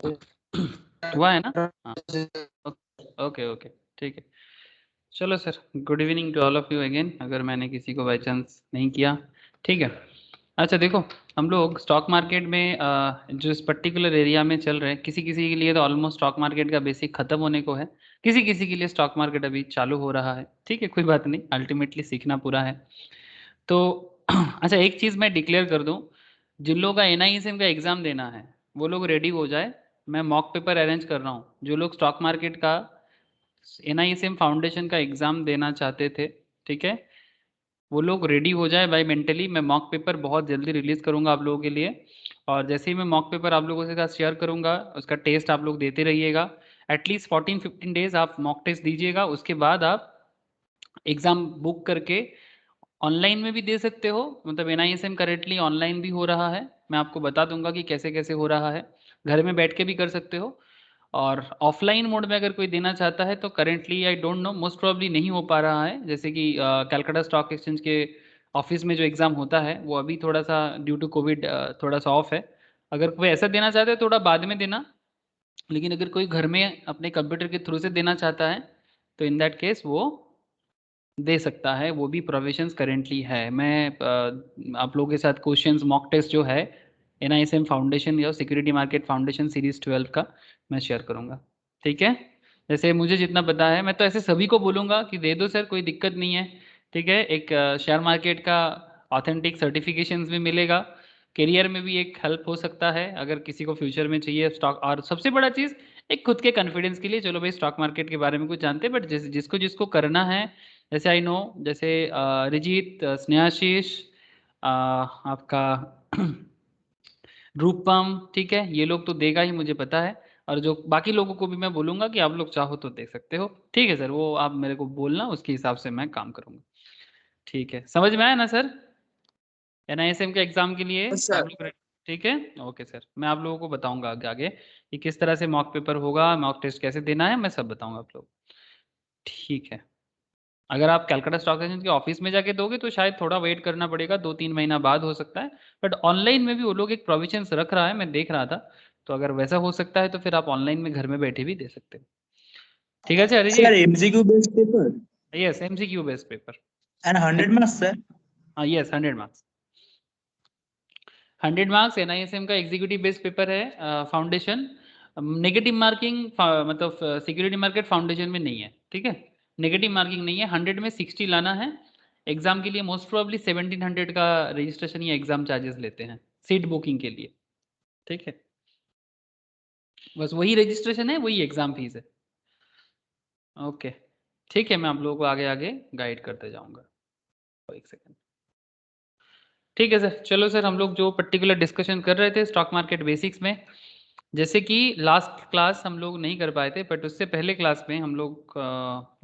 हुआ है ना? हाँ, ओके ओके, ठीक है। चलो sir, good evening to all of you again, अगर मैंने किसी को बाई चांस नहीं किया, ठीक है। अच्छा देखो, हम लोग स्टॉक मार्केट में जो इस पर्टिकुलर एरिया में चल रहे हैं, किसी किसी के लिए तो ऑलमोस्ट स्टॉक मार्केट का बेसिक खत्म होने को है, किसी किसी के लिए स्टॉक मार्केट अभी चालू हो रहा है, ठीक है, कोई बात नहीं, अल्टीमेटली सीखना पूरा है। तो अच्छा, एक चीज़ मैं डिक्लेयर कर दूं, जिन लोगों का एनआईएसएम का एग्ज़ाम देना है वो लोग रेडी हो जाए, मैं मॉक पेपर अरेंज कर रहा हूँ। जो लोग स्टॉक मार्केट का एनआईएसएम फाउंडेशन का एग्ज़ाम देना चाहते थे, ठीक है, वो लोग रेडी हो जाए भाई मेंटली। मैं मॉक पेपर बहुत जल्दी रिलीज़ करूँगा आप लोगों के लिए, और जैसे ही मैं मॉक पेपर आप लोगों के साथ शेयर करूँगा, उसका टेस्ट आप लोग देते रहिएगा। एटलीस्ट 14-15 डेज़ आप मॉक टेस्ट दीजिएगा, उसके बाद आप एग्ज़ाम बुक करके ऑनलाइन में भी दे सकते हो। मतलब एनआईएसएम करेंटली ऑनलाइन भी हो रहा है, मैं आपको बता दूंगा कि कैसे कैसे हो रहा है, घर में बैठ के भी कर सकते हो। और ऑफलाइन मोड में अगर कोई देना चाहता है तो currently I don't know, most probably नहीं हो पा रहा है, जैसे कि कैलकाटा स्टॉक एक्सचेंज के ऑफिस में जो एग्ज़ाम होता है वो अभी थोड़ा सा ड्यू टू कोविड थोड़ा सा ऑफ है। अगर कोई ऐसा देना चाहता है थोड़ा बाद में देना, लेकिन अगर कोई घर में अपने कंप्यूटर के थ्रू से देना चाहता है तो इन दैट केस वो दे सकता है, वो भी प्रोविजंस करेंटली है। मैं आप लोगों के साथ क्वेश्चंस मॉक टेस्ट जो है एनआईएसएम फाउंडेशन या सिक्योरिटी मार्केट फाउंडेशन सीरीज 12 का मैं शेयर करूंगा, ठीक है। जैसे मुझे जितना पता है, मैं तो ऐसे सभी को बोलूंगा कि दे दो सर, कोई दिक्कत नहीं है, ठीक है। एक शेयर मार्केट का ऑथेंटिक सर्टिफिकेशंस भी मिलेगा, करियर में भी एक हेल्प हो सकता है अगर किसी को फ्यूचर में चाहिए स्टॉक, और सबसे बड़ा चीज़ एक खुद के कॉन्फिडेंस के लिए, चलो भाई स्टॉक मार्केट के बारे में कुछ जानते हैं, बट जिसको जिसको करना है, जैसे आई नो, जैसे रिजीत, स्नेहाशीष, आपका रूपम, ठीक है, ये लोग तो देगा ही मुझे पता है। और जो बाकी लोगों को भी मैं बोलूंगा कि आप लोग चाहो तो दे सकते हो, ठीक है सर, वो आप मेरे को बोलना, उसके हिसाब से मैं काम करूंगा, ठीक है। समझ में आया ना सर? एनआईएसएम के एग्जाम के लिए यस आप सर। लोग ठीक है, ओके सर, मैं आप लोगों को बताऊंगा आगे आगे कि किस तरह से मॉक पेपर होगा, मॉक टेस्ट कैसे देना है, मैं सब बताऊंगा आप लोग, ठीक है। अगर आप कैलकाटा स्टॉक एक्सचेंज के ऑफिस में जाके दोगे तो शायद थोड़ा वेट करना पड़ेगा, 2-3 महीना बाद हो सकता है, बट ऑनलाइन में भी वो लोग एक प्रोविजंस रख रहा है, मैं देख रहा था। तो अगर वैसा हो सकता है तो फिर आप ऑनलाइन में घर में बैठे भी दे सकते हो, ठीक है sir sir Arijit? MCQ based paper yes, MCQ based paper. And 100 marks sir. हाँ यस, 100 मार्क्स, 100 मार्क्स एनआईएसएम का एग्जीक्यूटिव बेस्ड पेपर है, फाउंडेशन। नेगेटिव मार्किंग मतलब सिक्योरिटी मार्केट फाउंडेशन में नहीं है, ठीक है, नेगेटिव मार्किंग नहीं है, 100 में 60 लाना है। एग्जाम के लिए मोस्ट प्रोबेबली 1700 का रजिस्ट्रेशन या एग्जाम चार्जेस लेते हैं सीट बुकिंग के लिए, ठीक है। बस वही रजिस्ट्रेशन है, वही एग्जाम फीस है, ओके, ठीक है। मैं आप लोगों को आगे आगे गाइड करते जाऊंगा, एक सेकेंड, ठीक है सर। चलो सर, हम लोग जो पर्टिकुलर डिस्कशन कर रहे थे स्टॉक मार्केट बेसिक्स में, जैसे कि लास्ट क्लास हम लोग नहीं कर पाए थे, बट उससे पहले क्लास में हम लोग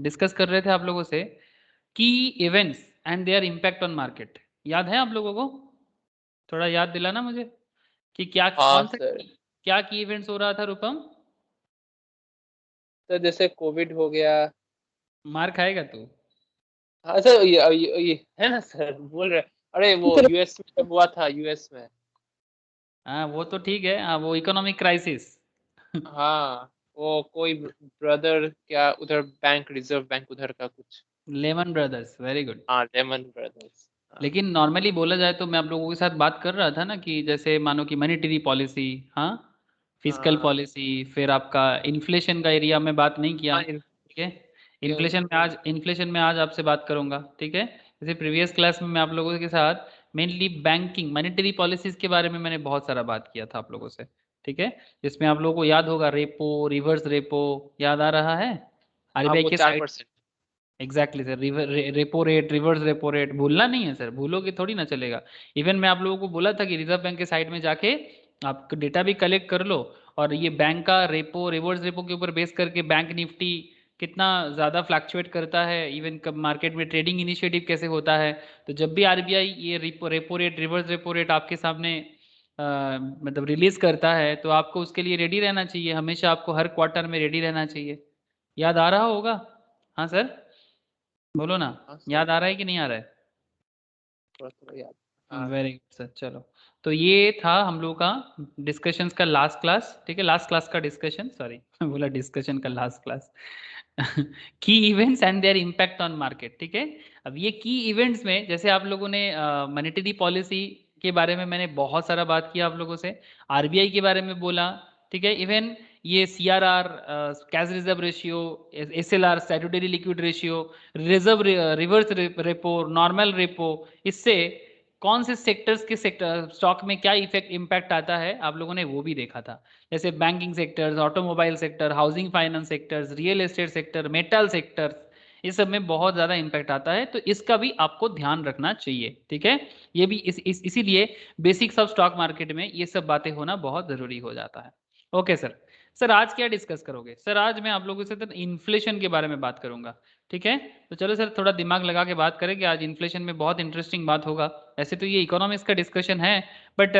डिस्कस कर रहे थे आप लोगों से की events and there impact on market. याद है आप लोगों को? थोड़ा याद दिलाना मुझे कि क्या हाँ कौन सा सर। क्या की इवेंट्स हो रहा था रूपम? सर जैसे कोविड हो गया। मार खाएगा तू। हाँ सर, ये है ना सर, बोल रहे। अरे वो यूएस में जब हुआ था, यूएस में। हाँ वो तो ठीक है, हाँ वो इकोनॉमिक क्राइसिस। हाँ, वो कोई ब्रदर क्या उधर, बैंक, रिजर्व बैंक उधर का कुछ। Lehman Brothers, very good. हाँ, लेमन ब्रदर्स। हाँ लेकिन नॉर्मली बोला जाए तो मैं आप लोगों के साथ बात कर रहा था ना कि जैसे मानो कि मॉनेटरी पॉलिसी, हाँ, फिजिकल हाँ पॉलिसी, फिर आपका इन्फ्लेशन का एरिया में बात नहीं किया, हाँ, ठीक है। इन्फ्लेशन में आज आपसे बात करूंगा, ठीक है। जैसे प्रीवियस क्लास में मैं आप लोगों के साथ मेनली बैंकिंग मॉनेटरी पॉलिसीज के बारे में मैंने बहुत सारा बात किया था आप लोगों से, ठीक है। जिसमें आप लोगों को याद होगा रेपो, रिवर्स रेपो, याद आ रहा है? हाँ, आरबीआई वो के चार side, percent exactly sir, repo rate, reverse repo rate भूलना नहीं है सर, भूलोगे थोड़ी ना चलेगा। इवन मैं आप लोगों को बोला था कि रिजर्व बैंक के साइड में जाके आप डेटा भी कलेक्ट कर लो, और ये बैंक का रेपो रिवर्स रेपो के ऊपर बेस करके बैंक निफ्टी कितना ज़्यादा फ्लैक्चुएट करता है, इवन कब मार्केट में ट्रेडिंग इनिशिएटिव कैसे होता है। तो जब भी आरबीआई ये repo rate, reverse repo rate आपके सामने मतलब रिलीज करता है, तो आपको उसके लिए रेडी रहना चाहिए, हमेशा आपको हर क्वार्टर में रेडी रहना चाहिए। याद आ रहा होगा? हाँ सर, बोलो ना, हाँ सर, याद आ रहा है कि नहीं आ रहा है? थोड़ा थोड़ा याद। हाँ वेरी गुड सर। चलो, तो ये था हम लोग का डिस्कशंस का लास्ट क्लास, ठीक है, लास्ट क्लास का डिस्कशन, सॉरी बोला डिस्कशन का लास्ट क्लास। की events and there impact on market, ठीक है। अब ये की इवेंट्स में जैसे आप लोगों ने मॉनेटरी पॉलिसी के बारे में मैंने बहुत सारा बात किया आप लोगों से, आरबीआई के बारे में बोला, ठीक है, इवन ये CRR, cash reserve ratio, SLR, statutory liquid ratio, reserve reverse repo, normal repo, इससे कौन से सेक्टर्स के सेक्टर स्टॉक में क्या इफेक्ट इम्पैक्ट आता है आप लोगों ने वो भी देखा था। जैसे banking sectors, automobile sector, housing finance sectors, real estate sector, metal sectors, इस सब में बहुत ज़्यादा इम्पैक्ट आता है, तो इसका भी आपको ध्यान रखना चाहिए, ठीक है। ये भी इसीलिए बेसिक्स ऑफ स्टॉक मार्केट में ये सब बातें होना बहुत ज़रूरी हो जाता है। Okay sir. सर आज क्या डिस्कस करोगे? सर आज मैं आप लोगों से इन्फ्लेशन के बारे में बात करूंगा, ठीक है। तो चलो सर थोड़ा दिमाग लगा के बात करें कि आज इन्फ्लेशन में बहुत इंटरेस्टिंग बात होगा। ऐसे तो ये इकोनॉमिक्स का डिस्कशन है, बट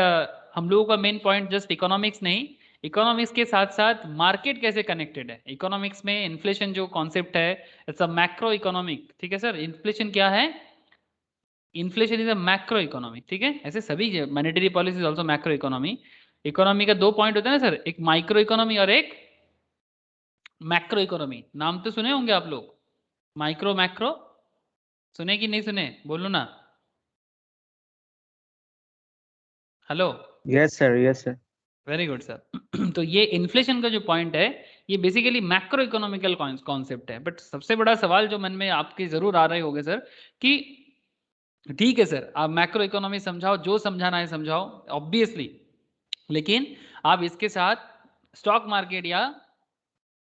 हम लोगों का मेन पॉइंट जस्ट इकोनॉमिक्स नहीं, इकोनॉमिक्स के साथ साथ मार्केट कैसे कनेक्टेड है। इकोनॉमिक्स में इन्फ्लेशन जो कॉन्सेप्ट है, इट्स अ मैक्रो इकोनॉमिक, ठीक है सर। इन्फ्लेशन क्या है? Inflation is a macro economic, ठीक है। ऐसे सभी monetary policy is also macro economy. Economy का दो पॉइंट होता है ना सर, एक माइक्रो इकोनॉमी और एक मैक्रो इकोनॉमी। नाम तो सुने होंगे आप लोग, माइक्रो मैक्रो, सुने कि नहीं सुने, बोलो ना। Hello. Yes, sir. Yes, sir. Very good sir. तो ये इन्फ्लेशन का जो पॉइंट है, ये बेसिकली मैक्रो इकोनॉमिकल कॉन्सेप्ट है। बट सबसे बड़ा सवाल जो मन में आपके जरूर आ रहे होंगे सर कि ठीक है सर आप मैक्रो इकोनॉमी समझाओ, जो समझाना है समझाओ, ऑब्वियसली, लेकिन आप इसके साथ स्टॉक मार्केट या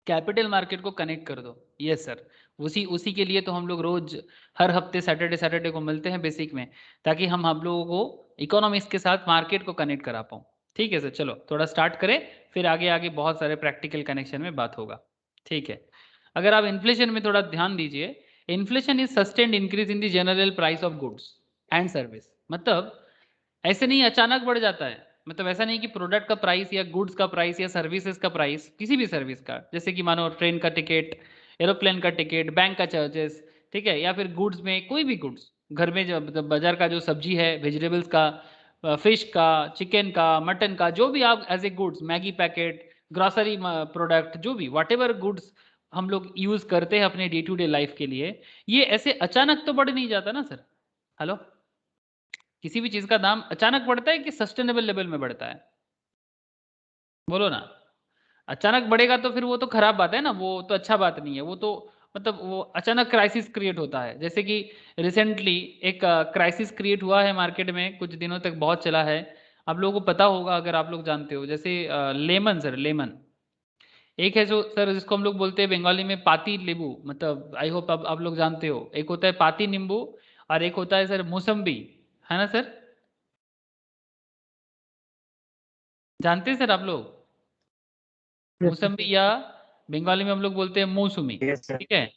कैपिटल मार्केट को कनेक्ट कर दो। यस सर, उसी उसी के लिए तो हम लोग रोज हर हफ्ते सैटरडे सैटरडे को मिलते हैं बेसिक में, ताकि हम लोगों को इकोनॉमिक्स के साथ मार्केट को कनेक्ट करा पाऊँ। ठीक है सर, चलो थोड़ा स्टार्ट करें, फिर आगे आगे बहुत सारे प्रैक्टिकल कनेक्शन में बात होगा, ठीक है। अगर आप इन्फ्लेशन में थोड़ा ध्यान दीजिए, inflation is sustained increase in the general price of goods and service. मतलब ऐसे नहीं अचानक बढ़ जाता है, मतलब ऐसा नहीं कि प्रोडक्ट का प्राइस या गुड्स का प्राइस या सर्विसेज का प्राइस, किसी भी सर्विस का, जैसे कि मानो ट्रेन का टिकट, एरोप्लेन का टिकट, बैंक का चार्जेस, ठीक है, या फिर गुड्स में कोई भी गुड्स, घर में जो मतलब बाजार का जो सब्जी है, वेजिटेबल्स का, फिश का, चिकन का, मटन का, जो भी आप as a goods, Maggi packet, grocery product, जो भी वाट एवर गुड्स हम लोग यूज करते हैं अपने डे टू डे लाइफ के लिए, ये ऐसे अचानक तो बढ़ नहीं जाता ना सर। हेलो, किसी भी चीज का दाम अचानक बढ़ता है कि सस्टेनेबल लेवल में बढ़ता है? बोलो ना। अचानक बढ़ेगा तो फिर वो तो खराब बात है ना, वो तो अच्छा बात नहीं है, वो तो मतलब वो अचानक क्राइसिस क्रिएट होता है। जैसे कि रिसेंटली एक क्राइसिस क्रिएट हुआ है मार्केट में, कुछ दिनों तक बहुत चला है, आप लोगों को पता होगा अगर आप लोग जानते हो। जैसे लेमन सर, लेमन एक है जो सर जिसको हम लोग बोलते हैं बंगाली में पाती नींबू, मतलब आई होप आप लोग जानते हो। एक होता है पाती नींबू और एक होता है सर मौसम्बी, है ना सर, जानते हैं सर आप लोग? Yes, sir. मौसम्बी, या बंगाली में हम लोग बोलते हैं मौसमी, Yes, sir. ठीक है।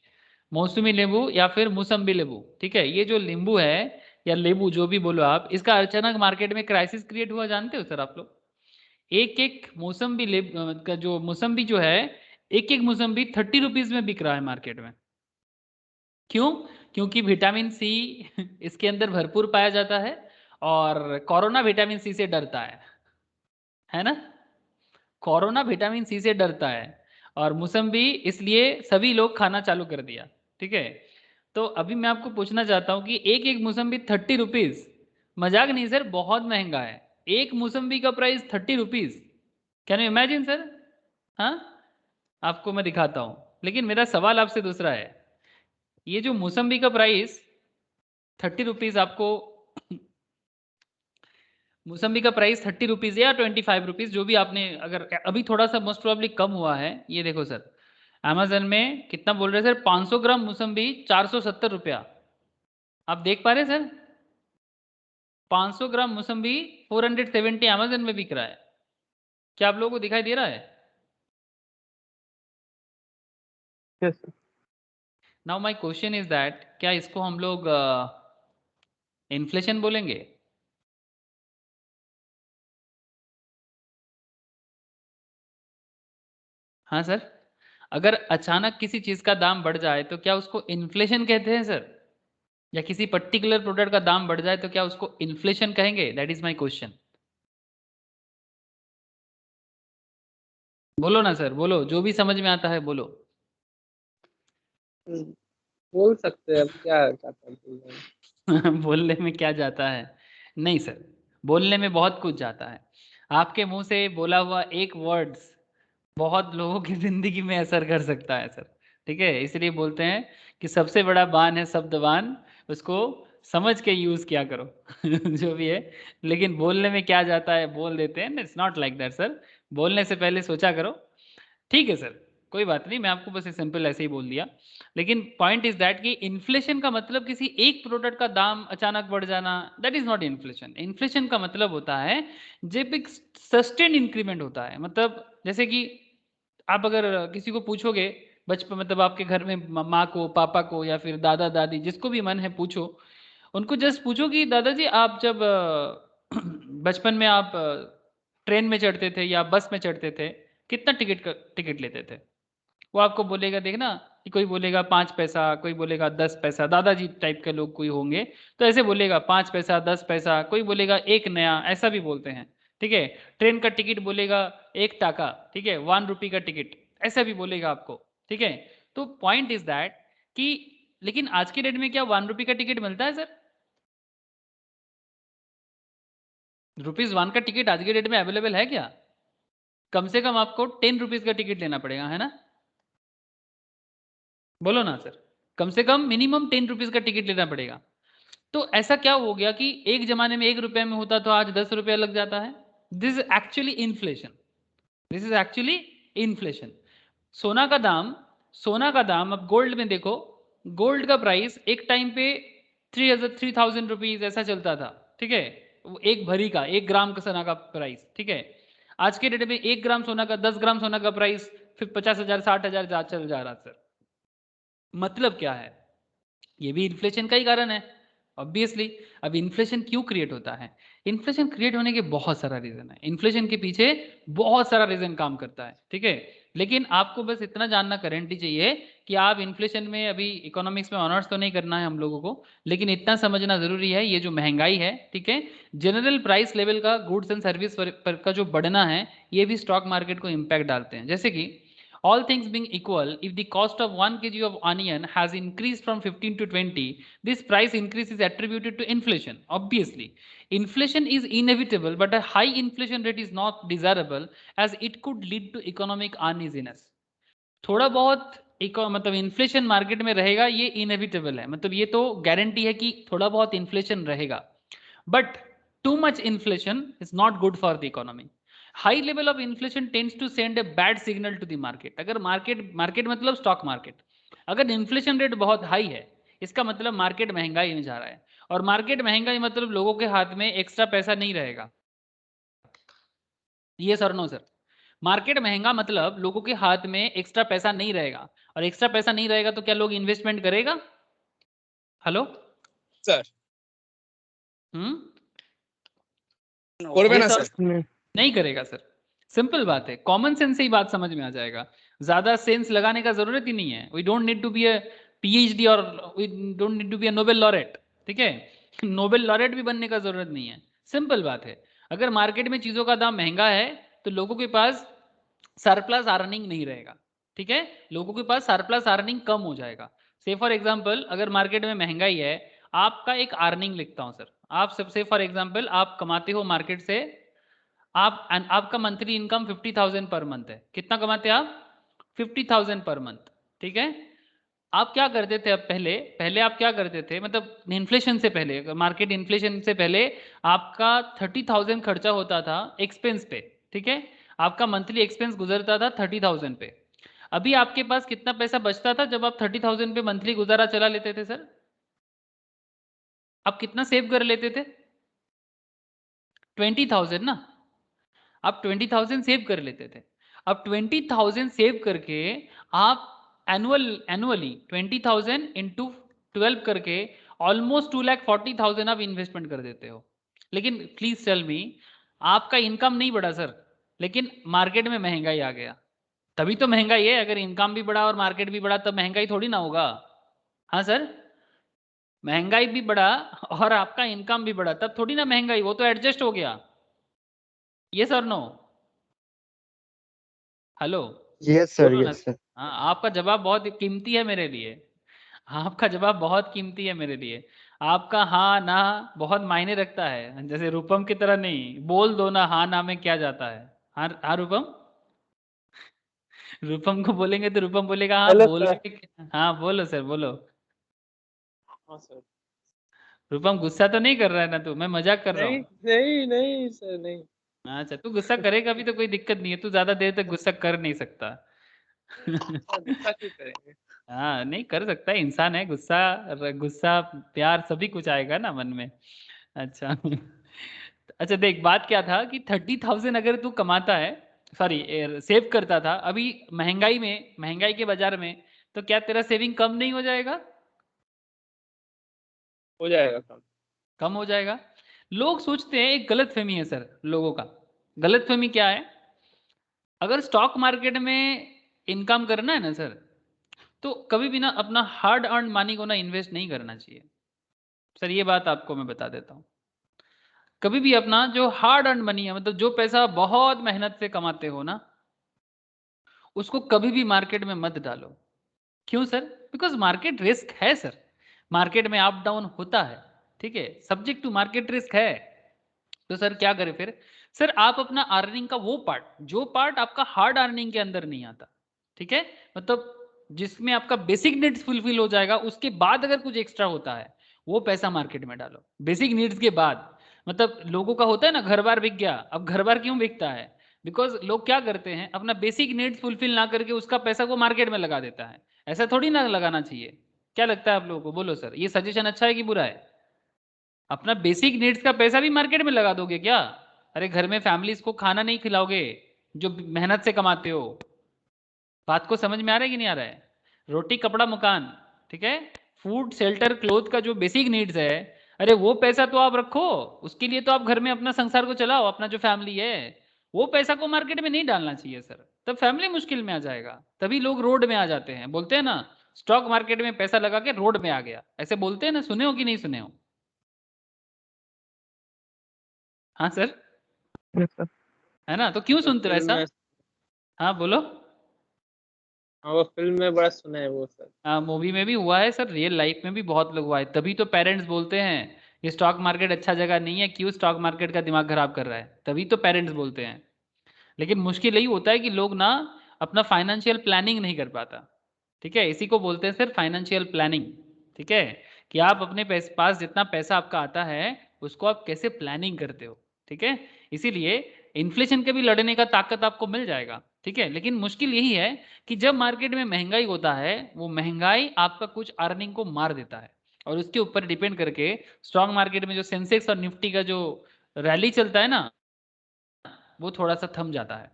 मौसमी नींबू या फिर मौसम्बी नींबू, ठीक है। ये जो नींबू है या लेबू जो भी बोलो आप, इसका अचानक मार्केट में क्राइसिस क्रिएट हुआ, जानते हो सर आप लोग? एक एक मौसम्बी का जो मौसम्बी जो है, एक एक मौसम्बी 30 रुपीज में बिक रहा है मार्केट में। क्यों? क्योंकि विटामिन सी इसके अंदर भरपूर पाया जाता है, और कोरोना विटामिन सी से डरता है ना। कोरोना विटामिन सी से डरता है, और मौसम्बी इसलिए सभी लोग खाना चालू कर दिया, ठीक है। तो अभी मैं आपको पूछना चाहता हूँ कि एक एक मौसम्बी 30 रुपीज, मजाक नहीं सर, बहुत महंगा है। एक मौसम्बी का price 30 rupees, can you imagine sir? हाँ, आपको मैं दिखाता हूँ, लेकिन मेरा सवाल आपसे दूसरा है। ये जो मौसम्बी का प्राइस 30 रुपीज आपको मौसम्बी का प्राइस 30 रुपीज या 25 रुपीज, जो भी आपने, अगर अभी थोड़ा सा मोस्ट प्रोबेबली कम हुआ है, ये देखो सर, अमेजन में कितना बोल रहे हैं सर, 500 ग्राम मौसम्बी 470 रुपया। आप देख पा रहे हैं सर, 500 ग्राम मौसम्बी 470 अमेजन में बिक रहा है। क्या आप लोगों को दिखाई दे रहा है? Yes, sir. Now my question is that, क्या इसको हम लोग इन्फ्लेशन बोलेंगे? हाँ सर, अगर अचानक किसी चीज का दाम बढ़ जाए तो क्या उसको इन्फ्लेशन कहते हैं सर? या किसी पर्टिकुलर प्रोडक्ट का दाम बढ़ जाए तो क्या उसको इन्फ्लेशन कहेंगे? That is my question. बोलो ना सर, बोलो, जो भी समझ में आता है बोलो। बोल सकते हैं, अब क्या चाहते हैं बोलने में क्या जाता है? नहीं सर, बोलने में बहुत कुछ जाता है। आपके मुंह से बोला हुआ एक वर्ड्स बहुत लोगों की जिंदगी में असर कर सकता है सर। ठीक है, इसलिए बोलते हैं कि सबसे बड़ा बाण है शब्दवान, उसको समझ के यूज किया करो। जो भी है, लेकिन बोलने में क्या जाता है बोल देते हैं, it's not like that sir. बोलने से पहले सोचा करो। ठीक है सर, कोई बात नहीं, मैं आपको बस सिंपल ऐसे ही बोल दिया। लेकिन पॉइंट इज दैट कि इन्फ्लेशन का मतलब किसी एक प्रोडक्ट का दाम अचानक बढ़ जाना, that is not inflation. Inflation का मतलब होता है जब एक सस्टेन इंक्रीमेंट होता है, मतलब जैसे कि आप अगर किसी को पूछोगे बचपन, मतलब आपके घर में माँ को, पापा को, या फिर दादा दादी, जिसको भी मन है पूछो, उनको जस्ट पूछो कि दादाजी आप जब बचपन में आप ट्रेन में चढ़ते थे या बस में चढ़ते थे, कितना टिकट लेते थे? वो आपको बोलेगा, देखना, कि कोई बोलेगा 5 पैसा, कोई बोलेगा 10 पैसा, दादाजी टाइप के लोग कोई होंगे तो ऐसे बोलेगा 5 पैसा, 10 पैसा, कोई बोलेगा 1 नया, ऐसा भी बोलते हैं। ठीक है, ट्रेन का टिकट बोलेगा 1 टाका, ठीक है, 1 रुपी का टिकट, ऐसा भी बोलेगा आपको। ठीक है, तो पॉइंट इज दैट कि लेकिन आज के डेट में क्या 1 रुपी का टिकट मिलता है सर? ₹1 का टिकट आज के डेट में अवेलेबल है क्या? कम से कम आपको 10 रुपीज का टिकट लेना पड़ेगा, है ना? बोलो ना सर, कम से कम मिनिमम 10 रुपीज का टिकट लेना पड़ेगा। तो ऐसा क्या हो गया कि एक जमाने में 1 रुपए में होता तो आज 10 रुपया लग जाता है। This is actually inflation. This is actually inflation. सोना का दाम, सोना का दाम अब गोल्ड में देखो, गोल्ड का प्राइस एक टाइम पे 3,000 रुपीज ऐसा चलता था। ठीक है, वो एक भरी का, 1 ग्राम का सोना का प्राइस। ठीक है, आज के डेट में 1 ग्राम सोना का, 10 ग्राम सोना का प्राइस फिर 50,000 60,000 चल जा रहा सर। मतलब क्या है? ये भी इन्फ्लेशन का ही कारण है ऑब्वियसली। अब इन्फ्लेशन क्यों क्रिएट होता है? इन्फ्लेशन क्रिएट होने के बहुत सारा रीजन है, इन्फ्लेशन के पीछे बहुत सारा रीजन काम करता है। ठीक है, लेकिन आपको बस इतना जानना करेंटली चाहिए कि आप इन्फ्लेशन में, अभी इकोनॉमिक्स में ऑनर्स तो नहीं करना है हम लोगों को, लेकिन इतना समझना जरूरी है, ये जो महंगाई है, ठीक है, जनरल प्राइस लेवल का गुड्स एंड सर्विस पर का जो बढ़ना है, ये भी स्टॉक मार्केट को इम्पैक्ट डालते हैं। जैसे कि all things being equal, if the cost of 1 kg of onion has increased from 15 to 20, this price increase is attributed to inflation. Obviously, inflation is inevitable, but a high inflation rate is not desirable as it could lead to economic uneasiness. थोड़ा बहुत मतलब inflation market में रहेगा, ये inevitable है, मतलब ये तो गारंटी है कि थोड़ा बहुत इन्फ्लेशन रहेगा। But too much inflation is not good for the economy. High level of inflation tends to send a bad signal to the market. अगर मार्केट मतलब स्टॉक मार्केट, अगर इन्फ्लेशन रेट बहुत हाई है, इसका मतलब मार्केट महंगाई में जा रहा है, और मार्केट महंगाई मतलब लोगों के हाथ में एक्स्ट्रा पैसा नहीं रहेगा। ये सर नो सर, मार्केट महंगा मतलब लोगों के हाथ में एक्स्ट्रा पैसा नहीं रहेगा, और एक्स्ट्रा पैसा नहीं रहेगा तो क्या लोग इन्वेस्टमेंट करेगा? Hello sir? ये ना सर सर। नहीं करेगा सर। सिंपल बात है, कॉमन सेंस से ही बात समझ में आ जाएगा, ज्यादा सेंस लगाने का जरूरत ही नहीं है। We don't need to be a PhD और we don't need to be a Nobel laureate. ठीक है, नोबेल लॉरेट भी बनने का जरूरत नहीं है। सिंपल बात है, अगर मार्केट में चीजों का दाम महंगा है तो लोगों के पास सरप्लस अर्निंग नहीं रहेगा। ठीक है, लोगों के पास सरप्लस अर्निंग कम हो जाएगा। से फॉर एग्जांपल, अगर मार्केट में महंगाई है, आपका एक अर्निंग लिखता हूं सर, आप सबसे फॉर एग्जांपल आप कमाते हो मार्केट से, आपका मंथली इनकम 50,000 पर मंथ है। कितना कमाते हैं आप? 50,000 पर मंथ। ठीक है, आप क्या करते थे? अब पहले पहले आप क्या करते थे, मतलब इन्फ्लेशन से पहले, मार्केट इन्फ्लेशन से पहले आपका 30,000 खर्चा होता था एक्सपेंस पे। ठीक है, आपका मंथली एक्सपेंस गुजरता था 30,000 पे। अभी आपके पास कितना पैसा बचता था जब आप 30,000 पे मंथली गुजारा चला लेते थे सर? आप कितना सेव कर लेते थे? 20,000 ना, आप 20,000 सेव कर लेते थे। अब 20,000 सेव करके आप एनुअली 20,000 इंटू 12 करके ऑलमोस्ट 2,40,000 आप इन्वेस्टमेंट कर देते हो। लेकिन प्लीज टेल मी, आपका इनकम नहीं बढ़ा सर, लेकिन मार्केट में महंगाई आ गया, तभी तो महंगाई है। अगर इनकम भी बढ़ा और मार्केट भी बढ़ा तब महंगाई थोड़ी ना होगा। हाँ सर, महंगाई भी बढ़ा और आपका इनकम भी बढ़ा, तब थोड़ी ना महंगाई, वो तो एडजस्ट हो गया। ये sir no, hello, Yes, sir. बोलो ना। Yes, sir. हाँ, आपका जवाब बहुत कीमती है मेरे लिए, आपका जवाब बहुत कीमती है मेरे लिए। आपका हाँ ना बहुत मायने रखता है, जैसे रूपम की तरह नहीं, बोल दो ना हाँ ना में क्या जाता है। हाँ हाँ रूपम, रूपम को बोलेंगे तो रूपम बोलेगा हाँ हेलो बोल सर। के। हाँ बोलो सर बोलो। हाँ सर। रूपम गुस्सा तो नहीं कर रहा है ना तू, मैं मजाक कर रहा नहीं हूँ। नहीं नहीं सर, नहीं। अच्छा तू गुस्सा करेगा भी तो कोई दिक्कत नहीं है, तू ज्यादा देर तक गुस्सा कर नहीं सकता। सर गुस्सा क्यों करेंगे? हाँ नहीं कर सकता है, इंसान है, गुस्सा गुस्सा प्यार सभी कुछ आएगा ना मन में। अच्छा अच्छा देख बात क्या था कि 30,000 अगर तू कमाता है, सॉरी सेव करता था, अभी महंगाई में, महंगाई के बाजार में, तो क्या तेरा सेविंग कम नहीं हो जाएगा? हो जाएगा काम। कम हो जाएगा। लोग सोचते हैं, एक गलत फहमी है सर लोगों का। गलत फहमी क्या है, अगर स्टॉक मार्केट में इनकम करना है ना सर, तो कभी भी ना अपना हार्ड अर्न मनी को ना इन्वेस्ट नहीं करना चाहिए। सर ये बात आपको मैं बता देता हूँ, कभी भी अपना जो हार्ड अर्न मनी है, मतलब जो पैसा बहुत मेहनत से कमाते हो ना, उसको कभी भी मार्केट में मत डालो। क्यों सर? बिकॉज मार्केट रिस्क है सर, मार्केट में अप डाउन होता है, ठीक है, सब्जेक्ट टू मार्केट रिस्क है। तो सर क्या करें फिर? सर आप अपना अर्निंग का वो पार्ट, जो पार्ट आपका हार्ड अर्निंग के अंदर नहीं आता, ठीक है, मतलब जिसमें आपका बेसिक नीड्स फुलफिल हो जाएगा, उसके बाद अगर कुछ एक्स्ट्रा होता है, वो पैसा मार्केट में डालो। बेसिक नीड्स के बाद, मतलब लोगों का होता है ना घर बार बिक गया, अब घर बार क्यों बिकता है? बिकॉज लोग क्या करते हैं, अपना बेसिक नीड्स फुलफिल ना करके उसका पैसा को मार्केट में लगा देता है। ऐसा थोड़ी ना लगाना चाहिए। क्या लगता है आप लोगों को? बोलो सर, ये सजेशन अच्छा है कि बुरा है? अपना बेसिक नीड्स का पैसा भी मार्केट में लगा दोगे क्या? अरे घर में फैमिलीज को खाना नहीं खिलाओगे जो मेहनत से कमाते हो? बात को समझ में आ रहा है कि नहीं आ रहा है? रोटी कपड़ा मकान, ठीक है, फूड शेल्टर क्लोथ का जो बेसिक नीड्स है, अरे वो पैसा तो आप रखो, उसके लिए तो आप घर में अपना संसार को चलाओ, अपना जो फैमिली है, वो पैसा को मार्केट में नहीं डालना चाहिए सर। तब फैमिली मुश्किल में आ जाएगा, तभी लोग रोड में आ जाते हैं, बोलते हैं ना स्टॉक मार्केट में पैसा लगा के रोड में आ गया, ऐसे बोलते हैं ना, सुने हो कि नहीं सुने हो? हाँ सर, Yes, sir. है ना, तो क्यों वो सुनते हो फिल्म ऐसा? में, हाँ बोलो। हाँ वो फिल्म में बड़ा सुना है वो सर। हाँ मूवी में भी हुआ है सर, रियल लाइफ में भी बहुत लोग हुआ है, तभी तो पेरेंट्स बोलते हैं ये स्टॉक मार्केट अच्छा जगह नहीं है, क्यों स्टॉक मार्केट का दिमाग खराब कर रहा है, तभी तो पेरेंट्स बोलते हैं। लेकिन मुश्किल यही होता है कि लोग ना अपना फाइनेंशियल प्लानिंग नहीं कर पाता, ठीक है, इसी को बोलते हैं सर फाइनेंशियल प्लानिंग, ठीक है, कि आप अपने पास जितना पैसा आपका आता है उसको आप कैसे प्लानिंग करते हो, ठीक है। इसीलिए इन्फ्लेशन के भी लड़ने का ताकत आपको मिल जाएगा, ठीक है, लेकिन मुश्किल यही है कि जब मार्केट में महंगाई होता है, वो महंगाई आपका कुछ अर्निंग को मार देता है, और उसके ऊपर डिपेंड करके स्टॉक मार्केट में जो सेंसेक्स और निफ्टी का जो रैली चलता है ना, वो थोड़ा सा थम जाता है,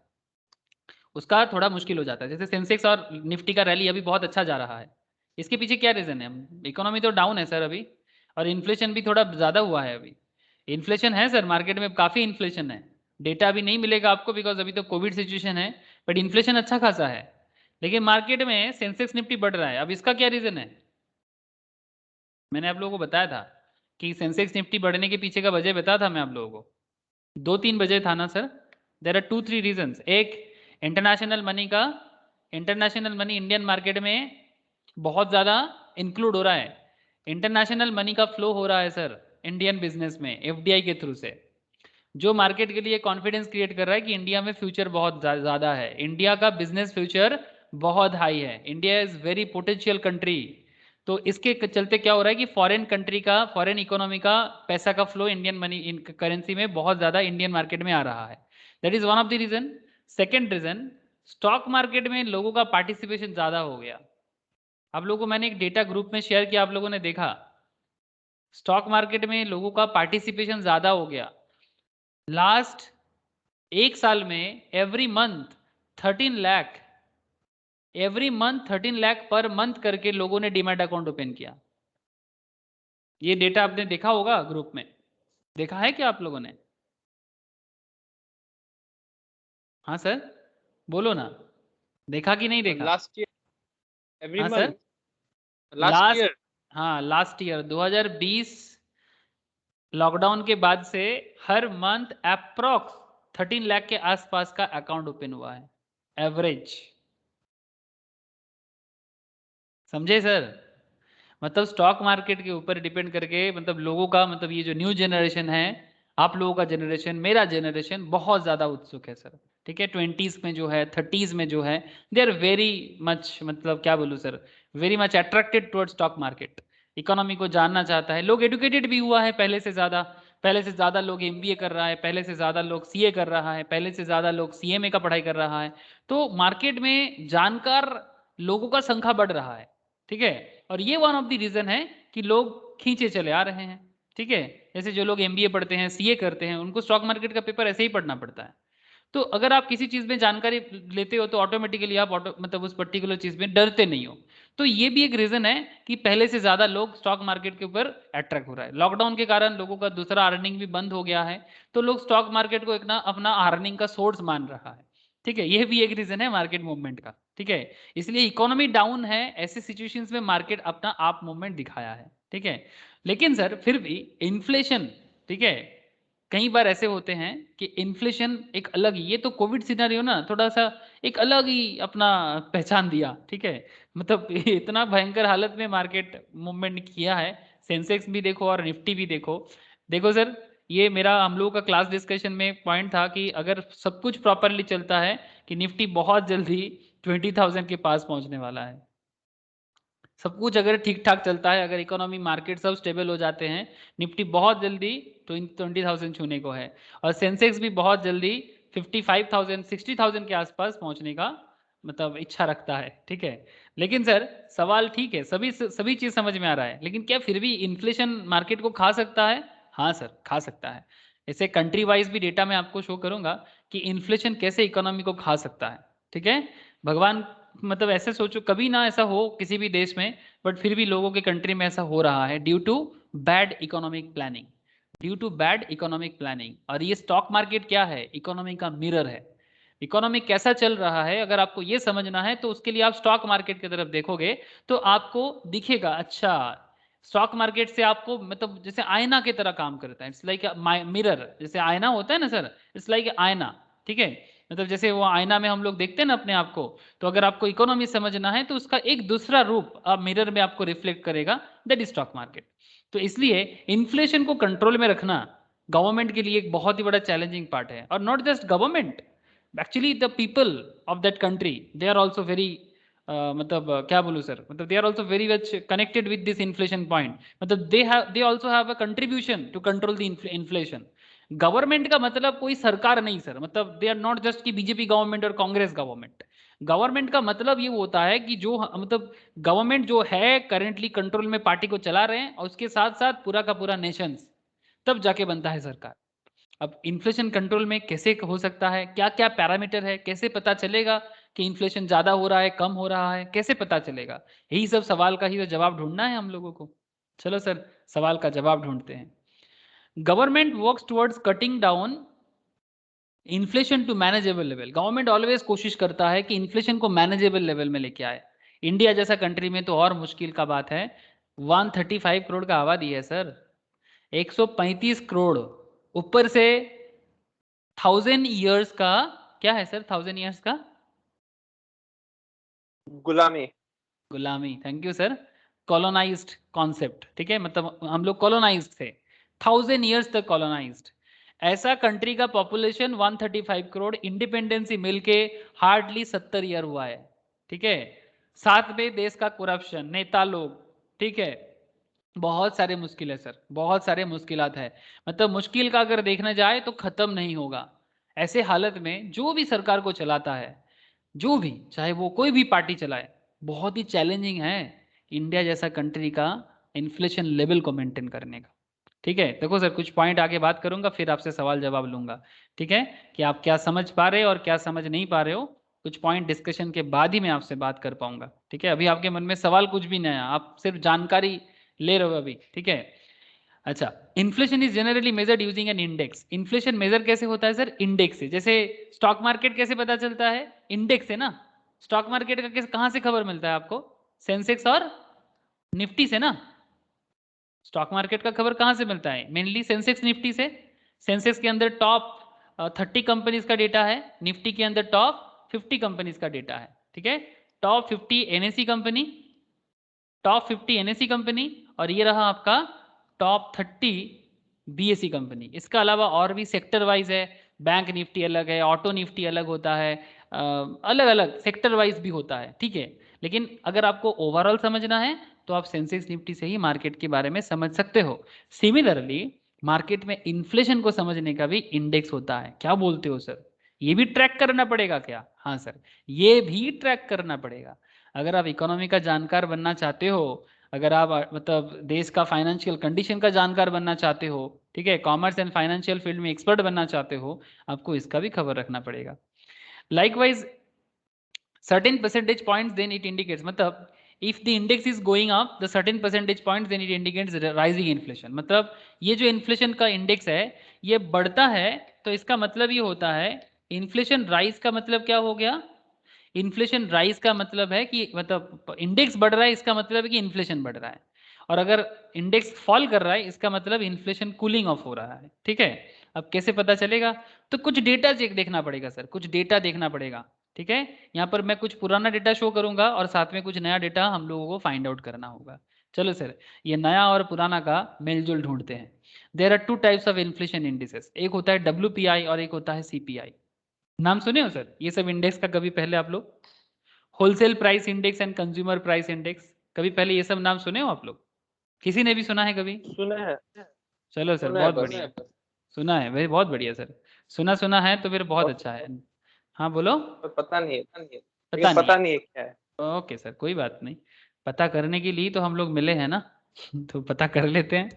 उसका थोड़ा मुश्किल हो जाता है। जैसे सेंसेक्स और निफ्टी का रैली अभी बहुत अच्छा जा रहा है, इसके पीछे क्या रीजन है? इकोनॉमी तो डाउन है सर अभी, और इन्फ्लेशन भी थोड़ा ज़्यादा हुआ है अभी। इन्फ्लेशन है सर, मार्केट में काफ़ी इन्फ्लेशन है, डेटा अभी नहीं मिलेगा आपको बिकॉज अभी तो कोविड सिचुएशन है, बट इन्फ्लेशन अच्छा खासा है, लेकिन मार्केट में सेंसेक्स निफ्टी बढ़ रहा है। अब इसका क्या रीज़न है? मैंने आप लोगों को बताया था कि सेंसेक्स निफ्टी बढ़ने के पीछे का वजह बताया था मैं आप लोगों को, दो तीन वजह था ना sir. There are two three reasons. एक, इंटरनेशनल मनी का, इंटरनेशनल मनी इंडियन मार्केट में बहुत ज़्यादा इंक्लूड हो रहा है, इंटरनेशनल मनी का फ्लो हो रहा है सर इंडियन बिजनेस में एफडीआई के थ्रू से, जो मार्केट के लिए कॉन्फिडेंस क्रिएट कर रहा है कि इंडिया में फ्यूचर बहुत ज़्यादा है, इंडिया का बिजनेस फ्यूचर बहुत हाई है, India is very potential country. तो इसके चलते क्या हो रहा है कि फॉरेन कंट्री का, फॉरेन इकोनॉमी का पैसा का flow Indian money in currency में बहुत ज़्यादा इंडियन मार्केट में आ रहा है, that is one of the reason. Second reason, stock market में लोगों का पार्टिसिपेशन ज़्यादा हो गया। आप लोगों को मैंने एक डेटा ग्रुप में शेयर किया, आप लोगों ने देखा, स्टॉक मार्केट में लोगों का पार्टिसिपेशन ज़्यादा हो गया। लास्ट एक साल में every month 13 lakh, every month 13 lakh per month करके लोगों ने डीमैट अकाउंट ओपन किया। ये डेटा आपने देखा होगा ग्रुप में, देखा है क्या आप लोगों ने? हाँ सर, बोलो ना, देखा कि नहीं देखा? लास्ट ईयर, एवरी हाँ sir, month, last last, year. हाँ लास्ट ईयर 2020 लॉकडाउन के बाद से हर मंथ अप्रोक्स 13 लाख के आसपास का अकाउंट ओपन हुआ है एवरेज। समझे सर? मतलब स्टॉक मार्केट के ऊपर डिपेंड करके मतलब लोगों का मतलब ये जो न्यू जनरेशन है, आप लोगों का जनरेशन, मेरा जनरेशन बहुत ज़्यादा उत्सुक है सर। ठीक है, 20s में जो है, 30s में जो है, दे आर वेरी मच, मतलब क्या बोलूँ sir, very much attracted toward stock market. Economy को जानना चाहता है, लोग एडुकेटेड भी हुआ है पहले से ज़्यादा लोग MBA कर रहा है, पहले से ज़्यादा लोग CA कर रहा है, पहले से ज़्यादा लोग CMA का पढ़ाई कर रहा है। तो मार्केट में जानकार लोगों का संख्या बढ़ रहा है। ठीक है, और ये वन ऑफ द रीजन है कि लोग खींचे चले आ रहे हैं। ठीक है, जैसे जो लोग MBA पढ़ते हैं, CA करते हैं, उनको स्टॉक मार्केट का पेपर ऐसे ही पढ़ना पड़ता है। तो अगर आप किसी चीज़ में जानकारी लेते हो तो ऑटोमेटिकली आप मतलब उस पर्टिकुलर चीज़ में डरते नहीं हो। तो ये भी एक रीज़न है कि पहले से ज़्यादा लोग स्टॉक मार्केट के ऊपर अट्रैक्ट हो रहा है। लॉकडाउन के कारण लोगों का दूसरा अर्निंग भी बंद हो गया है, तो लोग स्टॉक मार्केट को एक ना अपना अर्निंग का सोर्स मान रहा है। ठीक है, ये भी एक रीज़न है मार्केट मूवमेंट का। ठीक है, इसलिए इकोनॉमी डाउन है, ऐसे सिचुएशंस में मार्केट अपना आप मूवमेंट दिखाया है। ठीक है, लेकिन सर फिर भी इन्फ्लेशन, ठीक है, कई बार ऐसे होते हैं कि इन्फ्लेशन एक अलग, ये तो कोविड सिनेरियो ना थोड़ा सा एक अलग ही अपना पहचान दिया। ठीक है, मतलब इतना भयंकर हालत में मार्केट मूवमेंट किया है। सेंसेक्स भी देखो और निफ्टी भी देखो। देखो सर, ये मेरा हम लोगों का क्लास डिस्कशन में पॉइंट था कि अगर सब कुछ प्रॉपरली चलता है कि निफ्टी बहुत जल्दी 20,000 के पास पहुंचने वाला है। सब कुछ अगर ठीक ठाक चलता है, अगर इकोनॉमी मार्केट सब स्टेबल हो जाते हैं, निफ्टी बहुत जल्दी 20,000 छूने को है, और सेंसेक्स भी बहुत जल्दी 55,000 60,000 के आसपास पहुंचने का मतलब इच्छा रखता है। ठीक है, लेकिन सर सवाल ठीक है, सभी चीज़ समझ में आ रहा है, लेकिन क्या फिर भी इन्फ्लेशन मार्केट को खा सकता है? हाँ सर, खा सकता है। ऐसे कंट्री वाइज भी डेटा मैं आपको शो करूंगा कि इन्फ्लेशन कैसे इकोनॉमी को खा सकता है। ठीक है, भगवान मतलब ऐसे सोचो कभी ना ऐसा हो किसी भी देश में, बट फिर भी लोगों के कंट्री में ऐसा हो रहा है due to bad economic planning, due to bad economic planning. और ये स्टॉक मार्केट क्या है? इकोनॉमी का मिरर है। इकोनॉमी कैसा चल रहा है अगर आपको ये समझना है तो उसके लिए आप स्टॉक मार्केट की तरफ देखोगे तो आपको दिखेगा, अच्छा स्टॉक मार्केट से आपको मतलब जैसे आईना की तरह काम करता है। इट्स लाइक मिरर, जैसे आईना होता है ना सर, इट्स लाइक आईना। ठीक है, मतलब जैसे वो आईना में हम लोग देखते हैं ना अपने आप को, तो अगर आपको इकोनॉमी समझना है तो उसका एक दूसरा रूप आप मिरर में आपको रिफ्लेक्ट करेगा, दैट इज स्टॉक मार्केट। तो इसलिए इन्फ्लेशन को कंट्रोल में रखना गवर्नमेंट के लिए एक बहुत ही बड़ा चैलेंजिंग पार्ट है, और not just government, actually the people of that country they are also very मतलब क्या बोलूँ सर, मतलब they are also very much connected with this inflation point. मतलब they also have a contribution to control the inflation. Government का मतलब कोई सरकार नहीं सर, मतलब दे आर नॉट जस्ट कि बीजेपी गवर्नमेंट और कांग्रेस गवर्नमेंट। गवर्नमेंट का मतलब ये होता है कि जो मतलब गवर्नमेंट जो है करेंटली कंट्रोल में पार्टी को चला रहे हैं, और उसके साथ साथ पूरा का पूरा नेशन, तब जाके बनता है सरकार। अब इन्फ्लेशन कंट्रोल में कैसे हो सकता है, क्या क्या पैरामीटर है, कैसे पता चलेगा कि इन्फ्लेशन ज्यादा हो रहा है, कम हो रहा है, कैसे पता चलेगा? यही सब सवाल का ही तो जवाब ढूंढना है हम लोगों को। चलो सर, सवाल का जवाब ढूंढते हैं। Government works towards cutting down inflation to manageable level. Government always कोशिश करता है कि इन्फ्लेशन को मैनेजेबल लेवल में लेके आए। इंडिया जैसा कंट्री में तो और मुश्किल का बात है, 135 करोड़ का आबादी है सर, 135 करोड़, ऊपर से 1000 ईयर्स का, क्या है सर 1000 ईयर्स का? गुलामी। गुलामी, thank you sir. Colonised concept, ठीक है, मतलब हम लोग कॉलोनाइज्ड थे, 1000 ईयर्स तक कॉलोनाइज्ड। ऐसा कंट्री का पॉपुलेशन 135 करोड़, इंडिपेंडेंसी मिलके हार्डली 70 ईयर हुआ है। ठीक है, साथ में देश का करप्शन, नेता लोग, ठीक है, बहुत सारे मुश्किल है सर, बहुत सारे मुश्किलात है। मतलब मुश्किल का अगर देखने जाए तो खत्म नहीं होगा। ऐसे हालत में जो भी सरकार को चलाता है, जो भी, चाहे वो कोई भी पार्टी चलाए, बहुत ही चैलेंजिंग है इंडिया जैसा कंट्री का इन्फ्लेशन लेवल को मेंटेन करने का। ठीक है, देखो सर कुछ पॉइंट आगे बात करूंगा, फिर आपसे सवाल जवाब लूंगा। ठीक है, कि आप क्या समझ पा रहे हो और क्या समझ नहीं पा रहे हो, कुछ पॉइंट डिस्कशन के बाद ही मैं आपसे बात कर पाऊंगा। ठीक है, अभी आपके मन में सवाल कुछ भी नहीं आया, आप सिर्फ जानकारी ले रहे हो अभी। ठीक है, अच्छा, inflation is generally measured using an index. Inflation measure कैसे होता है सर? इंडेक्स से। जैसे स्टॉक मार्केट कैसे पता चलता है? इंडेक्स है ना। स्टॉक मार्केट का कहां से खबर मिलता है आपको? सेंसेक्स और निफ्टी से ना। स्टॉक मार्केट का खबर कहाँ से मिलता है? मेनली सेंसेक्स निफ्टी से। सेंसेक्स के अंदर टॉप 30 कंपनीज का डेटा है, निफ्टी के अंदर टॉप 50 कंपनीज का डेटा है। ठीक है, top 50 NSC company, top 50 NSC company, और ये रहा आपका टॉप 30 बीएससी कंपनी। इसका अलावा और भी सेक्टर वाइज है, बैंक निफ्टी अलग है, ऑटो निफ्टी अलग होता है, अलग अलग सेक्टर वाइज भी होता है। ठीक है, लेकिन अगर आपको ओवरऑल समझना है तो आप सेंसेक्स निफ्टी से ही मार्केट के बारे में समझ सकते हो। सिमिलरली मार्केट में इन्फ्लेशन को समझने का भी इंडेक्स होता है। क्या बोलते हो सर, ये भी ट्रैक करना पड़ेगा क्या? हाँ सर, ये भी ट्रैक करना पड़ेगा। अगर आप इकोनॉमी का जानकार बनना चाहते हो, अगर आप मतलब देश का फाइनेंशियल कंडीशन का जानकार बनना चाहते हो, ठीक है, कॉमर्स एंड फाइनेंशियल फील्ड में एक्सपर्ट बनना चाहते हो, आपको इसका भी खबर रखना पड़ेगा। Likewise certain percentage points then it indicates, मतलब if the index is going up the certain percentage points then it indicates rising inflation। मतलब ये जो इन्फ्लेशन का इंडेक्स है ये बढ़ता है तो इसका मतलब ये होता है, इन्फ्लेशन राइज का मतलब क्या हो गया? इन्फ्लेशन राइज का मतलब है कि मतलब इंडेक्स बढ़ रहा है, इसका मतलब है कि इन्फ्लेशन बढ़ रहा है। और अगर इंडेक्स फॉल कर रहा है इसका मतलब इन्फ्लेशन कूलिंग ऑफ हो रहा है। ठीक है, अब कैसे पता चलेगा? तो कुछ डेटा चेक देखना पड़ेगा सर, कुछ डेटा देखना पड़ेगा। ठीक है, यहाँ पर मैं कुछ पुराना डेटा शो करूंगा और साथ में कुछ नया डेटा हम लोगों को फाइंड आउट करना होगा। चलो सर, ये नया और पुराना का मेलजोल ढूंढते हैं। There are two types of inflation indices, एक होता है WPI और एक होता है CPI। नाम सुने हो सर ये सब इंडेक्स का कभी पहले आप लोग? Wholesale price index and consumer price index, कभी पहले ये सब नाम सुने हो आप लोग? किसी ने भी सुना है कभी? सुना है, चलो सर सुना है बहुत बस। बढ़िया, सुना है भाई, बहुत बढ़िया सर। सुना सुना है तो फिर बहुत अच्छा है। हाँ बोलो। पर पता नहीं है, पता लेकिन नहीं पता है, नहीं है क्या है। ओके सर कोई बात नहीं, पता करने के लिए तो हम लोग मिले हैं ना तो पता कर लेते हैं।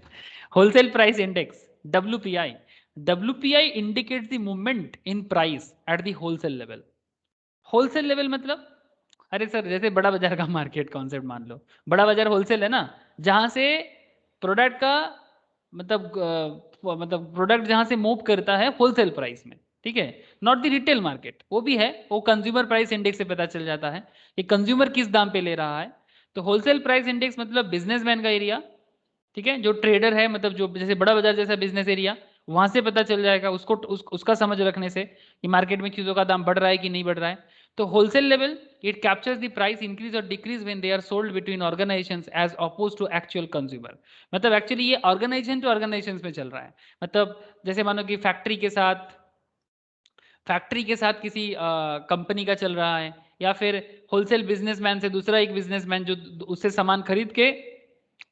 Wholesale price index WPI, WPI indicates the movement in price at the wholesale level. Wholesale level मतलब, अरे सर जैसे बड़ा बाजार का मार्केट कॉन्सेप्ट मान लो, बड़ा बाजार होलसेल है ना, जहां से प्रोडक्ट का मतलब प्रोडक्ट जहां से मूव करता है होलसेल प्राइस में। ठीक है, नॉट द रिटेल मार्केट, वो भी है, वो कंज्यूमर प्राइस इंडेक्स से पता चल जाता है कि कंज्यूमर किस दाम पे ले रहा है। तो होलसेल प्राइस इंडेक्स मतलब बिजनेसमैन का एरिया, ठीक है, जो ट्रेडर है, मतलब जो जैसे बड़ा बाजार जैसा बिजनेस एरिया, वहां से पता चल जाएगा उसको, उसका समझ रखने से कि मार्केट में चीजों का दाम बढ़ रहा है कि नहीं बढ़ रहा है। तो wholesale level it captures the price increase और decrease when they are sold between organisations as opposed to actual consumer. मतलब एक्चुअली ये ऑर्गेनाइजेशन टू ऑर्गेनाइजेशन में चल रहा है। मतलब जैसे मानो कि फैक्ट्री के साथ किसी कंपनी का चल रहा है, या फिर होलसेल बिजनेसमैन से दूसरा एक बिजनेसमैन जो उससे सामान खरीद के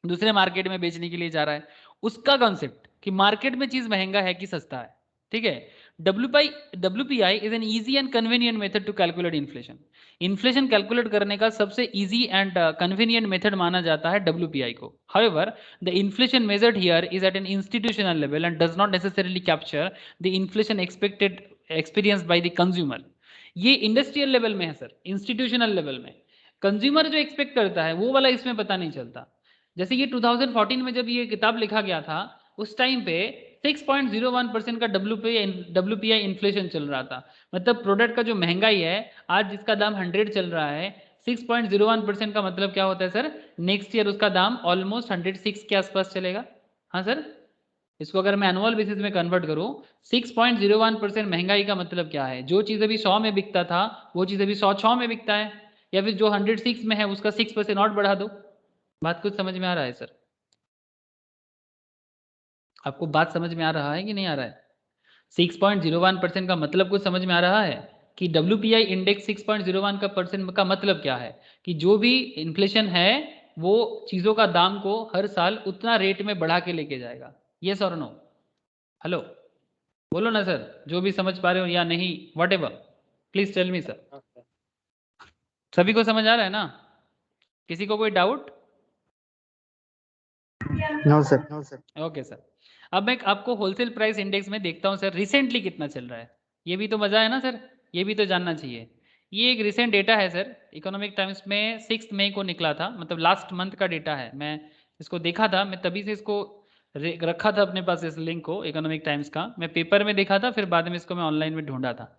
दूसरे मार्केट में बेचने के लिए जा रहा है, उसका कॉन्सेप्ट कि मार्केट में चीज महंगा है कि सस्ता है। ठीक है, WPI is an easy and convenient method to calculate inflation. Inflation calculate करने का सबसे इजी एंड कन्वीनियंट मेथड माना जाता है WPI को। However the inflation measured here is at an institutional level and does not necessarily capture the inflation expected experience by the consumer. ये industrial level में है सर, इंस्टीट्यूशनल लेवल में consumer जो expect करता है वो वाला इसमें पता नहीं चलता। जैसे ये 2014 में जब ये किताब लिखा गया था उस टाइम पे 6.01% का WPI इन्फ्लेशन चल रहा था। मतलब प्रोडक्ट का जो महंगाई है आज जिसका दाम 100 चल रहा है, 6.01% का मतलब क्या होता है सर? नेक्स्ट ईयर उसका दाम ऑलमोस्ट 106 के आसपास चलेगा। हाँ सर, इसको अगर मैं एनुअल बेसिस में कन्वर्ट करूं, 6.01% महंगाई का मतलब क्या है? जो चीज अभी 100 में बिकता था वो चीज अभी 106 में बिकता है, या फिर जो 106 में है उसका 6% और बढ़ा दो। बात कुछ समझ में आ रहा है सर? आपको बात समझ में आ रहा है कि नहीं आ रहा है? 6.01% का मतलब कुछ समझ में आ रहा है कि WPI इंडेक्स 6.01 का परसेंट का मतलब क्या है कि जो भी इन्फ्लेशन है वो चीजों का दाम को हर साल उतना रेट में बढ़ा के लेके जाएगा। यस और नो? हेलो, बोलो ना सर, जो भी समझ पा रहे हो या नहीं, whatever, please tell me sir. सभी को समझ आ रहा है ना? किसी को कोई doubt? No sir. Okay sir, अब मैं आपको होलसेल प्राइस इंडेक्स में देखता हूँ सर रिसेंटली कितना चल रहा है। ये भी तो मजा है ना सर, ये भी तो जानना चाहिए। ये एक रिसेंट डेटा है सर, इकोनॉमिक टाइम्स में 6 मई को निकला था, मतलब लास्ट मंथ का डेटा है। मैं इसको देखा था, मैं तभी से इसको रखा था अपने पास इस लिंक को, इकोनॉमिक टाइम्स का। मैं पेपर में देखा था, फिर बाद में इसको मैं ऑनलाइन में ढूंढा था।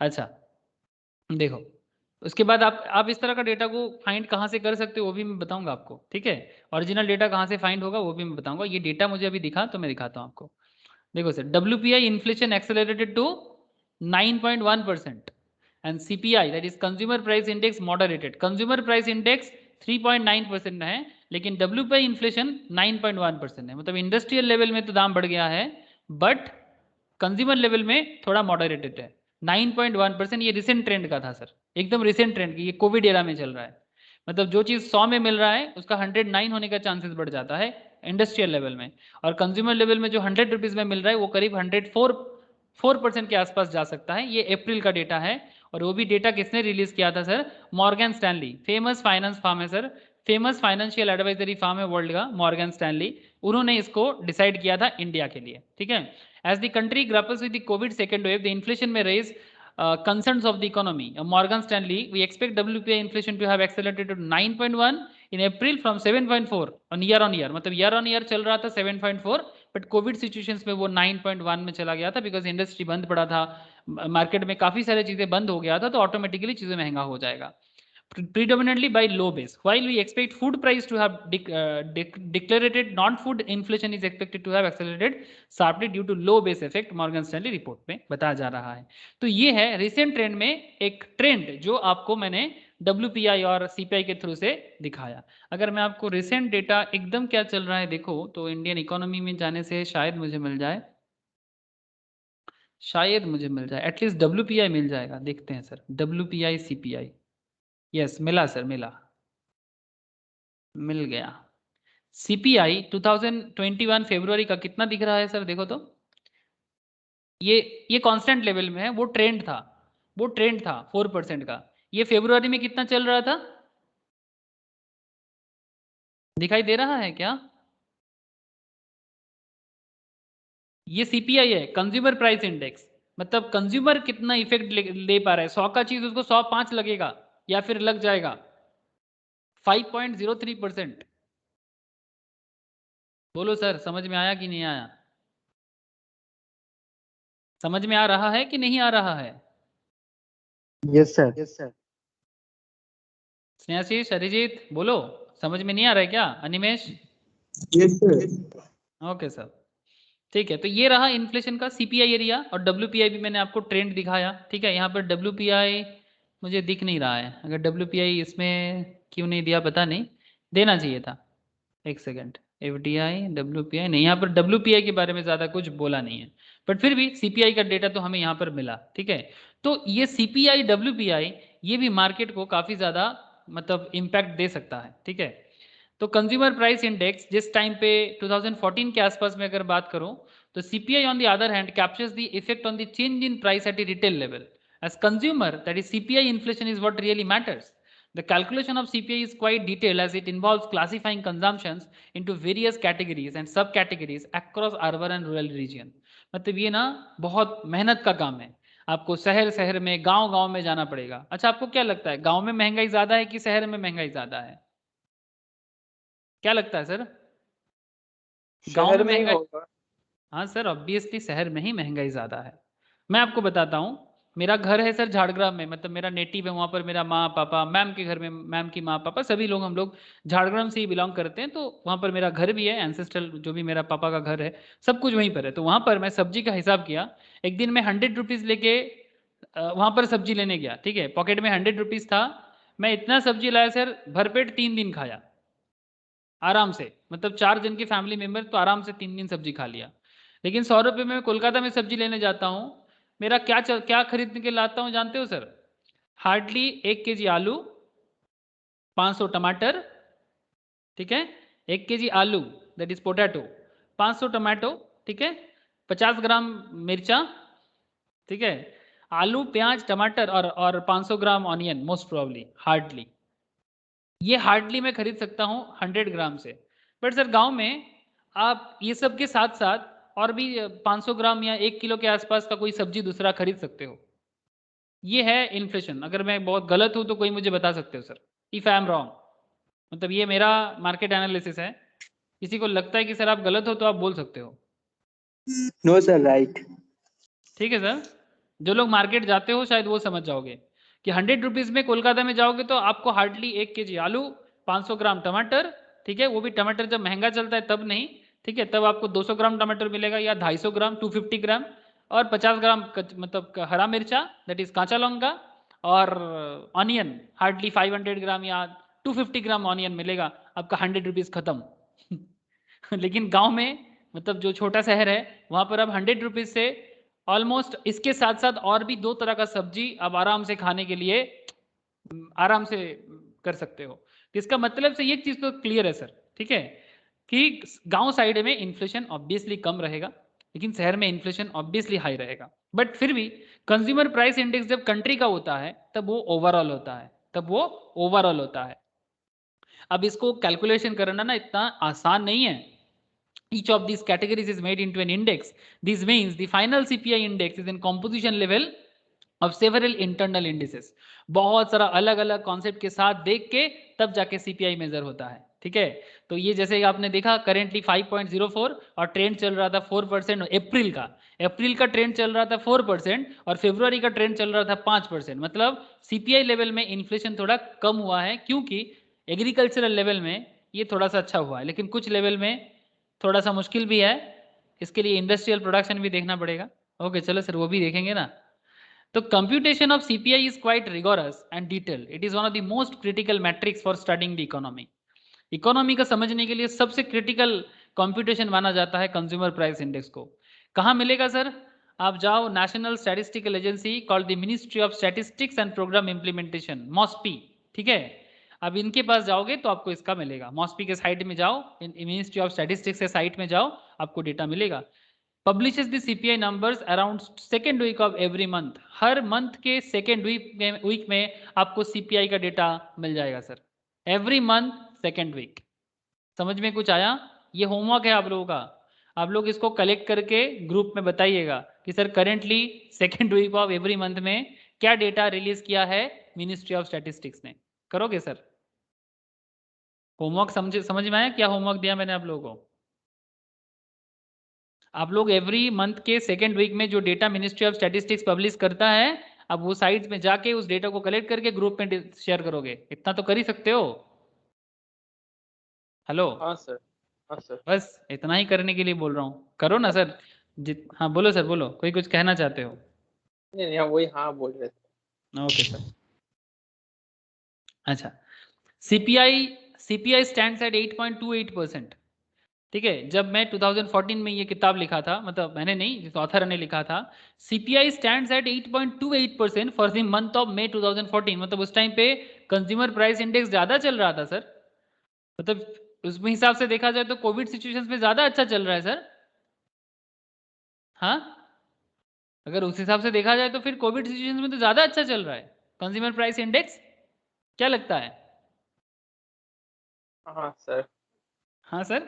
अच्छा देखो, उसके बाद आप इस तरह का डेटा को फाइंड कहाँ से कर सकते हो वो भी मैं बताऊंगा आपको, ठीक है। ओरिजिनल डेटा कहाँ से फाइंड होगा वो भी मैं बताऊंगा। ये डेटा मुझे अभी दिखा तो मैं दिखाता हूँ आपको। देखो sir, WPI inflation accelerated to 9.1% and CPI that is consumer price index moderated. Consumer price index 3.9% है, लेकिन WPI इन्फ्लेशन 9.1% है। मतलब इंडस्ट्रियल लेवल में तो दाम बढ़ गया है, बट कंज्यूमर लेवल में थोड़ा मॉडरेटेड है। 9.1% ये रिसेंट ट्रेंड का था सर, एकदम रिसेंट ट्रेंड की, ये कोविड एरा में चल रहा है। मतलब जो चीज़ 100 में मिल रहा है उसका 109 होने का चांसेस बढ़ जाता है इंडस्ट्रियल लेवल में, और कंज्यूमर लेवल में जो 100 रुपीज़ में मिल रहा है वो करीब 104% के आसपास जा सकता है। ये अप्रैल का डेटा है, और वो भी डेटा किसने रिलीज किया था sir? Morgan Stanley, famous finance firm है sir, famous financial advisory firm है वर्ल्ड का मॉर्गन स्टैनली। उन्होंने इसको डिसाइड किया था इंडिया के लिए, ठीक है। As the country grapples with the COVID second wave, the inflation में raise concerns of the economy. Morgan Stanley, we expect WPI inflation to have accelerated to 9.1 in April from 7.4 on year. मतलब year on year चल रहा था 7.4, but Covid situations में वो 9.1 में चला गया था, बिकॉज इंडस्ट्री बंद पड़ा था, मार्केट में काफ़ी सारी चीज़ें बंद हो गया था, तो ऑटोमेटिकली चीज़ें महंगा हो जाएगा। Predominantly by low base. While we expect food price to have declarated, non-food inflation is expected to have accelerated sharply due to low base effect, Morgan Stanley report में बताया जा रहा है। तो ये है रिसेंट ट्रेंड में एक ट्रेंड जो आपको मैंने WPI और CPI के थ्रू से दिखाया। अगर मैं आपको रिसेंट डेटा एकदम क्या चल रहा है देखो, तो इंडियन इकोनॉमी में जाने से शायद मुझे मिल जाए, एटलीस्ट WPI मिल जाएगा। देखते हैं सर, WPI CPI, यस मिला सर, मिल गया। CPI 2021 फरवरी का कितना दिख रहा है सर? देखो तो ये कांस्टेंट लेवल में है, वो ट्रेंड था 4% का। ये फरवरी में कितना चल रहा था, दिखाई दे रहा है क्या? ये CPI है, कंज्यूमर प्राइस इंडेक्स। मतलब कंज्यूमर कितना इफेक्ट ले पा रहा है, 100 का चीज उसको 105 लगेगा या फिर लग जाएगा। 5.03%। बोलो सर, समझ में आया कि नहीं आया? समझ में आ रहा है कि नहीं आ रहा है? Yes, sir. Yes, sir. Snehashish, Arijit बोलो, समझ में नहीं आ रहा है क्या? Animesh? Yes, sir. Okay sir, ठीक है। तो ये रहा इन्फ्लेशन का CPI एरिया, और WPI भी मैंने आपको ट्रेंड दिखाया, ठीक है। यहाँ पर WPI मुझे दिख नहीं रहा है, अगर WPI इसमें क्यों नहीं दिया पता नहीं, देना चाहिए था। एक सेकेंड, FDI WPI नहीं, यहाँ पर WPI के बारे में ज़्यादा कुछ बोला नहीं है, बट फिर भी CPI का डेटा तो हमें यहाँ पर मिला, ठीक है। तो ये CPI WPI ये भी मार्केट को काफ़ी ज़्यादा मतलब इम्पैक्ट दे सकता है, ठीक है। तो कंज्यूमर प्राइस इंडेक्स जिस टाइम पे 2014 के आसपास में अगर बात करूं, तो CPI on the other hand captures the effect on the change in price at the retail level. As consumer, that is CPI inflation is what really matters. The calculation of CPI is quite detailed as it involves classifying consumptions into various categories and subcategories across urban and rural region. मतलब ये ना बहुत मेहनत का काम है, आपको शहर शहर में, गांव गांव में जाना पड़ेगा। अच्छा, आपको क्या लगता है, गांव में महंगाई ज़्यादा है कि शहर में महंगाई ज़्यादा है? क्या लगता है सर? गांव में शहर में ही महंगाई? होगा। हाँ सर, ऑब्वियसली शहर में ही महंगाई ज़्यादा है। मैं आपको बताता हूँ, मेरा घर है सर झाड़ग्राम में, मतलब मेरा नेटिव है वहाँ पर, मेरा माँ पापा, मैम के घर में मैम की माँ पापा सभी लोग, हम लोग झाड़ग्राम से ही बिलोंग करते हैं। तो वहाँ पर मेरा घर भी है, एंसेस्ट्रल जो भी मेरा पापा का घर है सब कुछ वहीं पर है। तो वहाँ पर मैं सब्जी का हिसाब किया, एक दिन मैं 100 रुपीज़ लेके वहाँ पर सब्जी लेने गया, ठीक है। पॉकेट में 100 रुपीज़ था, मैं इतना सब्जी लाया सर, भरपेट 3 दिन खाया आराम से। मतलब 4 जन की फैमिली मेंबर, तो आराम से 3 दिन सब्जी खा लिया। लेकिन 100 रुपये में कोलकाता में सब्जी लेने जाता हूँ, मेरा क्या खरीद के लाता हूँ जानते हो सर? हार्डली 1 केजी आलू, 500 टमाटर, ठीक है, 1 केजी आलू दैट इज पोटैटो, 500 टमाटो, ठीक है, 50 ग्राम मिर्चा, ठीक है, आलू प्याज टमाटर और 500 ग्राम ऑनियन, मोस्ट प्रोबेबली हार्डली। ये हार्डली मैं खरीद सकता हूँ 100 ग्राम से। बट सर गांव में आप ये सब के साथ साथ और भी 500 ग्राम या 1 किलो के आसपास का कोई सब्जी दूसरा खरीद सकते हो। ये है इन्फ्लेशन। अगर मैं बहुत गलत हूँ तो कोई मुझे बता सकते हो sir, if I am wrong. मतलब ये मेरा मार्केट एनालिसिस है, किसी को लगता है कि सर आप गलत हो तो आप बोल सकते हो। No, sir. Right. ठीक है सर, जो लोग मार्केट जाते हो शायद वो समझ जाओगे कि 100 रुपीज़ में कोलकाता में जाओगे तो आपको हार्डली 1 kg आलू, 500 ग्राम टमाटर, ठीक है, वो भी टमाटर जब महंगा चलता है तब नहीं, ठीक है, तब आपको 200 ग्राम टमाटर मिलेगा या 250 ग्राम, 250 ग्राम, और 50 ग्राम मतलब हरा मिर्चा, दैट इज कांचा लौंगा, और ऑनियन हार्डली 500 ग्राम या 250 ग्राम ऑनियन मिलेगा, आपका 100 रुपीज़ खत्म। लेकिन गांव में, मतलब जो छोटा शहर है, वहां पर अब 100 रुपीज़ से ऑलमोस्ट इसके साथ साथ और भी 2 तरह का सब्जी आप आराम से खाने के लिए आराम से कर सकते हो। इसका मतलब से ये चीज तो क्लियर है सर, ठीक है, कि गांव साइड में इन्फ्लेशन ऑब्वियसली कम रहेगा, लेकिन शहर में इन्फ्लेशन ऑब्वियसली हाई रहेगा। बट फिर भी कंज्यूमर प्राइस इंडेक्स जब कंट्री का होता है तब वो ओवरऑल होता है, तब वो ओवरऑल होता है। अब इसको कैलकुलेशन करना ना इतना आसान नहीं है। Each of these categories is made into an index. This means the final CPI index is in composition level of several internal indices. बहुत सारा अलग अलग कॉन्सेप्ट के साथ देख के तब जाके सीपीआई मेजर होता है, ठीक है। तो ये जैसे आपने देखा करेंटली 5.04 और ट्रेंड चल रहा था 4%, अप्रैल का ट्रेंड चल रहा था 4% और फरवरी का ट्रेंड चल रहा था 5%। मतलब सीपीआई लेवल में इन्फ्लेशन थोड़ा कम हुआ है, क्योंकि एग्रीकल्चरल लेवल में ये थोड़ा सा अच्छा हुआ है, लेकिन कुछ लेवल में थोड़ा सा मुश्किल भी है। इसके लिए इंडस्ट्रियल प्रोडक्शन भी देखना पड़ेगा। ओके चलो सर, वो भी देखेंगे ना। तो computation of CPI is quite rigorous and detail. It is one of the most critical matrix for studying the economy. Economy का समझने के लिए सबसे क्रिटिकल कंप्यूटेशन माना जाता है कंज्यूमर प्राइस इंडेक्स को। कहाँ मिलेगा सर? आप जाओ national statistical agency called the ministry of statistics and programme implementation, MoSPI, ठीक है। अब इनके पास जाओगे तो आपको इसका मिलेगा, मॉस्पी के साइट में जाओ, मिनिस्ट्री ऑफ स्टैटिस्टिक्स के साइट में जाओ, आपको डेटा मिलेगा। Publishes the CPI numbers around second week of every month. हर मंथ के सेकेंड वीक में आपको सीपीआई का डेटा मिल जाएगा sir, every month second week. समझ में कुछ आया? ये होमवर्क है आप लोगों का, आप लोग इसको कलेक्ट करके ग्रुप में बताइएगा कि sir currently second week of every month में क्या डेटा रिलीज किया है मिनिस्ट्री ऑफ स्टैटिस्टिक्स ने। करोगे सर? होमवर्क समझ में आया क्या होमवर्क दिया मैंने आप लोगों को? आप लोग एवरी मंथ के सेकेंड वीक में जो data ministry of statistics publish करता है, अब वो साइट्स में जाके उस डेटा को कलेक्ट करके ग्रुप में शेयर करोगे। इतना तो कर ही सकते हो। हेलो, हाँ सर, हाँ सर। बस इतना ही करने के लिए बोल रहा हूँ, करो ना सर। हाँ बोलो सर, बोलो, कोई कुछ कहना चाहते हो? नहीं नहीं, हम वही हाँ बोल रहे थे। Okay sir. अच्छा, सीपीआई स्टैंड्स एट 8.28%, ठीक है। जब मैं 2014 में ये किताब लिखा था, मतलब मैंने नहीं, जिस ऑथर ने लिखा था, CPI stands at 8.28% for the month of May 2014। मतलब उस टाइम पे कंज्यूमर प्राइस इंडेक्स ज्यादा चल रहा था सर। मतलब उस हिसाब से देखा जाए तो कोविड सिचुएशन में ज्यादा अच्छा चल रहा है सर। हाँ, अगर उस हिसाब से देखा जाए तो फिर कोविड सिचुएशन में तो ज्यादा अच्छा चल रहा है कंज्यूमर प्राइस इंडेक्स। क्या लगता है? हाँ सर। हाँ सर,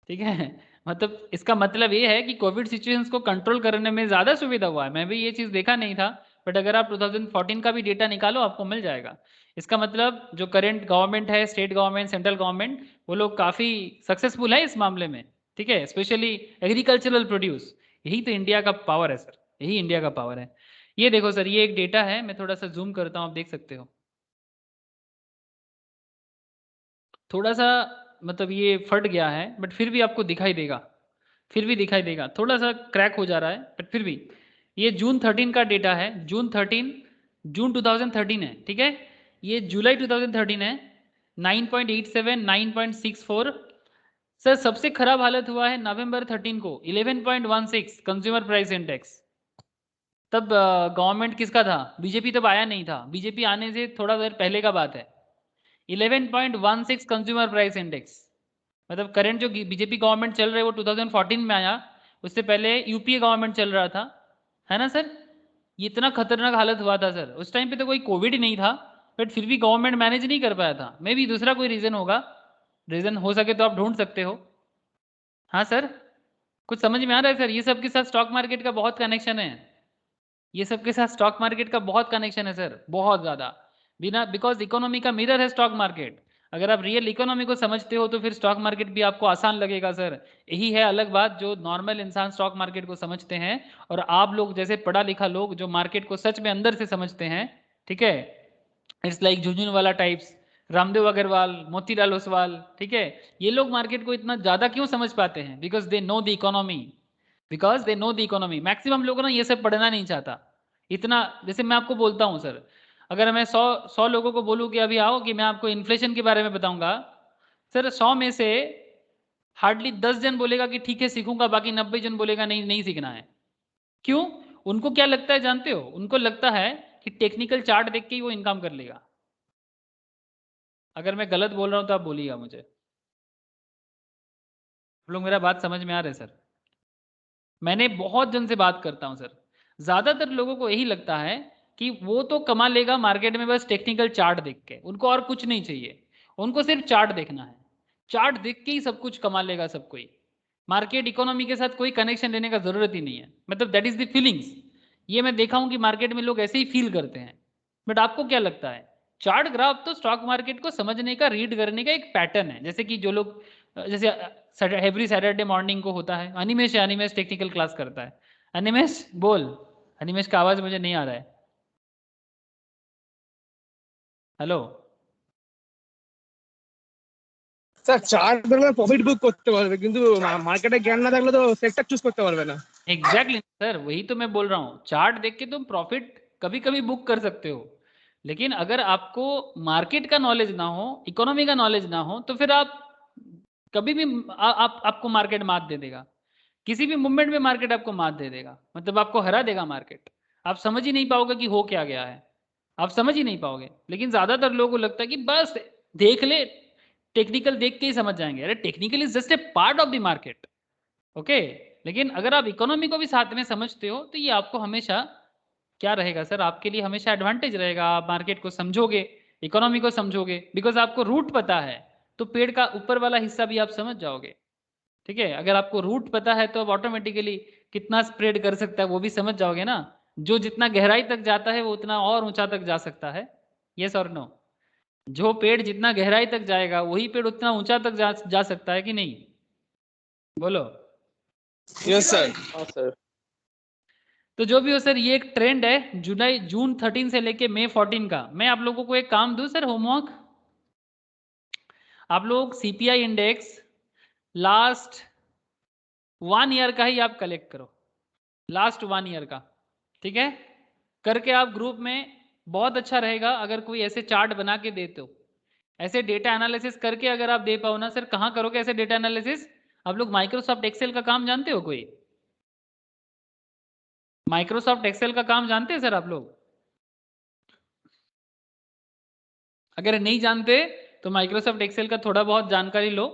ठीक है। मतलब इसका मतलब ये है कि कोविड सिचुएशंस को कंट्रोल करने में ज़्यादा सुविधा हुआ है। मैं भी ये चीज़ देखा नहीं था, बट अगर आप 2014 का भी डेटा निकालो आपको मिल जाएगा। इसका मतलब जो करंट गवर्नमेंट है, स्टेट गवर्नमेंट, सेंट्रल गवर्नमेंट, वो लोग काफ़ी सक्सेसफुल है इस मामले में, ठीक है। स्पेशली एग्रीकल्चरल प्रोड्यूस, यही तो इंडिया का पावर है सर, यही इंडिया का पावर है। ये देखो सर, ये एक डेटा है, मैं थोड़ा सा जूम करता हूँ, आप देख सकते हो। थोड़ा सा मतलब ये फट गया है, बट फिर भी आपको दिखाई देगा, फिर भी दिखाई देगा, थोड़ा सा क्रैक हो जा रहा है, बट फिर भी। ये जून 13 का डेटा है, जून 2013 है, ठीक है। ये जुलाई 2013 है, 9.87, 9.64। सर सबसे खराब हालत हुआ है नवंबर 13 को, 11.16 कंज्यूमर प्राइस इंडेक्स। तब गवर्नमेंट किसका था? बीजेपी तब आया नहीं था, बीजेपी आने से थोड़ा देर पहले का बात है। 11.16 कंज्यूमर प्राइस इंडेक्स। मतलब करंट जो बीजेपी गवर्नमेंट चल रही है वो 2014 में आया, उससे पहले यूपीए गवर्नमेंट चल रहा था, है ना सर। ये इतना खतरनाक हालत हुआ था सर, उस टाइम पे तो कोई कोविड ही नहीं था, बट फिर भी गवर्नमेंट मैनेज नहीं कर पाया था। मे भी दूसरा कोई रीज़न होगा, रीज़न हो सके तो आप ढूंढ सकते हो। हाँ सर, कुछ समझ में आ रहा है सर? ये सब के साथ स्टॉक मार्केट का बहुत कनेक्शन है, ये सब के साथ स्टॉक मार्केट का बहुत कनेक्शन है सर, बहुत ज़्यादा। बिना, बिकॉज इकोनॉमी का मिरर है स्टॉक मार्केट। अगर आप रियल इकोनॉमी को समझते हो तो फिर स्टॉक मार्केट भी आपको आसान लगेगा सर। यही है अलग बात, जो नॉर्मल इंसान स्टॉक मार्केट को समझते हैं और आप लोग जैसे पढ़ा लिखा लोग जो मार्केट को सच में अंदर से समझते हैं, ठीक है, it's like Jhunjhunwala types, Ramdev Agarwal, Motilal Oswal, ठीक है, ये लोग मार्केट को इतना ज़्यादा क्यों समझ पाते हैं? Because they know the economy, because they know the economy. Maximum लोग ना ये सब पढ़ना नहीं चाहता इतना। जैसे मैं आपको बोलता हूँ सर, अगर मैं 100 लोगों को बोलूँ कि अभी आओ कि मैं आपको इन्फ्लेशन के बारे में बताऊंगा, सर 100 में से हार्डली 10 जन बोलेगा कि ठीक है सीखूंगा, बाकी 90 जन बोलेगा नहीं नहीं सीखना है। क्यों? उनको क्या लगता है जानते हो? उनको लगता है कि टेक्निकल चार्ट देख के ही वो इनकम कर लेगा। अगर मैं गलत बोल रहा हूं तो आप बोलिएगा मुझे। आप लोग मेरा बात समझ में आ रहा है सर? मैंने बहुत जन से बात करता हूं सर, ज्यादातर लोगों को यही लगता है कि वो तो कमा लेगा मार्केट में बस टेक्निकल चार्ट देख के, उनको और कुछ नहीं चाहिए, उनको सिर्फ चार्ट देखना है, चार्ट देख के ही सब कुछ कमा लेगा सब कोई। मार्केट इकोनॉमी के साथ कोई कनेक्शन लेने का जरूरत ही नहीं है, मतलब दैट इज द फीलिंग्स। ये मैं देखा हूं कि मार्केट में लोग ऐसे ही फील करते हैं। बट आपको क्या लगता है? चार्ट ग्राफ तो स्टॉक मार्केट को समझने का, रीड करने का एक पैटर्न है। जैसे कि जो लोग जैसे एवरी सैटरडे मॉर्निंग को होता है, अनिमेश है, अनिमेश टेक्निकल क्लास करता है। अनिमेश बोल, अनिमेश का आवाज मुझे नहीं आ रहा है। हेलो স্যার চার্ট দেখলে প্রফিট বুক করতে পারবে, কিন্তু মার্কেটে জ্ঞান না থাকলে তো সেক্টর চুজ করতে পারবে না। एग्जैक्टली सर, वही तो मैं बोल रहा हूँ। चार्ट देख के तुम प्रॉफिट कभी कभी बुक कर सकते हो, लेकिन अगर आपको मार्केट का नॉलेज ना हो, इकोनॉमी का नॉलेज ना हो, तो फिर आप कभी भी आपको मार्केट मात दे देगा। किसी भी मूवमेंट में मार्केट आपको मात दे देगा, मतलब आपको हरा देगा मार्केट। आप समझ ही नहीं पाओगे कि हो क्या गया है, आप समझ ही नहीं पाओगे। लेकिन ज्यादातर लोगों को लगता है कि बस देख ले, टेक्निकल देख के ही समझ जाएंगे। अरे technical is just a part of the market, okay. लेकिन अगर आप इकोनॉमी को भी साथ में समझते हो तो ये आपको हमेशा क्या रहेगा सर, आपके लिए हमेशा एडवांटेज रहेगा। आप मार्केट को समझोगे, इकोनॉमी को समझोगे, बिकॉज आपको रूट पता है, तो पेड़ का ऊपर वाला हिस्सा भी आप समझ जाओगे। ठीक है, अगर आपको रूट पता है तो आप ऑटोमेटिकली कितना स्प्रेड कर सकता है वो भी समझ जाओगे ना। जो जितना गहराई तक जाता है वो उतना और ऊंचा तक जा सकता है। यस और नो? जो पेड़ जितना गहराई तक जाएगा वही पेड़ उतना ऊंचा तक जा सकता है कि नहीं? बोलो। Yes sir. हाँ सर। तो जो भी हो सर, ये एक ट्रेंड है जून 13 से लेके मई 14 का। मैं आप लोगों को एक काम दूं सर, होमवर्क। आप लोग सीपीआई इंडेक्स लास्ट 1 ईयर का ही आप कलेक्ट करो, लास्ट 1 ईयर का, ठीक है, करके आप ग्रुप में। बहुत अच्छा रहेगा अगर कोई ऐसे चार्ट बना के दे तो, ऐसे डेटा एनालिसिस करके अगर आप दे पाओ ना सर। कहाँ करोगे ऐसे डेटा एनालिसिस? आप लोग माइक्रोसॉफ्ट एक्सेल का काम जानते हो? कोई माइक्रोसॉफ्ट एक्सेल का काम जानते हैं सर आप लोग? अगर नहीं जानते तो माइक्रोसॉफ्ट एक्सेल का थोड़ा बहुत जानकारी लो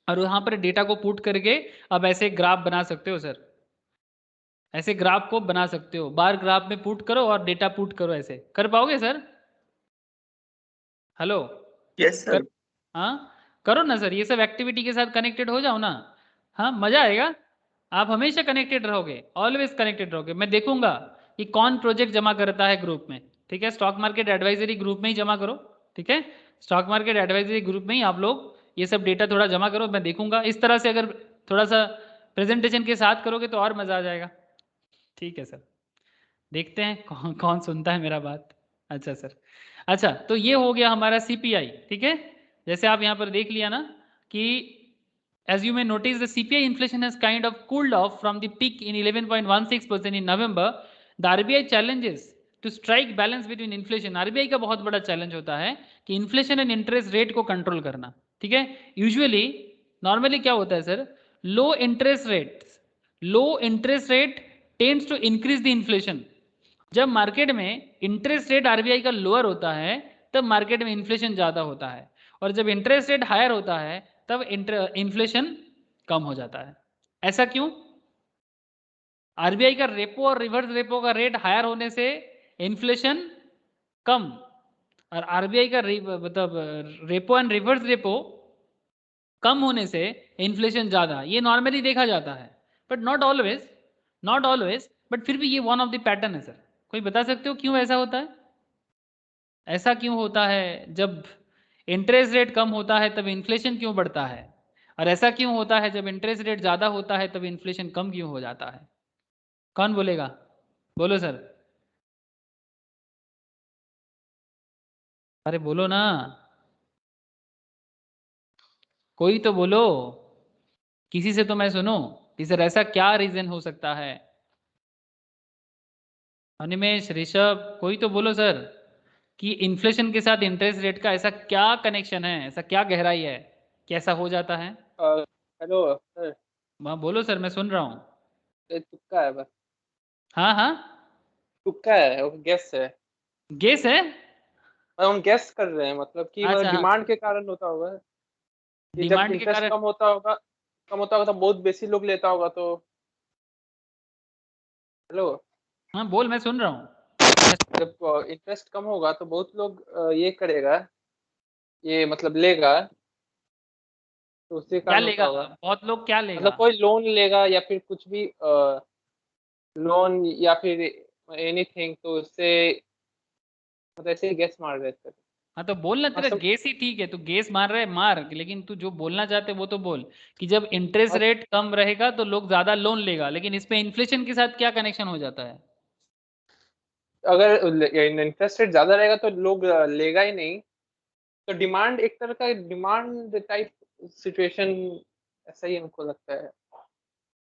और वहां पर डेटा को पुट करके अब ऐसे ग्राफ बना सकते हो सर। ऐसे ग्राफ को बना सकते हो, बार ग्राफ में पुट करो और डेटा पुट करो। ऐसे कर पाओगे सर? हेलो? Yes sir. हाँ करो ना सर, ये सब एक्टिविटी के साथ कनेक्टेड हो जाओ ना। हाँ मजा आएगा। आप हमेशा कनेक्टेड रहोगे, ऑलवेज कनेक्टेड रहोगे। मैं देखूंगा कि कौन प्रोजेक्ट जमा करता है ग्रुप में, ठीक है। स्टॉक मार्केट एडवाइजरी ग्रुप में ही जमा करो, ठीक है। स्टॉक मार्केट एडवाइजरी ग्रुप में ही आप लोग ये सब डेटा थोड़ा जमा करो, मैं देखूंगा। इस तरह से अगर थोड़ा सा प्रेजेंटेशन के साथ करोगे तो और मजा आ जाएगा। ठीक है सर, देखते हैं कौन कौन सुनता है मेरा बात। अच्छा सर, अच्छा तो ये हो गया हमारा सीपीआई, ठीक है। जैसे आप यहाँ पर देख लिया ना कि as you may notice the CPI inflation has kind of cooled off from the peak in 11.16% in November. The RBI challenges to strike balance between inflation. RBI का बहुत बड़ा चैलेंज होता है कि इन्फ्लेशन एंड इंटरेस्ट रेट को control करना, ठीक है। यूजुअली नॉर्मली क्या होता है sir, low interest rate tends to increase the inflation. जब मार्केट में इंटरेस्ट रेट आरबीआई का लोअर होता है तब मार्केट में इन्फ्लेशन ज्यादा होता है, और जब इंटरेस्ट रेट हायर होता है तब इन्फ्लेशन कम हो जाता है। ऐसा क्यों? आरबीआई का रेपो और रिवर्स रेपो का रेट हायर होने से इन्फ्लेशन कम, और आरबीआई का मतलब रेपो एंड रिवर्स रेपो कम होने से इन्फ्लेशन ज्यादा। ये नॉर्मली देखा जाता है, बट नॉट ऑलवेज, बट फिर भी ये वन ऑफ द पैटर्न है सर। कोई बता सकते हो क्यों ऐसा होता है? ऐसा क्यों होता है जब इंटरेस्ट रेट कम होता है तब इन्फ्लेशन क्यों बढ़ता है, और ऐसा क्यों होता है जब इंटरेस्ट रेट ज़्यादा होता है तब इन्फ्लेशन कम क्यों हो जाता है? कौन बोलेगा? बोलो सर, अरे बोलो ना, कोई तो बोलो, किसी से तो मैं सुनो कि सर ऐसा क्या रीजन हो सकता है। अनिमेश, ऋषभ, कोई तो बोलो सर कि इन्फ्लेशन के साथ इंटरेस्ट रेट का ऐसा क्या कनेक्शन है, ऐसा क्या गहराई है, कैसा हो जाता है? हेलो सर, वहाँ बोलो सर, मैं सुन रहा हूँ। ये तुक्का है बस, हाँ हाँ, तुक्का है, वो गेस है। गेस है। हम गेस कर रहे हैं, मतलब कि मतलब अच्छा हाँ, डिमांड के कारण होता होगा कि जब डिमांड के इंटरेस्ट कारण। कम होता होगा तो बहुत बेसी लोग लेता होगा तो। हेलो, हाँ बोल, मैं सुन रहा हूँ। जब इंटरेस्ट कम होगा तो बहुत लोग ये करेगा, ये मतलब लेगा, तो उसी क्या कारण होता लेगा? होगा। बहुत लोग क्या लेगा? मतलब कोई लोन लेगा या फिर कुछ भी लोन या फिर एनीथिंग, तो उससे मतलब ऐसे ही गेस मार रहे थे। हाँ तो बोलना, हाँ तेरा सम, गेस ही ठीक है, तू गेस मार रहा है मार, लेकिन तू जो बोलना चाहते वो तो बोल कि जब इंटरेस्ट हाँ, रेट कम रहेगा तो लोग ज्यादा लोन लेगा, लेकिन इसमें इन्फ्लेशन के साथ क्या कनेक्शन हो जाता है? अगर इंटरेस्ट रेट ज्यादा रहेगा तो लोग लेगा ही नहीं, तो डिमांड एक तरह का डिमांड टाइप सिचुएशन, ऐसा ही हमको लगता है।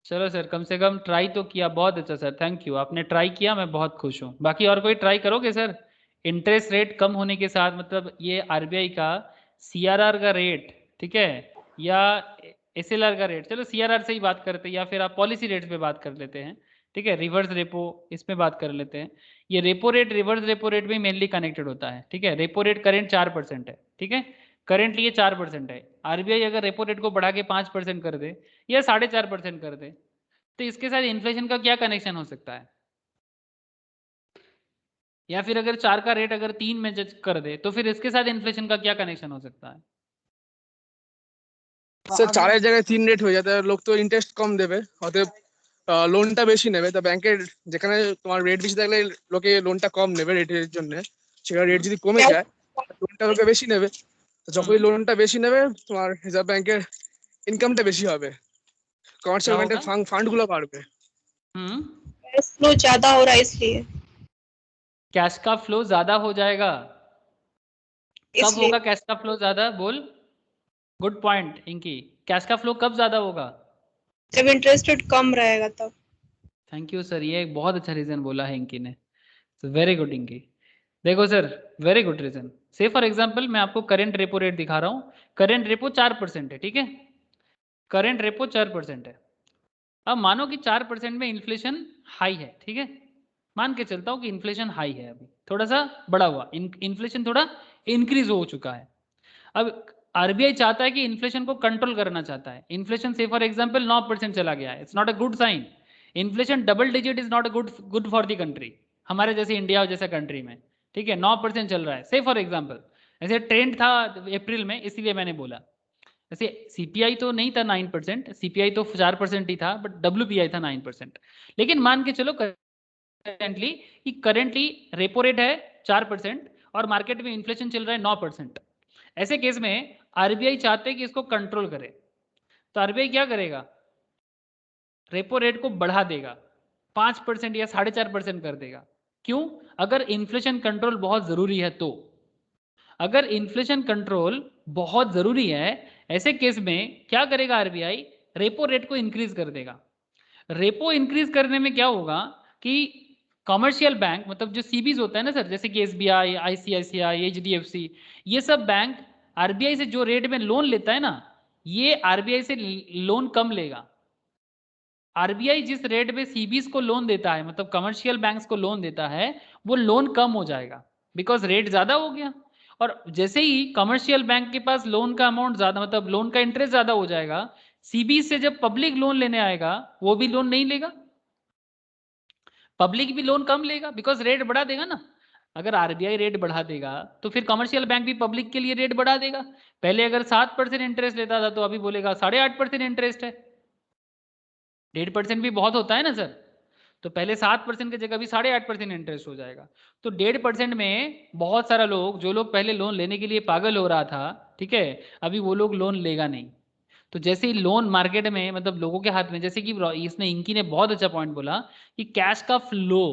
चलो सर, कम से कम ट्राई तो किया, बहुत अच्छा सर, थैंक यू, आपने ट्राई किया, मैं बहुत खुश हूँ। बाकी और कोई ट्राई करोगे सर? इंटरेस्ट रेट कम होने के साथ मतलब ये आरबीआई का सीआरआर का रेट, ठीक है, या एसएलआर का रेट, चलो सीआरआर से ही बात करते हैं, या फिर आप पॉलिसी रेट्स पे बात कर लेते हैं, ठीक है, रिवर्स रेपो इसमें बात कर लेते हैं। ये repo rate reverse repo rate भी मेनली कनेक्टेड होता है, ठीक है। रेपो रेट करेंट 4% है, ठीक है, करेंटली ये 4% है। आरबीआई अगर रेपो रेट को बढ़ा के 5% कर दे या 4.5% कर दे, तो इसके साथ इन्फ्लेशन का क्या कनेक्शन हो सकता है? या फिर अगर 4 का रेट अगर 3 में जज कर दे तो फिर इसके साथ इन्फ्लेशन का क्या कनेक्शन हो सकता है? স্যার 4 এর জায়গায় 3 রেট হয়ে যাবে, লোক তো ইন্টারেস্ট কম দেবে, অতএব লোনটা বেশি নেবে। তা ব্যাংকের যেখানে তোমার রেট বেশি থাকলে লোকে লোনটা কম নেবে রেটের জন্য, সেখানে রেট हम्म যদি কমে যায় লোনটা লোকে বেশি নেবে। তো যখনই हम्म লোনটা বেশি নেবে তোমার রিজার্ভ ব্যাংকের ইনকামটা বেশি হবে, क्या কমার্শিয়াল ব্যাংকের होगा? ফান্ড গুলো बाढ़বে। हम्म कैश फ्लो ज्यादा हो रहा है इसलिए। कैश का फ्लो ज्यादा हो जाएगा। कब इसलिए होगा कैश का फ्लो ज्यादा, बोल। गुड पॉइंट इंकी, कैश का फ्लो कब ज्यादा होगा? जब इंटरेस्ट रेट कम रहेगा तब। थैंक यू सर, ये एक बहुत अच्छा रीजन बोला है इंकी ने, तो वेरी गुड इंकी। देखो सर, वेरी गुड रीजन। से फॉर एग्जांपल मैं आपको करंट रेपो रेट दिखा रहा हूँ, करंट रेपो 4% है, ठीक है, करंट रेपो 4% है। अब मानो कि 4% में इन्फ्लेशन हाई है, ठीक है, मान के चलता हूं कि इन्फ्लेशन हाई है, अभी थोड़ा सा बड़ा हुआ, इन्फ्लेशन थोड़ा इंक्रीज हो चुका है। अब आरबीआई चाहता है कि इन्फ्लेशन को कंट्रोल करना चाहता है। इन्फ्लेशन से फॉर एग्जांपल 9% चला गया है, it's not a good sign. Inflation double digit is not a good good for the country, हमारे जैसे इंडिया जैसे कंट्री में, ठीक है, 9% चल रहा है से फॉर एग्जाम्पल, ऐसे ट्रेंड था अप्रैल में, इसीलिए मैंने बोला। वैसे सीपीआई तो नहीं था 9%, सीपीआई तो 4% ही था, बट डब्ल्यूपीआई था 9%। लेकिन मान के चलो करेंटली कि करेंटली रेपो रेट है 4% और मार्केट में इन्फ्लेशन चल रहा है 9%। ऐसे केस में आरबीआई चाहते हैं कि इसको कंट्रोल करे, तो आरबीआई क्या करेगा? रेपो रेट को बढ़ा देगा, 5% या 4.5% कर देगा। क्यों? अगर इन्फ्लेशन कंट्रोल बहुत जरूरी है तो, अगर इन्फ्लेशन कंट्रोल बहुत जरूरी है, ऐसे केस में क्या करेगा आरबीआई? रेपो रेट को इंक्रीज कर देगा। रेपो इंक्रीज करने में क्या होगा कि कमर्शियल बैंक, मतलब जो सीबीज होता है ना सर, जैसे कि एसबीआई, आईसीआईसीआई, एचडीएफसी, ये सब बैंक आरबीआई से जो रेट में लोन लेता है ना, ये आरबीआई से लोन कम लेगा। आरबीआई जिस रेट पे सीबीज को लोन देता है, मतलब कमर्शियल बैंक्स को लोन देता है, वो लोन कम हो जाएगा, बिकॉज रेट ज्यादा हो गया। और जैसे ही कमर्शियल बैंक के पास लोन का अमाउंट ज्यादा, मतलब लोन का इंटरेस्ट ज्यादा हो जाएगा, सीबी से जब पब्लिक लोन लेने आएगा वो भी लोन नहीं लेगा, पब्लिक भी लोन कम लेगा, बिकॉज रेट बढ़ा देगा ना। अगर आरबीआई रेट बढ़ा देगा तो फिर कमर्शियल बैंक भी पब्लिक के लिए रेट बढ़ा देगा। पहले अगर 7% इंटरेस्ट लेता था तो अभी बोलेगा 8.5% इंटरेस्ट है। 1.5% भी बहुत होता है ना सर। तो पहले 7% की जगह भी 8.5% इंटरेस्ट हो जाएगा। तो 1.5% में बहुत सारा लोग, जो लोग पहले लोन लेने के लिए पागल हो रहा था, ठीक है, अभी वो लोग लोन लेगा नहीं। तो जैसे ही लोन मार्केट में, मतलब लोगों के हाथ में, जैसे कि इसने, इंकी ने बहुत अच्छा पॉइंट बोला कि कैश का फ्लो,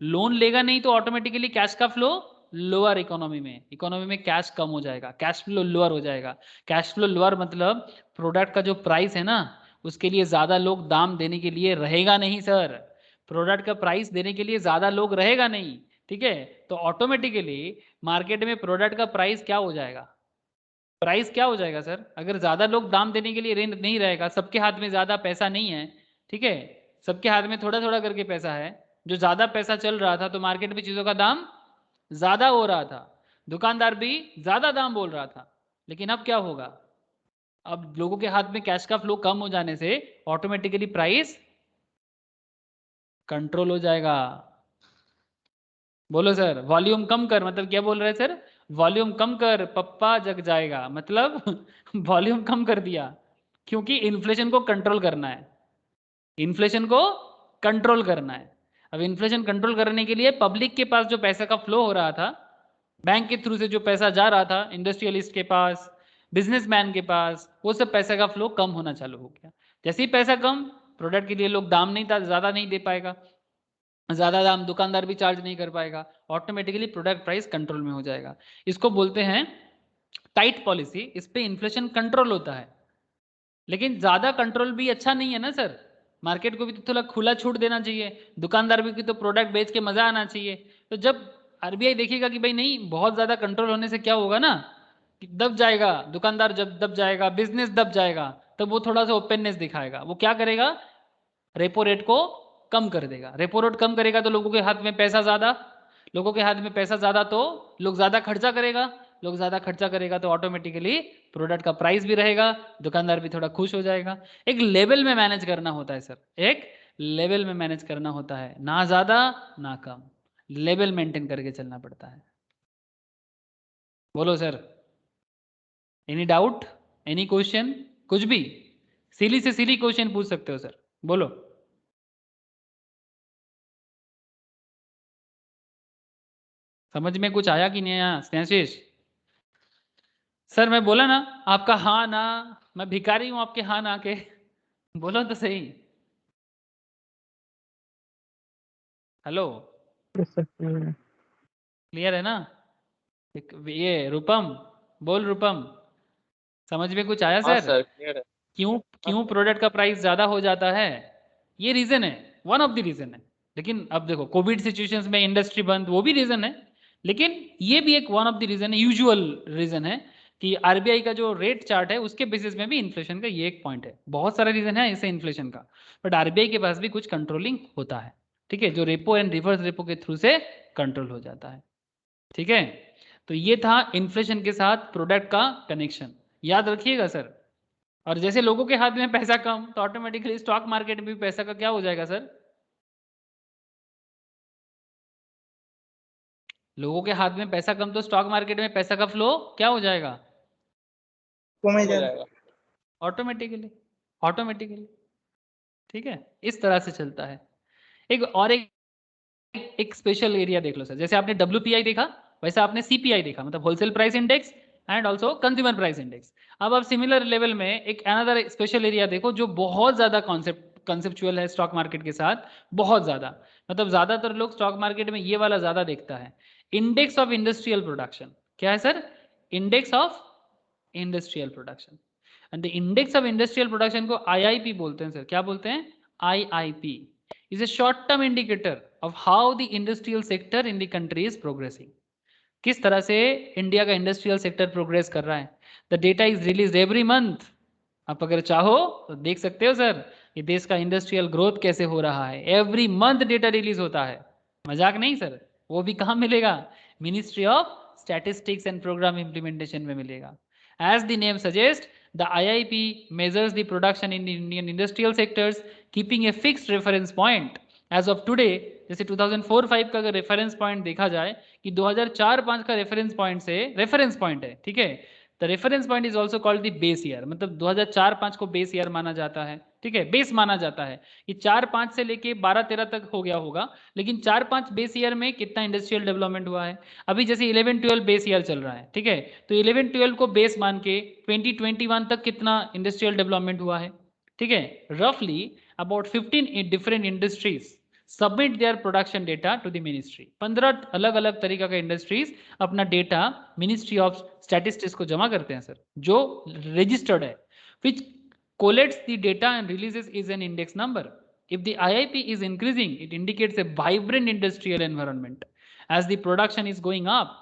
लोन लेगा नहीं तो ऑटोमेटिकली कैश का फ्लो लोअर, इकोनॉमी में कैश कम हो जाएगा, कैश फ्लो लोअर हो जाएगा। कैश फ्लो लोअर मतलब प्रोडक्ट का जो प्राइस है ना, उसके लिए ज्यादा लोग दाम देने के लिए रहेगा नहीं सर, प्रोडक्ट का प्राइस देने के लिए ज्यादा लोग रहेगा नहीं, ठीक है। तो ऑटोमेटिकली मार्केट में प्रोडक्ट का प्राइस क्या हो जाएगा, प्राइस क्या हो जाएगा सर, अगर ज्यादा लोग दाम देने के लिए नहीं रहेगा, सबके हाथ में ज्यादा पैसा नहीं है, ठीक है, सबके हाथ में थोड़ा थोड़ा करके पैसा है, जो ज्यादा पैसा चल रहा था तो मार्केट में चीजों का दाम ज्यादा हो रहा था, दुकानदार भी ज्यादा दाम बोल रहा था। लेकिन अब क्या होगा, अब लोगों के हाथ में कैश का फ्लो कम हो जाने से ऑटोमेटिकली प्राइस कंट्रोल हो जाएगा। बोलो सर, वॉल्यूम कम कर, मतलब क्या बोल रहे हैं सर, वॉल्यूम कम कर पप्पा जग जाएगा, मतलब वॉल्यूम कम कर दिया, क्योंकि इन्फ्लेशन को कंट्रोल करना है, इन्फ्लेशन को कंट्रोल करना है। अब इन्फ्लेशन कंट्रोल करने के लिए पब्लिक के पास जो पैसा का फ्लो हो रहा था, बैंक के थ्रू से जो पैसा जा रहा था इंडस्ट्रियलिस्ट के पास, बिजनेसमैन के पास, वो सब पैसे का फ्लो कम होना चालू हो गया। जैसे ही पैसा कम, प्रोडक्ट के लिए लोग दाम नहीं था, ज्यादा नहीं दे पाएगा, ज्यादा दाम दुकानदार भी चार्ज नहीं कर पाएगा, ऑटोमेटिकली प्रोडक्ट प्राइस कंट्रोल में हो जाएगा। इसको बोलते हैं टाइट पॉलिसी, इस पे इन्फ्लेशन कंट्रोल होता है। लेकिन ज्यादा कंट्रोल भी अच्छा नहीं है ना सर, मार्केट को भी तो थोड़ा खुला छूट देना चाहिए, दुकानदार भी तो प्रोडक्ट बेच के मजा आना चाहिए। तो जब आरबीआई देखेगा कि भाई नहीं, बहुत ज्यादा कंट्रोल होने से क्या होगा ना, कि दब जाएगा दुकानदार, जब दब जाएगा बिजनेस, दब जाएगा, तब वो थोड़ा सा ओपननेस दिखाएगा, वो क्या करेगा, रेपो रेट को कम कर देगा। रेपो रेट कम करेगा तो लोगों के हाथ में पैसा ज्यादा, लोगों के हाथ में पैसा ज्यादा तो लोग ज्यादा खर्चा करेगा, लोग ज्यादा खर्चा करेगा तो ऑटोमेटिकली प्रोडक्ट का प्राइस भी रहेगा, दुकानदार भी थोड़ा खुश हो जाएगा। एक लेवल में मैनेज करना होता है सर, एक लेवल में मैनेज करना होता है, ना ज्यादा ना कम, लेवल मेंटेन करके चलना पड़ता है। बोलो sir, any doubt, any question, कुछ भी सिली से सिली क्वेश्चन पूछ सकते हो सर, बोलो। समझ में कुछ आया कि नहीं आया स्नेहाशीष? सर मैं बोला ना आपका हाँ ना, मैं भिखारी हूं आपके हाँ ना के, बोलो तो सही। हेलो, क्लियर है ना? ये रूपम, बोल रूपम, समझ में कुछ आया हाँ सर? सर, क्लियर है। क्यों क्यों प्रोडक्ट का प्राइस ज्यादा हो जाता है, ये रीजन है, वन ऑफ द रीजन है। लेकिन अब देखो कोविड सिचुएशंस में इंडस्ट्री बंद, वो भी रीजन है, लेकिन ये भी एक वन ऑफ द रीजन है, यूजुअल रीजन है कि आरबीआई का जो रेट चार्ट है उसके बेसिस में भी इन्फ्लेशन का ये एक पॉइंट है। बहुत सारा रीजन है इसे इन्फ्लेशन का, बट आरबीआई के पास भी कुछ कंट्रोलिंग होता है, ठीक है, जो रेपो एंड रिवर्स रेपो के थ्रू से कंट्रोल हो जाता है, ठीक है। तो ये था इन्फ्लेशन के साथ प्रोडक्ट का कनेक्शन, याद रखिएगा सर। और जैसे लोगों के हाथ में पैसा कम, तो ऑटोमेटिकली स्टॉक मार्केट में भी पैसा का क्या हो जाएगा सर, लोगों के हाथ में पैसा कम तो स्टॉक मार्केट में पैसा का फ्लो क्या हो जाएगा, हो जाएगा ऑटोमेटिकली, ऑटोमेटिकली, ठीक है, इस तरह से चलता है। एक और एक स्पेशल एरिया देख लो सर, जैसे आपने WPI देखा वैसे आपने CPI देखा, मतलब wholesale price index and also consumer price index. अब आप सिमिलर लेवल में एक अनदर स्पेशल एरिया देखो जो बहुत ज्यादा कॉन्सेप्चुअल है स्टॉक मार्केट के साथ, बहुत ज्यादा, मतलब ज्यादातर लोग स्टॉक मार्केट में ये वाला ज्यादा देखता है, इंडेक्स ऑफ इंडस्ट्रियल प्रोडक्शन। क्या है sir, index of industrial production. And the index of industrial production को IIP बोलते हैं सर, क्या बोलते हैं, IIP is a short term indicator of how the industrial sector in the country is progressing। किस तरह से इंडिया का इंडस्ट्रियल सेक्टर प्रोग्रेस कर रहा है। The data is release every month, आप अगर चाहो तो देख सकते हो सर ये देश का इंडस्ट्रियल ग्रोथ कैसे हो रहा है, एवरी मंथ डेटा रिलीज होता है, मजाक नहीं सर। वो भी कहाँ मिलेगा, ministry of statistics and programme implementation में मिलेगा। As the name suggest, the IIP measures the production in Indian industrial sectors keeping a fixed reference point as of today। जैसे 2004-05 का अगर रेफरेंस पॉइंट देखा जाए कि 2004-05 का रेफरेंस पॉइंट से रेफरेंस पॉइंट है, ठीक है, the reference point is also called the base year, मतलब 2004-05 को बेस ईयर माना जाता है, ठीक है, बेस माना जाता है कि 4-5 से लेके 12-13 तक हो गया होगा, लेकिन 4-5 बेस ईयर में कितना इंडस्ट्रियल डेवलपमेंट हुआ है। अभी जैसे 11-12 बेस ईयर चल रहा है, ठीक है, तो 11-12 को बेस मान के 2021 तक कितना इंडस्ट्रियल डेवलपमेंट हुआ है, ठीक है। रफली about 15 different industries submit their production data to the ministry. 15 अलग अलग तरीका का इंडस्ट्रीज अपना डेटा मिनिस्ट्री ऑफ स्टैटिस्टिक्स को जमा करते हैं सर, जो रजिस्टर्ड है, which collates the data and releases is an index number. If the IIP is increasing, it indicates a vibrant industrial environment as the production is going up,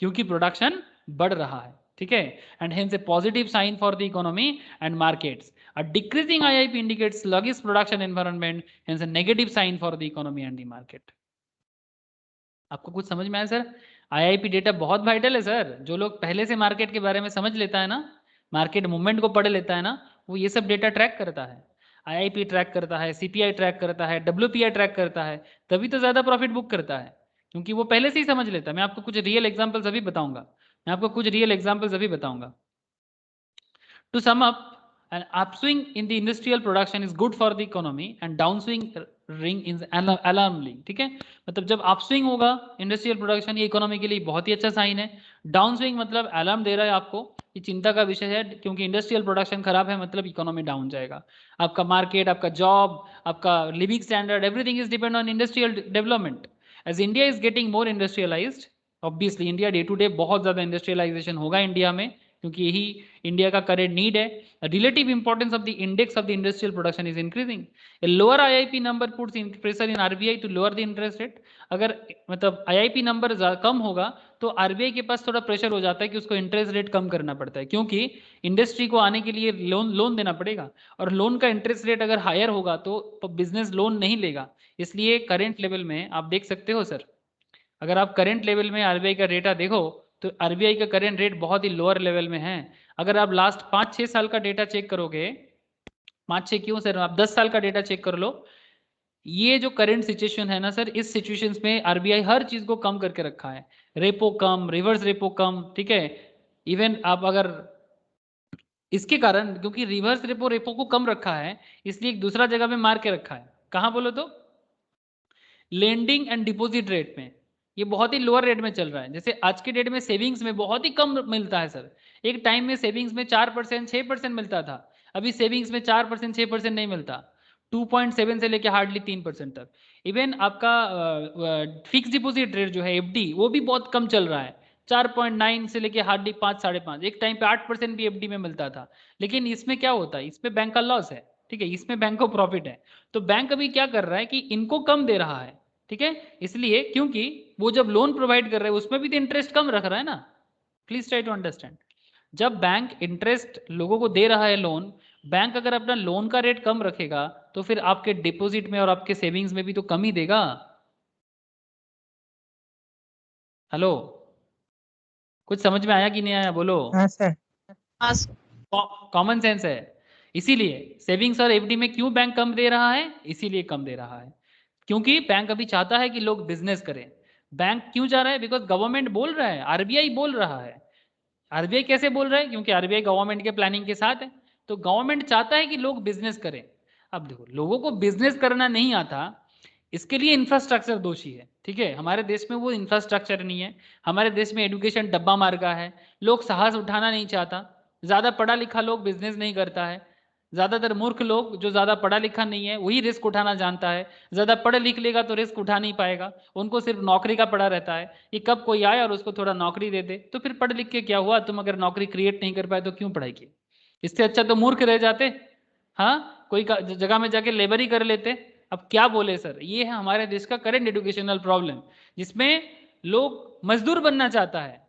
क्योंकि production बढ़ रहा है, ठीक है, and hence a positive sign for the economy and markets. A decreasing IIP indicates sluggish production environment, hence a negative sign for the economy and the market. आपको कुछ समझ में आया सर? IIP डेटा बहुत वाइटल है sir. जो लोग पहले से मार्केट के बारे में समझ लेता है ना, मार्केट मूवमेंट को पढ़ लेता है ना, वो ये सब डेटा ट्रैक करता है। IIP ट्रैक करता है, CPI ट्रैक करता है, WPI ट्रैक करता है, तभी तो ज़्यादा प्रॉफिट बुक करता है, क्योंकि वो पहले से ही समझ लेता है। मैं आपको कुछ रियल एग्जाम्पल्स अभी बताऊंगा, To sum up, an upswing in the industrial production is good for the economy and downswing ring is alarming, ठीक है। मतलब जब अपस्विंग होगा इंडस्ट्रियल प्रोडक्शन, ये इकोनॉमी के लिए बहुत ही अच्छा साइन है। डाउनस्विंग मतलब अलार्म दे रहा है आपको, ये चिंता का विषय है, क्योंकि इंडस्ट्रियल प्रोडक्शन खराब है मतलब इकोनॉमी डाउन जाएगा। आपका मार्केट, आपका जॉब, आपका living standard, everything is depend on industrial development. As India is getting more industrialised, obviously India day to day बहुत ज़्यादा इंडस्ट्रियलाइजेशन होगा इंडिया में, क्योंकि यही इंडिया का करेंट नीड है। Relative importance of the index of the industrial production is increasing. A lower IIP number puts in pressure in RBI to lower the interest rate. अगर मतलब IIP नंबर कम होगा तो RBI के पास थोड़ा pressure हो जाता है कि उसको इंटरेस्ट रेट कम करना पड़ता है, क्योंकि इंडस्ट्री को आने के लिए लोन देना पड़ेगा, और लोन का इंटरेस्ट रेट अगर हायर होगा तो बिजनेस लोन नहीं लेगा। इसलिए करेंट लेवल में आप देख सकते हो सर, अगर आप करेंट लेवल में RBI का डेटा देखो तो RBI का करेंट रेट बहुत ही लोअर लेवल में है। अगर आप लास्ट 5-6 साल का डेटा चेक करोगे, 5-6 क्यों सर, आप 10 साल का डेटा चेक कर लो, ये जो करंट सिचुएशन है ना सर, इस सिचुएशंस में RBI हर चीज को कम करके रखा है। रेपो कम, रिवर्स रेपो कम, ठीक है। इवन आप अगर इसके कारण, क्योंकि रिवर्स रेपो को कम रखा है, इसलिए एक दूसरा जगह पे मार के रखा है। कहाँ बोलो तो, लेंडिंग एंड डिपॉजिट रेट में ये बहुत ही लोअर रेट में चल रहा है। जैसे आज के डेट में सेविंग्स में बहुत ही कम मिलता है सर। एक टाइम में सेविंग्स में 4%, 6% मिलता था, अभी सेविंग्स में 4%, 6% नहीं मिलता, 2.7 से लेके हार्डली 3% तक। इवन आपका फिक्स डिपॉजिट रेट जो है FD, वो भी बहुत कम चल रहा है, 4.9 से लेके हार्डली 5, 5.5। एक टाइम पे 8% भी FD में मिलता था। लेकिन इसमें क्या होता है, इसमें बैंक का लॉस है, ठीक है, इसमें बैंक को प्रॉफिट है। तो बैंक अभी क्या कर रहा है कि इनको कम दे रहा है, ठीक है, इसलिए क्योंकि वो जब लोन प्रोवाइड कर रहा है उसमें भी तो इंटरेस्ट कम रख रहा है ना। प्लीज ट्राई टू अंडरस्टैंड, जब बैंक इंटरेस्ट लोगों को दे रहा है लोन, बैंक अगर अपना लोन का रेट कम रखेगा तो फिर आपके डिपॉजिट में और आपके सेविंग्स में भी तो कम ही देगा। हेलो, कुछ समझ में आया कि नहीं आया, बोलो। हाँ सर। हाँ कॉमन सेंस है। इसीलिए सेविंग्स और FD में क्यों बैंक कम दे रहा है, इसीलिए कम दे रहा है क्योंकि बैंक अभी चाहता है कि लोग बिजनेस करें। बैंक क्यों चाह रहा है, बिकॉज गवर्नमेंट बोल रहा है, RBI बोल रहा है। RBI कैसे बोल रहा है, क्योंकि RBI गवर्नमेंट के प्लानिंग के साथ है, तो गवर्नमेंट चाहता है कि लोग बिजनेस करें। अब देखो, लोगों को बिजनेस करना नहीं आता, इसके लिए इंफ्रास्ट्रक्चर दोषी है, ठीक है। हमारे देश में वो इंफ्रास्ट्रक्चर नहीं है, हमारे देश में एजुकेशन डब्बा मार का है, लोग साहस उठाना नहीं चाहता, ज़्यादा पढ़ा लिखा लोग बिजनेस नहीं करता है, ज़्यादातर मूर्ख लोग जो ज़्यादा पढ़ा लिखा नहीं है वही रिस्क उठाना जानता है। ज़्यादा पढ़ लिख लेगा तो रिस्क उठा नहीं पाएगा, उनको सिर्फ नौकरी का पड़ा रहता है कि कब कोई आए और उसको थोड़ा नौकरी दे दे। तो फिर पढ़ लिख के क्या हुआ, तुम अगर नौकरी क्रिएट नहीं कर पाए तो क्यों पढ़ाई की, इससे अच्छा तो मूर्ख रह जाते, हाँ, कोई जगह में जाके लेबर ही कर लेते। अब क्या बोले सर, ये है हमारे देश का करंट एजुकेशनल प्रॉब्लम, जिसमें लोग मजदूर बनना चाहता है,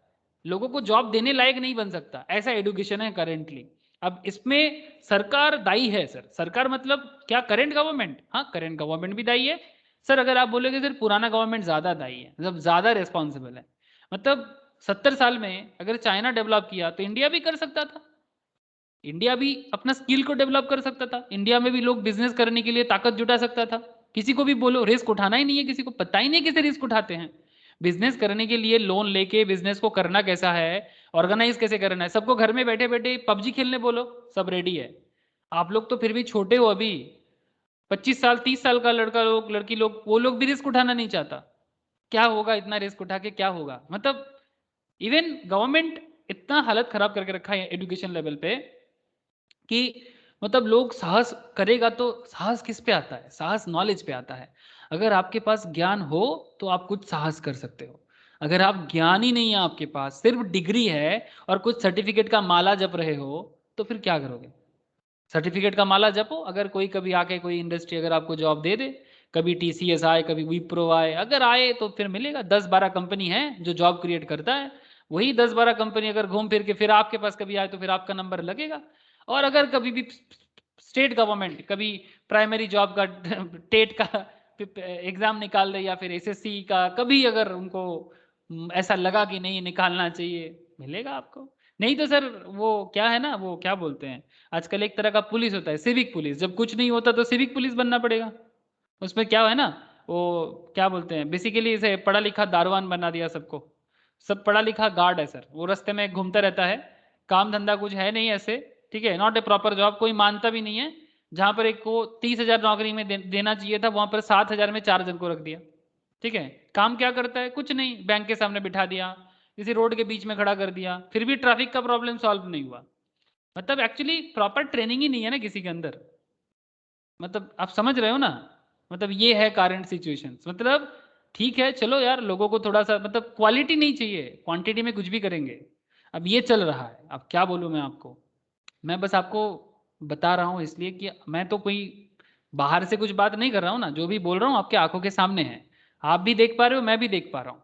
लोगों को जॉब देने लायक नहीं बन सकता, ऐसा एजुकेशन है करेंटली। अब इसमें सरकार दायी है सर, सरकार मतलब क्या, करंट गवर्नमेंट, हाँ करंट गवर्नमेंट भी दायी है सर। अगर आप बोलोगे सर पुराना गवर्नमेंट ज्यादा दायी है, मतलब ज्यादा रिस्पॉन्सिबल है, मतलब 70 साल में अगर चाइना डेवलप किया तो इंडिया भी कर सकता था, इंडिया भी अपना स्किल को डेवलप कर सकता था, इंडिया में भी लोग बिजनेस करने के लिए ताकत जुटा सकता था। किसी को भी बोलो रिस्क उठाना ही नहीं है, किसी को पता ही नहीं कैसे रिस्क उठाते हैं। बिजनेस करने के लिए लोन लेके बिजनेस को करना कैसा है, ऑर्गेनाइज कैसे करना है, सबको घर में बैठे बैठे PUBG खेलने बोलो, सब रेडी है। आप लोग तो फिर भी छोटे हो अभी, 25 साल 30 साल का लड़का लोग लड़की लोग, वो लोग भी रिस्क उठाना नहीं चाहता। क्या होगा इतना रिस्क उठा के, क्या होगा? मतलब इवन गवर्नमेंट इतना हालत खराब करके रखा है एजुकेशन लेवल पे कि मतलब लोग साहस करेगा तो साहस किस पे आता है? साहस नॉलेज पे आता है। अगर आपके पास ज्ञान हो तो आप कुछ साहस कर सकते हो। अगर आप ज्ञान ही नहीं है आपके पास, सिर्फ डिग्री है और कुछ सर्टिफिकेट का माला जप रहे हो, तो फिर क्या करोगे? सर्टिफिकेट का माला जपो। अगर कोई कभी आके कोई इंडस्ट्री अगर आपको जॉब दे दे, कभी टीसीएस आए, कभी विप्रो आए, अगर आए तो फिर मिलेगा। 10-12 कंपनी है जो जॉब क्रिएट करता है, वही 10-12 कंपनी अगर घूम फिर के फिर आपके पास कभी आए तो फिर आपका नंबर लगेगा। और अगर कभी भी स्टेट गवर्नमेंट कभी प्राइमरी जॉब का टेट का एग्जाम निकाल दे या फिर एसएससी का, कभी अगर उनको ऐसा लगा कि नहीं निकालना चाहिए, मिलेगा आपको। नहीं तो सर वो क्या है ना, वो क्या बोलते हैं आजकल, एक तरह का पुलिस होता है, सिविक पुलिस। जब कुछ नहीं होता तो सिविक पुलिस बनना पड़ेगा। उसमें क्या है ना, वो क्या बोलते हैं, बेसिकली इसे पढ़ा लिखा दारवान बना दिया सबको। सब पढ़ा लिखा गार्ड है सर, वो रास्ते में घूमता रहता है, काम धंधा कुछ है नहीं ऐसे, ठीक है, नॉट ए प्रॉपर जॉब, कोई मानता भी नहीं है। जहां पर एक को 30,000 नौकरी में देना चाहिए था, वहां पर 7,000 में 4 जन को रख दिया। ठीक है, काम क्या करता है? कुछ नहीं, बैंक के सामने बिठा दिया, किसी रोड के बीच में खड़ा कर दिया, फिर भी ट्रैफिक का प्रॉब्लम सॉल्व नहीं हुआ। मतलब एक्चुअली प्रॉपर ट्रेनिंग ही नहीं है ना किसी के अंदर। मतलब आप समझ रहे हो ना, मतलब ये है करंट सिचुएशन। मतलब ठीक है चलो यार, लोगों को थोड़ा सा मतलब क्वालिटी नहीं चाहिए, क्वांटिटी में कुछ भी करेंगे। अब ये चल रहा है, अब क्या बोलूँ मैं आपको। मैं बस आपको बता रहा हूँ इसलिए कि मैं तो कोई बाहर से कुछ बात नहीं कर रहा हूँ ना, जो भी बोल रहा हूँ आपके आंखों के सामने है, आप भी देख पा रहे हो, मैं भी देख पा रहा हूँ।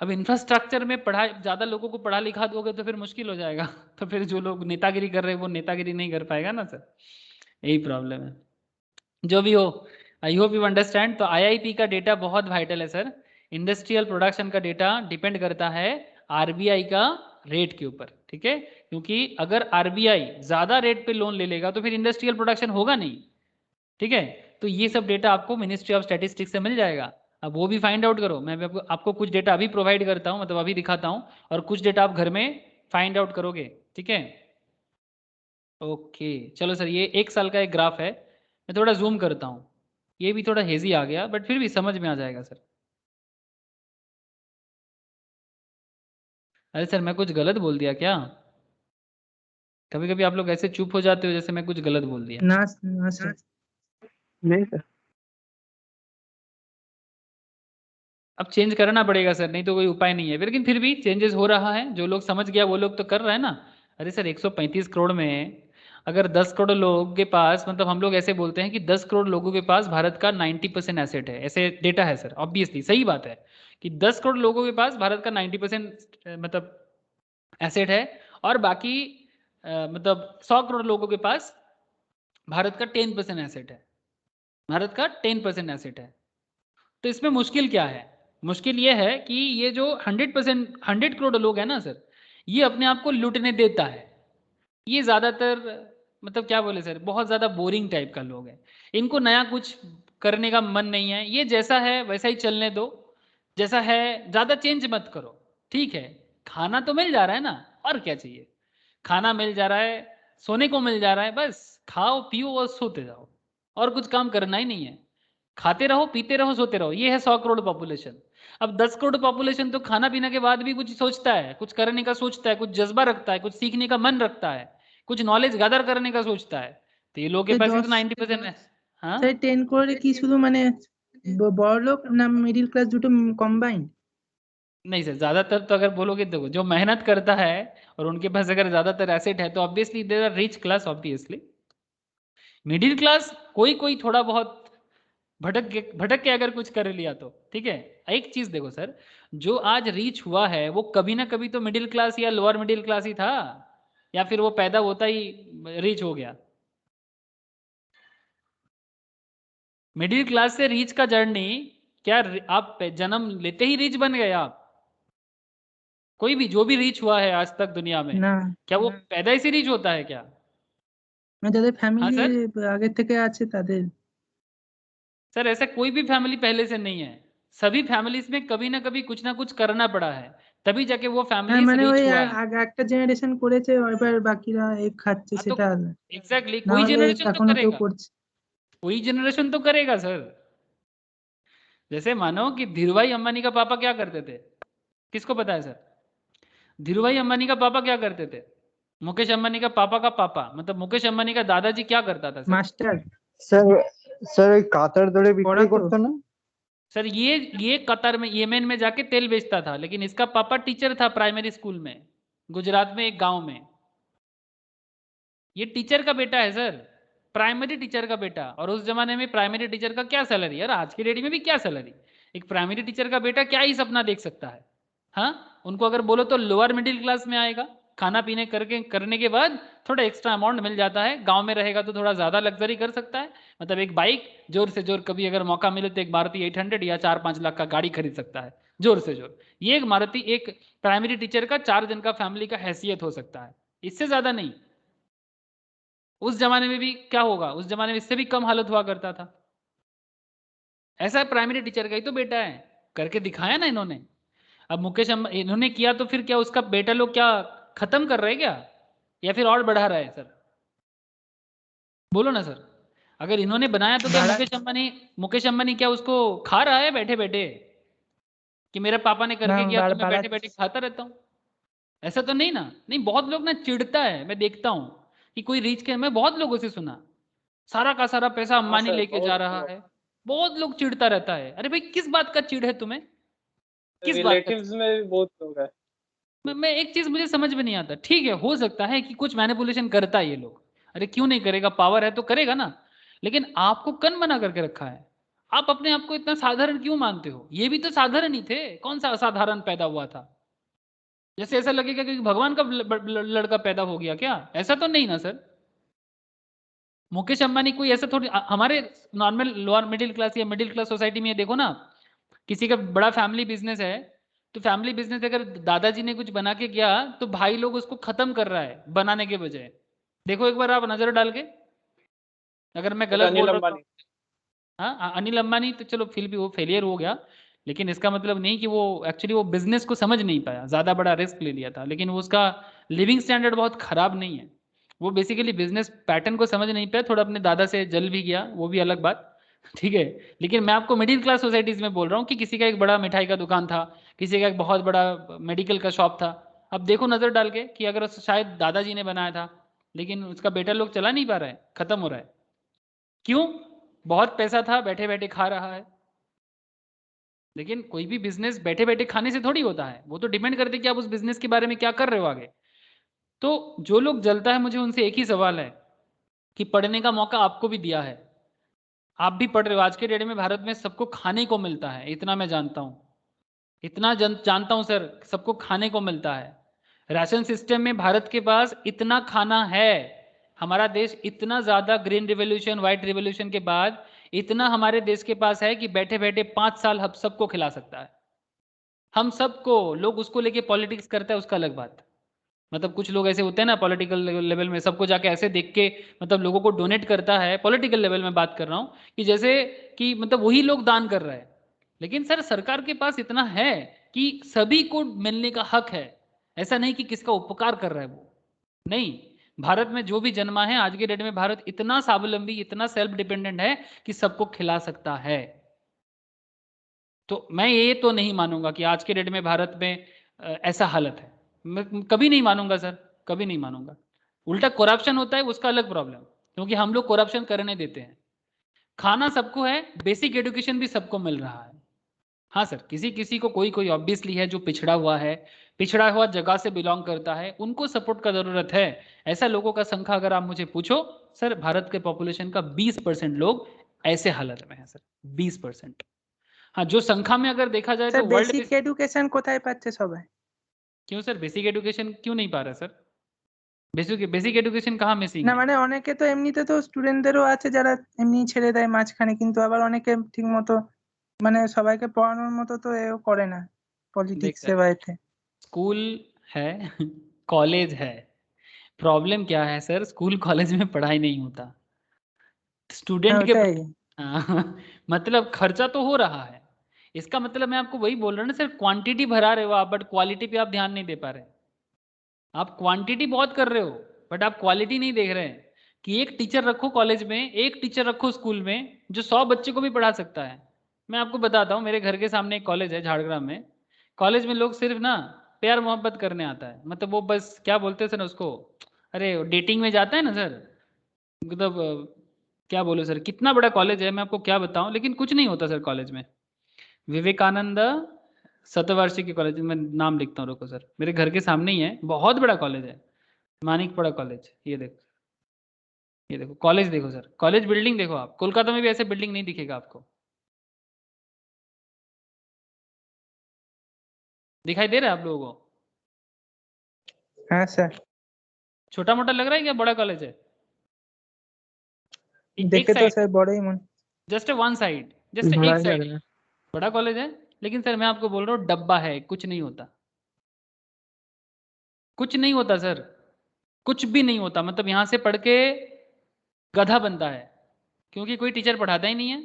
अब इंफ्रास्ट्रक्चर में पढ़ा ज़्यादा लोगों को पढ़ा लिखा दोगे तो फिर मुश्किल हो जाएगा तो फिर जो लोग नेतागिरी कर रहे हैं वो नेतागिरी नहीं कर पाएगा ना सर, यही प्रॉब्लम है। जो भी हो, आई होप यू अंडरस्टैंड। तो आईआईपी का डेटा बहुत वाइटल है सर। इंडस्ट्रियल प्रोडक्शन का डेटा डिपेंड करता है आरबीआई का रेट के ऊपर, ठीक है, क्योंकि अगर आरबीआई ज़्यादा रेट पे लोन ले लेगा तो फिर इंडस्ट्रियल प्रोडक्शन होगा नहीं, ठीक है। तो ये सब डेटा आपको मिनिस्ट्री ऑफ स्टैटिस्टिक्स से मिल जाएगा। अब वो भी फाइंड आउट करो, मैं भी आपको कुछ डेटा अभी प्रोवाइड करता हूँ, मतलब अभी दिखाता हूँ, और कुछ डेटा आप घर में फाइंड आउट करोगे, ठीक है। ओके चलो सर, ये 1 साल का एक ग्राफ है, मैं थोड़ा जूम करता हूँ, ये भी थोड़ा हेजी आ गया बट फिर भी समझ में आ जाएगा सर। अरे सर मैं कुछ गलत बोल दिया क्या? कभी कभी आप लोग ऐसे चुप हो जाते हो जैसे मैं कुछ गलत बोल दिया। ना ना सर, नहीं सर। अब चेंज करना पड़ेगा सर, नहीं तो कोई उपाय नहीं है, लेकिन फिर भी चेंजेस हो रहा है, जो लोग समझ गया वो लोग तो कर रहे हैं ना। अरे सर 135 करोड़ में अगर 10 करोड़ लोगों के पास, मतलब हम लोग ऐसे बोलते हैं कि 10 करोड़ लोगों के पास भारत का 90% एसेट है, ऐसे डेटा है सर, ऑब्वियसली सही बात है कि 10 करोड़ लोगों के पास भारत का 90% मतलब एसेट है, और बाकी मतलब 100 करोड़ लोगों के पास भारत का 10% एसेट है, भारत का 10% एसेट है। तो इसमें मुश्किल क्या है? मुश्किल ये है कि ये जो 100 करोड़ लोग हैं ना सर, ये अपने आप को लूटने देता है। ये ज़्यादातर मतलब क्या बोले सर, बहुत ज़्यादा बोरिंग टाइप का लोग है, इनको नया कुछ करने का मन नहीं है, ये जैसा है वैसा ही चलने दो, जैसा है ज़्यादा चेंज मत करो, ठीक है। खाना तो मिल जा रहा है ना, और क्या चाहिए? खाना मिल जा रहा है, सोने को मिल जा रहा है, बस खाओ पियो और सोते जाओ, और कुछ काम करना ही नहीं है। खाते रहो पीते रहो सोते रहो, ये है 100 करोड़ पॉपुलेशन। अब 10 करोड़ पॉपुलेशन तो खाना पीना के बाद भी कुछ सोचता है, कुछ करने का सोचता है, कुछ जज्बा रखता है, कुछ सीखने का मन रखता है, कुछ नॉलेज गैदर करने का सोचता है। तो ये लोग के पास भी तो 90% है। हाँ স্যার 10 করে কি শুধু মানে বড়লোক না মিডিল ক্লাস দুটো কম্বাইন্ড? नहीं सर, ज्यादातर तो अगर बोलोगे, देखो जो मेहनत करता है और उनके पास अगर ज्यादातर एसेट है तो obviously there are rich class, obviously. Middle class कोई कोई थोड़ा बहुत भटक के अगर कुछ कर लिया तो ठीक है। एक चीज देखो सर, जो आज रीच हुआ है वो कभी ना कभी तो मिडिल क्लास या लोअर मिडिल क्लास ही था, या फिर वो पैदा होता ही रीच हो गया। मिडिल क्लास से रीच का जर्नी, क्या आप जन्म लेते ही रीच बन गए आप? कोई भी जो भी रीच हुआ है आज तक दुनिया में, না, क्या वो पैदा से रीच होता है क्या? মানে যাদের हाँ ফ্যামিলি सर, আগে থেকে আছে তাদের। ऐसा कोई भी फैमिली पहले से नहीं है, सभी फैमिलीज में कभी ना कभी कुछ ना कुछ करना पड़ा है, तभी जाके वो হ্যাঁ फैमिली মানে रीच ওই हुआ है। আগে একটা জেনারেশন করেছে এবার বাকিরা এক খাচ্ছে हाँ, तो সেটা আলাদা। एग्जैक्टली না कोई হলে जनरेशन तो এখনো কেউ करेगा, করছে। कोई जनरेशन तो करेगा सर। जैसे मानो कि धीरूभाई अंबानी का पापा क्या करते थे, किसको पता है सर? धीरूभाई अंबानी का पापा क्या करते थे? मुकेश अंबानी का पापा मतलब मुकेश अंबानी का दादाजी क्या करता था सर? মাস্টার স্যার স্যার ওই কাতার দরে বিক্রি পড়াতো। করতো না? सर ये कतर में येमेन में जाके तेल बेचता था, लेकिन इसका पापा टीचर था प्राइमरी स्कूल में, गुजरात में एक गांव में। ये टीचर का बेटा है सर, प्राइमरी टीचर का बेटा। और उस जमाने में प्राइमरी टीचर का क्या सैलरी, यार आज की डेट में भी क्या सैलरी, एक प्राइमरी टीचर का बेटा क्या ही सपना देख सकता है? हाँ, उनको अगर बोलो तो लोअर मिडिल क्लास में आएगा, खाना पीने करने के बाद थोड़ा एक्स्ट्रा अमाउंट मिल जाता है। गांव में रहेगा तो थोड़ा ज़्यादा लग्जरी कर सकता है, मतलब एक बाइक जोर से जोर, कभी अगर मौका मिले तो एक मारुति 800 या 4-5 लाख का गाड़ी खरीद सकता है जोर से जोर। ये एक मारुति एक प्राइमरी टीचर का 4 जन का फैमिली का हैसियत हो सकता है, इससे ज़्यादा नहीं। उस जमाने में भी क्या होगा, उस जमाने में इससे भी कम हालत हुआ करता था। ऐसा प्राइमरी टीचर का ही तो बेटा है, करके दिखाया ना इन्होंने। अब मुकेश इन्होंने किया तो फिर क्या उसका बेटा लोग क्या खत्म कर रहे हैं क्या, या फिर और बढ़ा रहा है सर? बोलो ना सर, अगर इन्होंने बनाया तो क्या मुकेश अंबानी क्या उसको खा रहा है बैठे बैठे कि मेरे पापा ने करके किया तो मैं बैठे बैठे खाता रहता हूँ? ऐसा तो नहीं ना। नहीं, बहुत लोग ना चिढ़ता है, मैं देखता हूँ कि कोई रीच के, मैं बहुत लोगों से सुना सारा का सारा पैसा अंबानी सर, लेके बहुत जा रहा है, बहुत लोग चिढ़ता रहता है। अरे भाई किस बात का चिढ़ है तुम्हें, किस बात का? रिलेटिव्स में भी बहुत लोग हैं। मैं एक चीज मुझे समझ में नहीं आता, ठीक है हो सकता है कि कुछ मैनिपुलेशन करता है ये लोग, अरे क्यों नहीं करेगा, पावर है तो करेगा ना। लेकिन आपको कन बना करके रखा है, आप अपने आप को इतना साधारण क्यों मानते हो? ये भी तो साधारण ही थे, कौन सा असाधारण पैदा हुआ था? जैसे ऐसा लगेगा कि भगवान का लड़का पैदा हो गया क्या, ऐसा तो नहीं ना सर। मुकेश अंबानी कोई ऐसा थोड़ी, हमारे नॉर्मल लोअर मिडिल क्लास या मिडिल क्लास सोसाइटी में ये देखो ना, किसी का बड़ा फैमिली बिजनेस है तो फैमिली बिजनेस अगर दादाजी ने कुछ बना के किया तो भाई लोग उसको खत्म कर रहा है बनाने के बजाय। देखो एक बार आप नजर डाल के, अगर मैं गलत बोल रहा हूँ। हाँ, अनिल अंबानी तो चलो फिर भी वो फेलियर हो गया, लेकिन इसका मतलब नहीं कि वो एक्चुअली वो बिजनेस को समझ नहीं पाया, ज्यादा बड़ा रिस्क ले लिया था, लेकिन वो उसका लिविंग स्टैंडर्ड बहुत खराब नहीं है। वो बेसिकली बिजनेस पैटर्न को समझ नहीं पाया, थोड़ा अपने दादा से जल भी गया, वो भी अलग बात, ठीक है। लेकिन मैं आपको मिडिल क्लास सोसाइटीज में बोल रहा हूँ कि किसी का एक बड़ा मिठाई का दुकान था, किसी का एक बहुत बड़ा मेडिकल का शॉप था। अब देखो नजर डाल के कि अगर शायद दादाजी ने बनाया था, लेकिन उसका बेटा लोग चला नहीं पा रहा है, खत्म हो रहा है। क्यों? बहुत पैसा था, बैठे बैठे खा रहा है। लेकिन कोई भी बिजनेस बैठे बैठे खाने से थोड़ी होता है, वो तो डिपेंड करते कि आप उस बिजनेस के बारे में क्या कर रहे हो आगे। तो जो लोग जलता है, मुझे उनसे एक ही सवाल है कि पढ़ने का मौका आपको भी दिया है, आप भी पढ़ रहे हो। आज के डेट में भारत में सबको खाने को मिलता है, इतना मैं जानता हूँ, इतना जानता हूँ सर, सबको खाने को मिलता है। राशन सिस्टम में भारत के पास इतना खाना है, हमारा देश इतना ज्यादा ग्रीन रिवोल्यूशन व्हाइट रिवोल्यूशन के बाद इतना हमारे देश के पास है कि बैठे बैठे 5 साल हम सबको खिला सकता है, हम सबको। लोग उसको लेके पॉलिटिक्स करता है, उसका अलग बात। मतलब कुछ लोग ऐसे होते हैं ना पॉलिटिकल लेवल में, सबको जाके ऐसे देख के मतलब लोगों को डोनेट करता है, पॉलिटिकल लेवल में बात कर रहा हूँ, कि जैसे कि मतलब वही लोग दान कर रहा है। लेकिन सर सरकार के पास इतना है कि सभी को मिलने का हक है, ऐसा नहीं कि किसका उपकार कर रहा है वो, नहीं। भारत में जो भी जन्मा है, आज के डेट में भारत इतना स्वावलंबी, इतना सेल्फ डिपेंडेंट है कि सबको खिला सकता है। तो मैं ये तो नहीं मानूंगा कि आज के डेट में भारत में ऐसा हालत है, मैं कभी नहीं मानूंगा सर, कभी नहीं मानूंगा। उल्टा करप्शन होता है, उसका अलग प्रॉब्लम, क्योंकि हम लोग करप्शन करने देते हैं। खाना सबको है, बेसिक एजुकेशन भी सबको मिल रहा है। हाँ सर, किसी किसी को कोई कोई ऑब्वियसली है जो पिछड़ा हुआ है, पिछड़ा हुआ जगह से बिलोंग करता है, उनको सपोर्ट का जरूरत है। ऐसा लोगों का संख्या अगर आप मुझे पूछो सर, भारत के पॉपुलेशन का 20% लोग ऐसे हालत में है सर, 20%। हाँ, जो संख्या में अगर देखा जाए স্যার तो वर्ल्ड বেসিক এডুকেশন কোথায় পাচ্ছে সবাই? क्यों सर बेसिक एजुकेशन क्यों नहीं पा रहा सर? बेसिक एजुकेशन कहाँ मिसिंग না है? মানে অনেকে তো এমনিতে তো স্টুডেন্টদেরও আছে যারা এমনি ছেড়ে দেয় মাঝখানে, কিন্তু আবার অনেকে ঠিক মতো মানে সবাইকে পড়ানোর মতো তো এও করে না देख পলিটিক্সে सर, বা এতে। स्कूल है कॉलेज है, प्रॉब्लम क्या है सर, स्कूल कॉलेज में पढ़ाई नहीं होता, হ্যাঁ स्टूडेंट के ওটাই। हाँ, मतलब खर्चा तो हो रहा है, इसका मतलब मैं आपको वही बोल रहा हूँ ना सर, क्वांटिटी भरा रहे हो आप बट क्वालिटी पे आप ध्यान नहीं दे पा रहे। आप क्वांटिटी बहुत कर रहे हो बट आप क्वालिटी नहीं देख रहे हैं कि एक टीचर रखो कॉलेज में, एक टीचर रखो स्कूल में जो 100 बच्चे को भी पढ़ा सकता है। मैं आपको बताता हूँ, मेरे घर के सामने एक कॉलेज है झाड़ग्राम में। कॉलेज में लोग सिर्फ ना प्यार मोहब्बत करने आता है, मतलब वो बस क्या बोलते हैं सर उसको, अरे डेटिंग में जाता है ना सर, मतलब क्या बोलो सर, कितना बड़ा कॉलेज है मैं आपको क्या बताऊं, लेकिन कुछ नहीं होता सर कॉलेज में। विवेकानंद शतवार्षिकी कॉलेज में नाम लिखता हूँ, रुको सर, मेरे घर के सामने ही है, बहुत बड़ा कॉलेज है, मानिकपड़ा कॉलेज। ये देखो, ये देखो कॉलेज, देखो सर कॉलेज बिल्डिंग देखो आप, कोलकाता में भी ऐसे बिल्डिंग नहीं दिखेगा आपको। दिखाई दे रहा है आप लोगों को? हाँ सर, छोटा मोटा लग रहा है क्या बड़ा कॉलेज है? एक देखे तो साइड, सर बड़े ही मन। जस्ट वन साइड, जस्ट बड़ा एक ही लग साइड रहा है। बड़ा कॉलेज है। लेकिन सर मैं आपको बोल रहा हूँ डब्बा है, कुछ नहीं होता, कुछ नहीं होता सर, कुछ भी नहीं होता। मतलब यहाँ से पढ़ के गधा बनता है, क्योंकि कोई टीचर पढ़ाता ही नहीं है,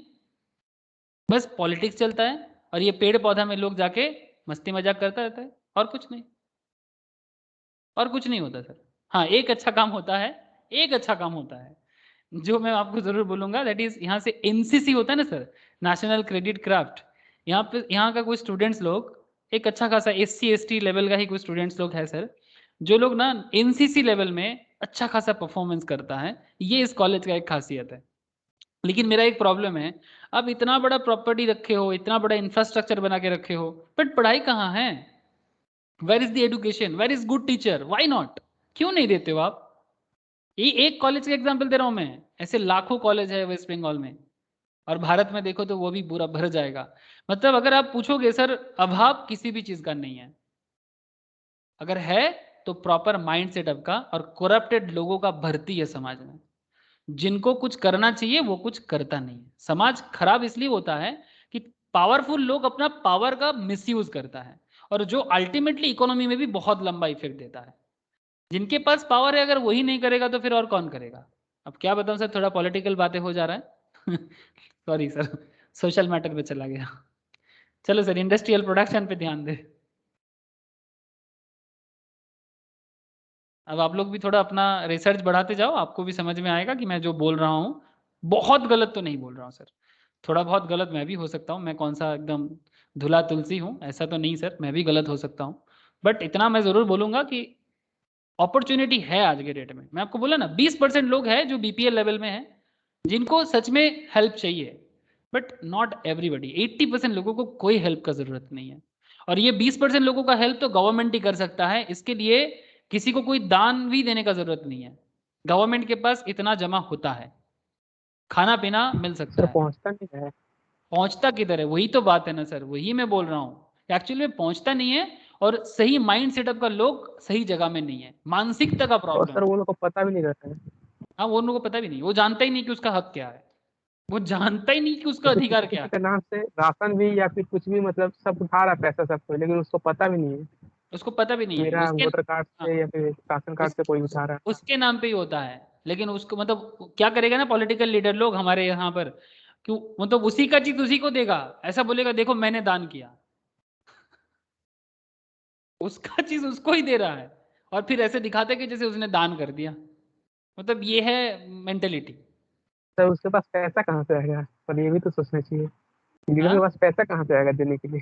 बस पॉलिटिक्स चलता है और ये पेड़ पौधा में लोग जाके मस्ती मजाक करता रहता है, और कुछ नहीं, और कुछ नहीं होता सर। हाँ एक अच्छा काम होता है, एक अच्छा काम होता है जो मैं आपको जरूर बोलूंगा, दैट इज यहाँ से एनसीसी होता है ना सर, नेशनल क्रेडिट क्राफ्ट। यहाँ पे यहाँ का कोई स्टूडेंट्स लोग एक अच्छा खासा SC ST लेवल का ही कोई स्टूडेंट्स लोग है सर, जो लोग ना एनसीसी लेवल में अच्छा खासा परफॉर्मेंस करता है, ये इस कॉलेज का एक खासियत है। लेकिन मेरा एक प्रॉब्लम है, अब इतना बड़ा प्रॉपर्टी रखे हो, इतना बड़ा इंफ्रास्ट्रक्चर बना के रखे हो, बट पढ़ाई कहाँ है? Where is the education, where is good teacher, why not? क्यों नहीं देते हो आप? ये एक कॉलेज का एग्जांपल दे रहा हूं मैं, ऐसे लाखों कॉलेज है वेस्ट बंगाल में, और भारत में देखो तो वो भी पूरा भर जाएगा। मतलब अगर आप पूछोगे सर, अभाव किसी भी चीज का नहीं है, अगर है तो प्रॉपर माइंड सेटअप का, और करप्टेड लोगों का भर्ती है समाज में, जिनको कुछ करना चाहिए वो कुछ करता नहीं है। समाज खराब इसलिए होता है कि पावरफुल लोग अपना पावर का मिसयूज करता है, और जो अल्टीमेटली इकोनॉमी में भी बहुत लंबा इफेक्ट देता है। जिनके पास पावर है अगर वही नहीं करेगा तो फिर और कौन करेगा? अब क्या बताऊं सर, थोड़ा पॉलिटिकल बातें हो जा रहा है सॉरी सर, सोशल मैटर पे चला गया। चलो सर इंडस्ट्रियल प्रोडक्शन पे ध्यान दे। अब आप लोग भी थोड़ा अपना रिसर्च बढ़ाते जाओ, आपको भी समझ में आएगा कि मैं जो बोल रहा हूँ बहुत गलत तो नहीं बोल रहा हूँ सर। थोड़ा बहुत गलत मैं भी हो सकता हूँ, मैं कौन सा एकदम धुला तुलसी हूँ, ऐसा तो नहीं सर, मैं भी गलत हो सकता हूँ। बट इतना मैं जरूर बोलूंगा कि अपॉर्चुनिटी है आज के डेट में। मैं आपको बोला ना 20% लोग हैं जो BPL लेवल में है, जिनको सच में हेल्प चाहिए, बट नॉट एवरीबडी। 80% लोगों को कोई हेल्प का जरूरत नहीं है, और ये 20% लोगों का हेल्प तो गवर्नमेंट ही कर सकता है। इसके लिए किसी को कोई दान भी देने का जरूरत नहीं है, गवर्नमेंट के पास इतना जमा होता है, खाना पीना मिल सकता सर है। पहुंचता नहीं है। पहुंचता किधर है, वही तो बात है ना सर, वही मैं बोल रहा हूँ, एक्चुअली में पहुंचता नहीं है, और सही माइंड सेटअप का लोग सही जगह में नहीं है, मानसिकता का और प्रॉब्लम सर है। वो लोग को पता भी नहीं रहता है। हाँ वो उनको पता भी नहीं, वो जानता ही नहीं कि उसका हक क्या है, वो जानता ही नहीं कि उसका जैसे अधिकार किसी क्या किसी है। के नाम से राशन भी या फिर कुछ भी, मतलब सब उठा रहा है पैसा सब कोई, लेकिन उसको पता भी नहीं है उसको पता भी नहीं है मेरा उसके, वोटर कार्ड हाँ, से या फिर राशन कार्ड उस, से कोई उठा रहा है। उसके नाम पे ही होता है, लेकिन उसको मतलब क्या करेगा ना पॉलिटिकल लीडर लोग हमारे यहाँ पर, क्यों मतलब उसी का चीज उसी को देगा, ऐसा बोलेगा देखो मैंने दान किया, उसका चीज उसको ही दे रहा है, और फिर ऐसे दिखाते कि जैसे उसने दान कर दिया। मतलब ये है मेंटेलिटी। सर उसके पास पैसा कहाँ से आएगा, पर ये भी तो सोचना चाहिए, लीडर के हाँ पास पैसा कहाँ से आएगा देने के लिए।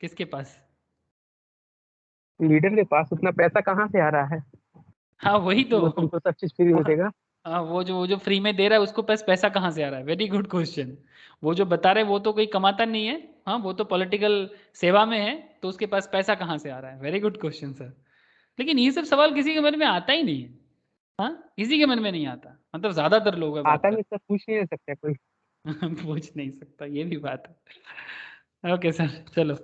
किसके पास? लीडर के पास उतना पैसा कहाँ से आ रहा है हाँ वही तो, जो तुमको सब चीज फ्री में देगा। हाँ वो जो फ्री में दे रहा है उसको पास पैसा कहाँ से आ रहा है? Very good question. वो जो बता रहे वो तो कोई कमाता नहीं है, हाँ वो तो पॉलिटिकल सेवा में है, तो उसके पास पैसा कहाँ से आ रहा है? Very good question sir. लेकिन ये सब सवाल किसी के मन में आता ही नहीं है, हाँ किसी के मन में नहीं आता, मतलब ज्यादातर लोग है बात आता कर नहीं, सर पूछ नहीं सकता कोई। पूछ नहीं सकता, ये भी बात है। ओके सर चलो,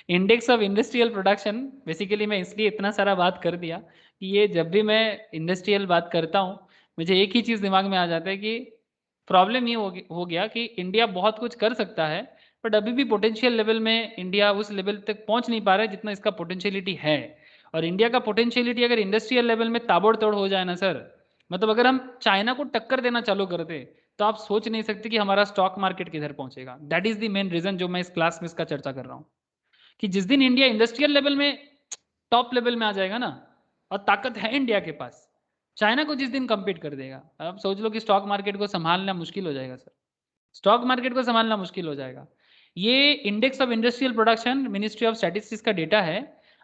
index of industrial production, basically मैं इसलिए इतना सारा बात कर दिया कि ये जब भी मैं इंडस्ट्रियल बात करता हूँ मुझे एक ही चीज़ दिमाग में आ जाता है कि प्रॉब्लम ये हो गया कि इंडिया बहुत कुछ कर सकता है, बट अभी भी पोटेंशियल लेवल में इंडिया उस लेवल तक पहुंच नहीं पा रहा है जितना इसका पोटेंशियलिटी है। और इंडिया का पोटेंशियलिटी अगर इंडस्ट्रियल लेवल में ताबड़तोड़ हो जाए ना सर, मतलब अगर हम चाइना को टक्कर देना चालू कर दे, तो आप सोच नहीं सकते कि हमारा स्टॉक मार्केट किधर पहुंचेगा। That is the main reason जो मैं इस क्लास में इसका चर्चा कर रहा हूँ कि जिस दिन इंडिया इंडस्ट्रियल लेवल में टॉप लेवल में आ जाएगा ना, और ताकत है इंडिया के पास, चाइना को जिस दिन कम्पीट कर देगा, अब सोच लो कि स्टॉक मार्केट को संभालना मुश्किल हो जाएगा सर। स्टॉक मार्केट को संभालना मुश्किल हो जाएगा। ये index of industrial production ministry of statistics का डेटा है,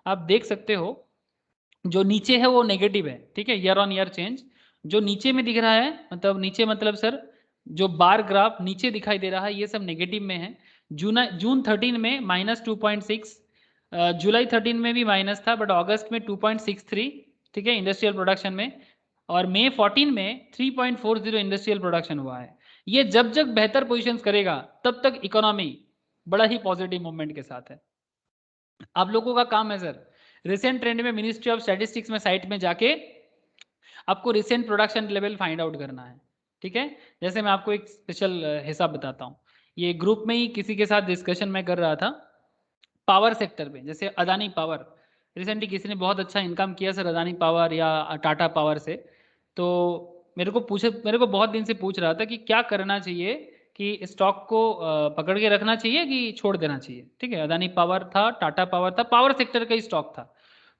आप देख सकते हो। जो नीचे है वो नेगेटिव है, ठीक है, ईयर ऑन ईयर चेंज। जो नीचे में दिख रहा है, मतलब नीचे मतलब सर जो बार ग्राफ नीचे दिखाई दे रहा है, ये सब नेगेटिव में है। जून 13 में -2.6, जुलाई 13 में भी माइनस था, बट अगस्त में 2.63, ठीक है, इंडस्ट्रियल प्रोडक्शन में। और मई 14 में 3.40 इंडस्ट्रियल प्रोडक्शन हुआ है। ये जब जब बेहतर पोजीशंस करेगा तब तक इकोनॉमी बड़ा ही पॉजिटिव मूवमेंट के साथ है। आप लोगों का काम है सर, रिसेंट ट्रेंड में मिनिस्ट्री ऑफ स्टैटिस्टिक्स में साइट में जाके आपको recent production level find out करना है, ठीक है। जैसे मैं आपको एक स्पेशल हिसाब बताता हूँ, ये ग्रुप में ही किसी के साथ डिस्कशन मैं कर रहा था पावर सेक्टर पे। जैसे अदानी पावर, रिसेंटली किसी ने बहुत अच्छा इनकम किया सर अदानी पावर या टाटा पावर से, तो मेरे को बहुत दिन से पूछ रहा था कि क्या करना चाहिए, कि स्टॉक को पकड़ के रखना चाहिए कि छोड़ देना चाहिए, ठीक है। अदानी पावर था, टाटा पावर था, पावर सेक्टर का ही स्टॉक था।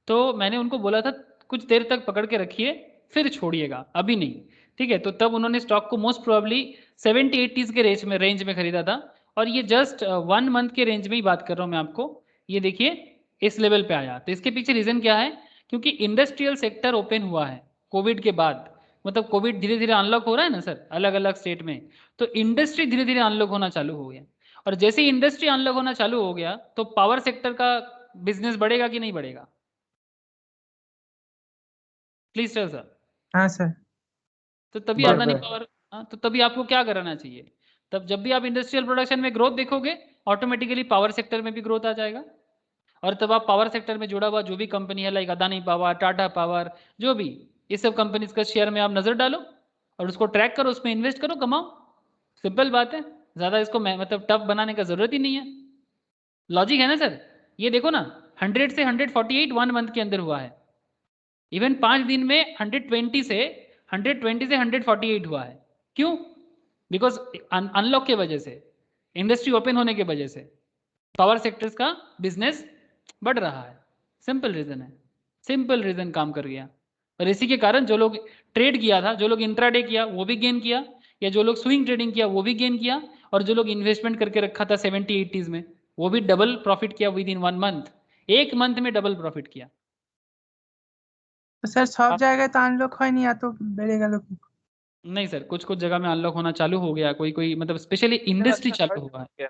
तो मैंने उनको बोला था कुछ देर तक पकड़ के रखिए फिर छोड़िएगा, अभी नहीं, ठीक है। तो तब उन्होंने स्टॉक को मोस्ट प्रोबेबली 70-80 के रेंज में खरीदा था, और ये जस्ट 1 मंथ के रेंज में ही बात कर रहा हूँ मैं आपको। ये देखिए इस लेवल पे आया। तो इसके पीछे रीजन क्या है, क्योंकि इंडस्ट्रियल सेक्टर ओपन हुआ है कोविड के बाद, मतलब कोविड धीरे धीरे अनलॉक हो रहा है ना सर अलग अलग स्टेट में, तो इंडस्ट्री धीरे धीरे अनलॉक होना चालू हो गया। और जैसे ही इंडस्ट्री अनलॉक होना चालू हो गया तो पावर सेक्टर का बिजनेस बढ़ेगा कि नहीं बढ़ेगा? Please tell sir. हाँ सर। तो तभी बढ़ अदानी रहा है। पावर, हाँ, तो तभी आपको क्या कराना चाहिए, तब जब भी आप इंडस्ट्रियल प्रोडक्शन में ग्रोथ देखोगे ऑटोमेटिकली पावर सेक्टर में भी ग्रोथ आ जाएगा। और तब आप पावर सेक्टर में जुड़ा हुआ जो भी कंपनी है like Adani power, Tata power, जो भी इस सब कंपनीज का शेयर में आप नजर डालो और उसको ट्रैक करो, उसमें इन्वेस्ट करो, कमाओ। सिंपल बात है, ज्यादा इसको मतलब टफ बनाने का जरूरत ही नहीं है। लॉजिक है ना सर। ये देखो ना 100 से 148 1 मंथ के अंदर हुआ है। इवन 5 दिन में 120 से 148 हुआ है। क्यों? बिकॉज अनलॉक के वजह से, इंडस्ट्री ओपन होने के वजह से पावर सेक्टर्स का बिजनेस बढ़ रहा है। सिंपल रीजन है, सिंपल रीजन काम कर गया। और इसी के कारण जो लोग ट्रेड किया था, जो लोग इंट्राडे किया वो भी गेन किया, या जो लोग स्विंग ट्रेडिंग किया वो भी गेन किया, और जो लोग इन्वेस्टमेंट करके रखा था 70-80s में वो भी डबल प्रॉफिट किया विद इन 1 मंथ। 1 मंथ में डबल प्रॉफिट किया। तो सर सब জায়গায় তো আনলক হয়নি, এত বেড়ে গেল কি? नहीं सर, कुछ कुछ जगह में अनलॉक होना चालू हो गया, कोई कोई मतलब स्पेशली इंडस्ट्री चालू हुआ है।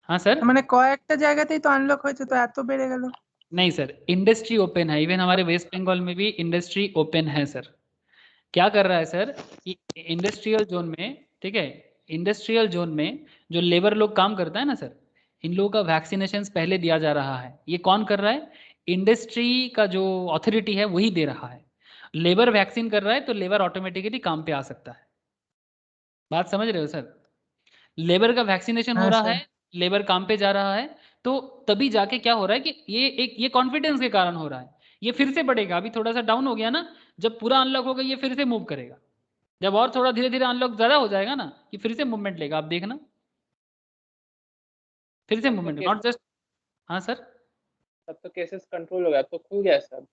हाँ सर, মানে কয়েকটা জায়গাতেই তো আনলক হয়েছে, তো এত বেড়ে গেল। नहीं सर, इंडस्ट्री ओपन है। इवन हमारे वेस्ट बंगाल में भी इंडस्ट्री ओपन है सर। क्या कर रहा है सर, इंडस्ट्रियल जोन में, ठीक है, इंडस्ट्रियल जोन में जो लेबर लोग काम करता है ना सर, इन लोगों का वैक्सीनेशन पहले दिया जा रहा है। ये कौन कर रहा है? इंडस्ट्री का जो अथॉरिटी है वही दे रहा है। लेबर वैक्सीन कर रहा है तो लेबर ऑटोमेटिकली काम पे आ सकता है। बात समझ रहे हो सर? लेबर का वैक्सीनेशन हो हाँ रहा सर। है, लेबर काम पे जा रहा है, तो तभी जाके क्या हो रहा है कि ये कॉन्फिडेंस के कारण हो रहा है। ये फिर से बढ़ेगा, अभी थोड़ा सा डाउन हो गया ना, जब पूरा अनलॉक होगा ये फिर से मूव करेगा। जब और थोड़ा धीरे धीरे अनलॉक ज्यादा हो जाएगा ना, ये फिर से मूवमेंट लेगा, आप देखना फिर से मूवमेंट, नॉट जस्ट। हाँ सर, तब तो केसेस कंट्रोल हो गया, तो खुल गया सब।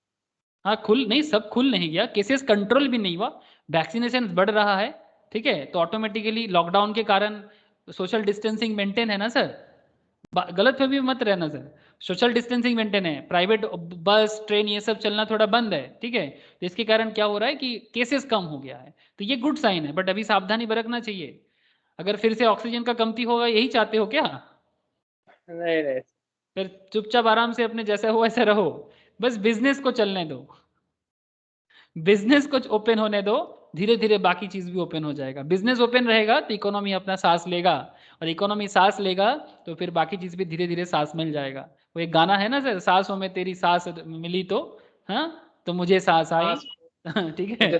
हाँ खुल नहीं, सब खुल नहीं गया, केसेस कंट्रोल भी नहीं हुआ, वैक्सीनेशन बढ़ रहा है, ठीक है। तो ऑटोमेटिकली लॉकडाउन के कारण सोशल डिस्टेंसिंग मेंटेन है ना सर, गलत में भी मत रहना सर, सोशल डिस्टेंसिंग मेंटेन है, प्राइवेट बस ट्रेन ये सब चलना थोड़ा बंद है, ठीक है। तो इसके कारण क्या हो रहा है कि केसेस कम हो गया है, तो ये गुड साइन है, बट अभी सावधानी बरतना चाहिए। अगर फिर से ऑक्सीजन का कमती होगा, यही चाहते हो क्या? नहीं नहीं, फिर चुपचाप आराम से अपने जैसा हो वैसा रहो, बस बिजनेस को चलने दो, बिजनेस को ओपन होने दो, धीरे धीरे बाकी चीज भी ओपन हो जाएगा। बिजनेस ओपन रहेगा तो इकोनॉमी अपना सांस लेगा, और इकोनॉमी सांस लेगा तो फिर बाकी चीज भी धीरे धीरे सांस मिल जाएगा। वो एक गाना है ना सर, सांसों में तेरी सांस मिली तो, हाँ तो मुझे सांस आई, ठीक है।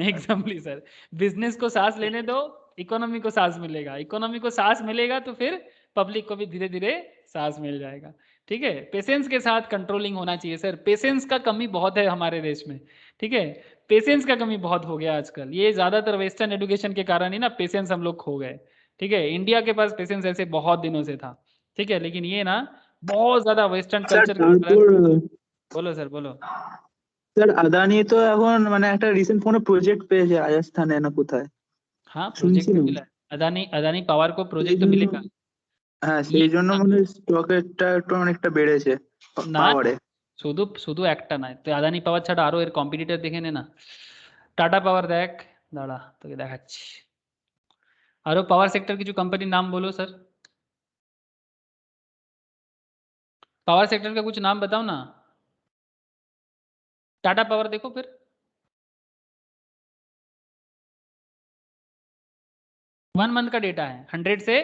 एग्जाम्पली सर, बिजनेस को सांस लेने दो, इकोनॉमी को सांस मिलेगा, इकोनॉमी को सांस मिलेगा तो फिर पब्लिक को भी धीरे धीरे सांस मिल जाएगा, ठीक है। पेशेंस के साथ कंट्रोलिंग होना चाहिए सर, पेशेंस का कमी बहुत है हमारे देश में, ठीक है। पेशेंस का कमी बहुत हो गया आजकल, ये ज्यादातर वेस्टर्न एजुकेशन के कारण ही ना पेशेंस हम लोग खो गए। ठीक है, इंडिया के पास पेशेंस ऐसे बहुत दिनों से था। ठीक है, लेकिन ये ना बहुत ज्यादा वेस्टर्न স্যার कल्चर के তারপর कारण। बोलो सर बोलो। স্যার আদানি তো এখন মানে একটা রিসেন্ট কোনো প্রজেক্ট পেয়েছে রাজস্থানে না কোথায় हाँ प्रोजेक्ट तो শুনছিলাম मिला है, अदानी अदानी पावर को সেই प्रोजेक्ट तो জন্য मिलेगा। হ্যাঁ ये সেই জন্য ना মনে হয় স্টকেরটা একটু অনেকটা বেড়েছে না পাওয়ারে শুধু শুধু একটা নয়, তো আদানি পাওয়ার ছাড়া আরো এর কম্পিটিটর দেখে নে না। টাটা পাওয়ার দেখ, দাঁড়া তোকে দেখাচ্ছি। আরো পাওয়ার সেক্টর কিছু কোম্পানির নাম बोलो सर, पावर सेक्टर का कुछ नाम बताओ ना। टाटा पावर देखो फिर, वन मंथ का डेटा है, 100 से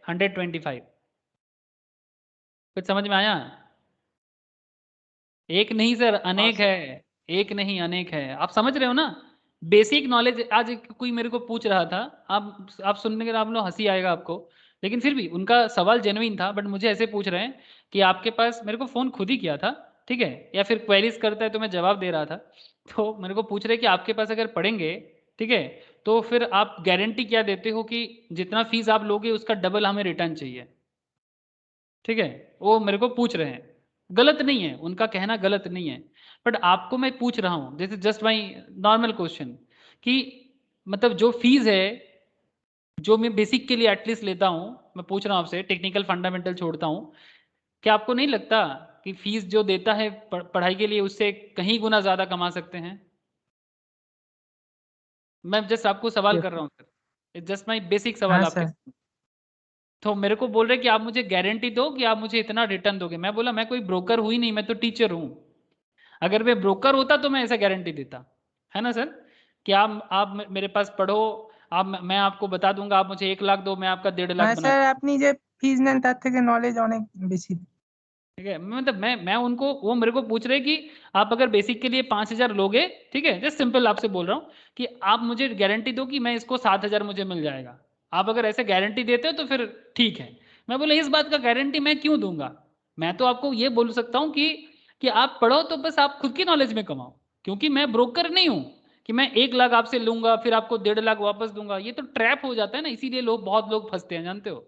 125। कुछ समझ में आया? एक नहीं सर, अनेक सर। है, एक नहीं अनेक है। आप समझ रहे हो ना? बेसिक नॉलेज आज कोई मेरे को पूछ रहा था, आप सुनने के आप लोग हंसी आएगा आपको, लेकिन फिर भी उनका सवाल जेन्युइन था, बट मुझे ऐसे पूछ रहे हैं कि आपके पास, मेरे को फ़ोन खुद ही किया था, ठीक है, या फिर क्वेरीज करता है तो मैं जवाब दे रहा था। तो मेरे को पूछ रहे हैं कि आपके पास अगर पढ़ेंगे, ठीक है, तो फिर आप गारंटी क्या देते हो कि जितना फीस आप लोगे उसका डबल हमें रिटर्न चाहिए। ठीक है, वो मेरे को पूछ रहे हैं, गलत नहीं है, उनका कहना गलत नहीं है, बट आपको मैं पूछ रहा हूँ, this is just my normal question, कि मतलब जो फीस है, जो मैं बेसिक के लिए एटलीस्ट लेता हूँ, मैं पूछ रहा हूँ आपसे, टेक्निकल फंडामेंटल छोड़ता हूँ, क्या आपको नहीं लगता कि फीस जो देता है पढ़ाई के लिए उससे कहीं गुना ज्यादा कमा सकते हैं? मैं जस्ट आपको सवाल कर रहा हूँ सर, जस्ट माई बेसिक सवाल हाँ आपके। सर। तो मेरे को बोल रहे कि आप मुझे गारंटी दो कि आप मुझे इतना रिटर्न दोगे। मैं बोला मैं कोई ब्रोकर हुई नहीं, मैं तो टीचर हूँ। अगर मैं ब्रोकर होता तो मैं ऐसा गारंटी देता, है ना सर, कि आप मेरे पास पढ़ो, मैं आपको बता दूंगा, आप मुझे 1 लाख दो, मैं आपका 1.5 लाख হ্যাঁ बना স্যার, दूंगा। আপনি যে ফিজ নেন তার থেকে নলেজ অনেক বেশি। ठीक है, मतलब मैं उनको, वो मेरे को पूछ रहे कि आप अगर बेसिक के लिए 5,000 लोगे, ठीक है, जस्ट सिंपल आपसे बोल रहा हूँ कि आप मुझे गारंटी दो कि मैं इसको 7,000 मुझे मिल जाएगा। आप अगर ऐसे गारंटी देते हो तो फिर ठीक है। मैं बोला इस बात का गारंटी मैं क्यों दूंगा? मैं तो आपको ये बोल सकता हूँ कि आप पढ़ो तो बस आप खुद की नॉलेज में कमाओ, क्योंकि मैं ब्रोकर नहीं हूँ कि मैं 1 लाख आपसे लूंगा फिर आपको 1.5 लाख वापस दूंगा। ये तो ट्रैप हो जाता है ना, इसीलिए बहुत लोग फंसते हैं, जानते हो,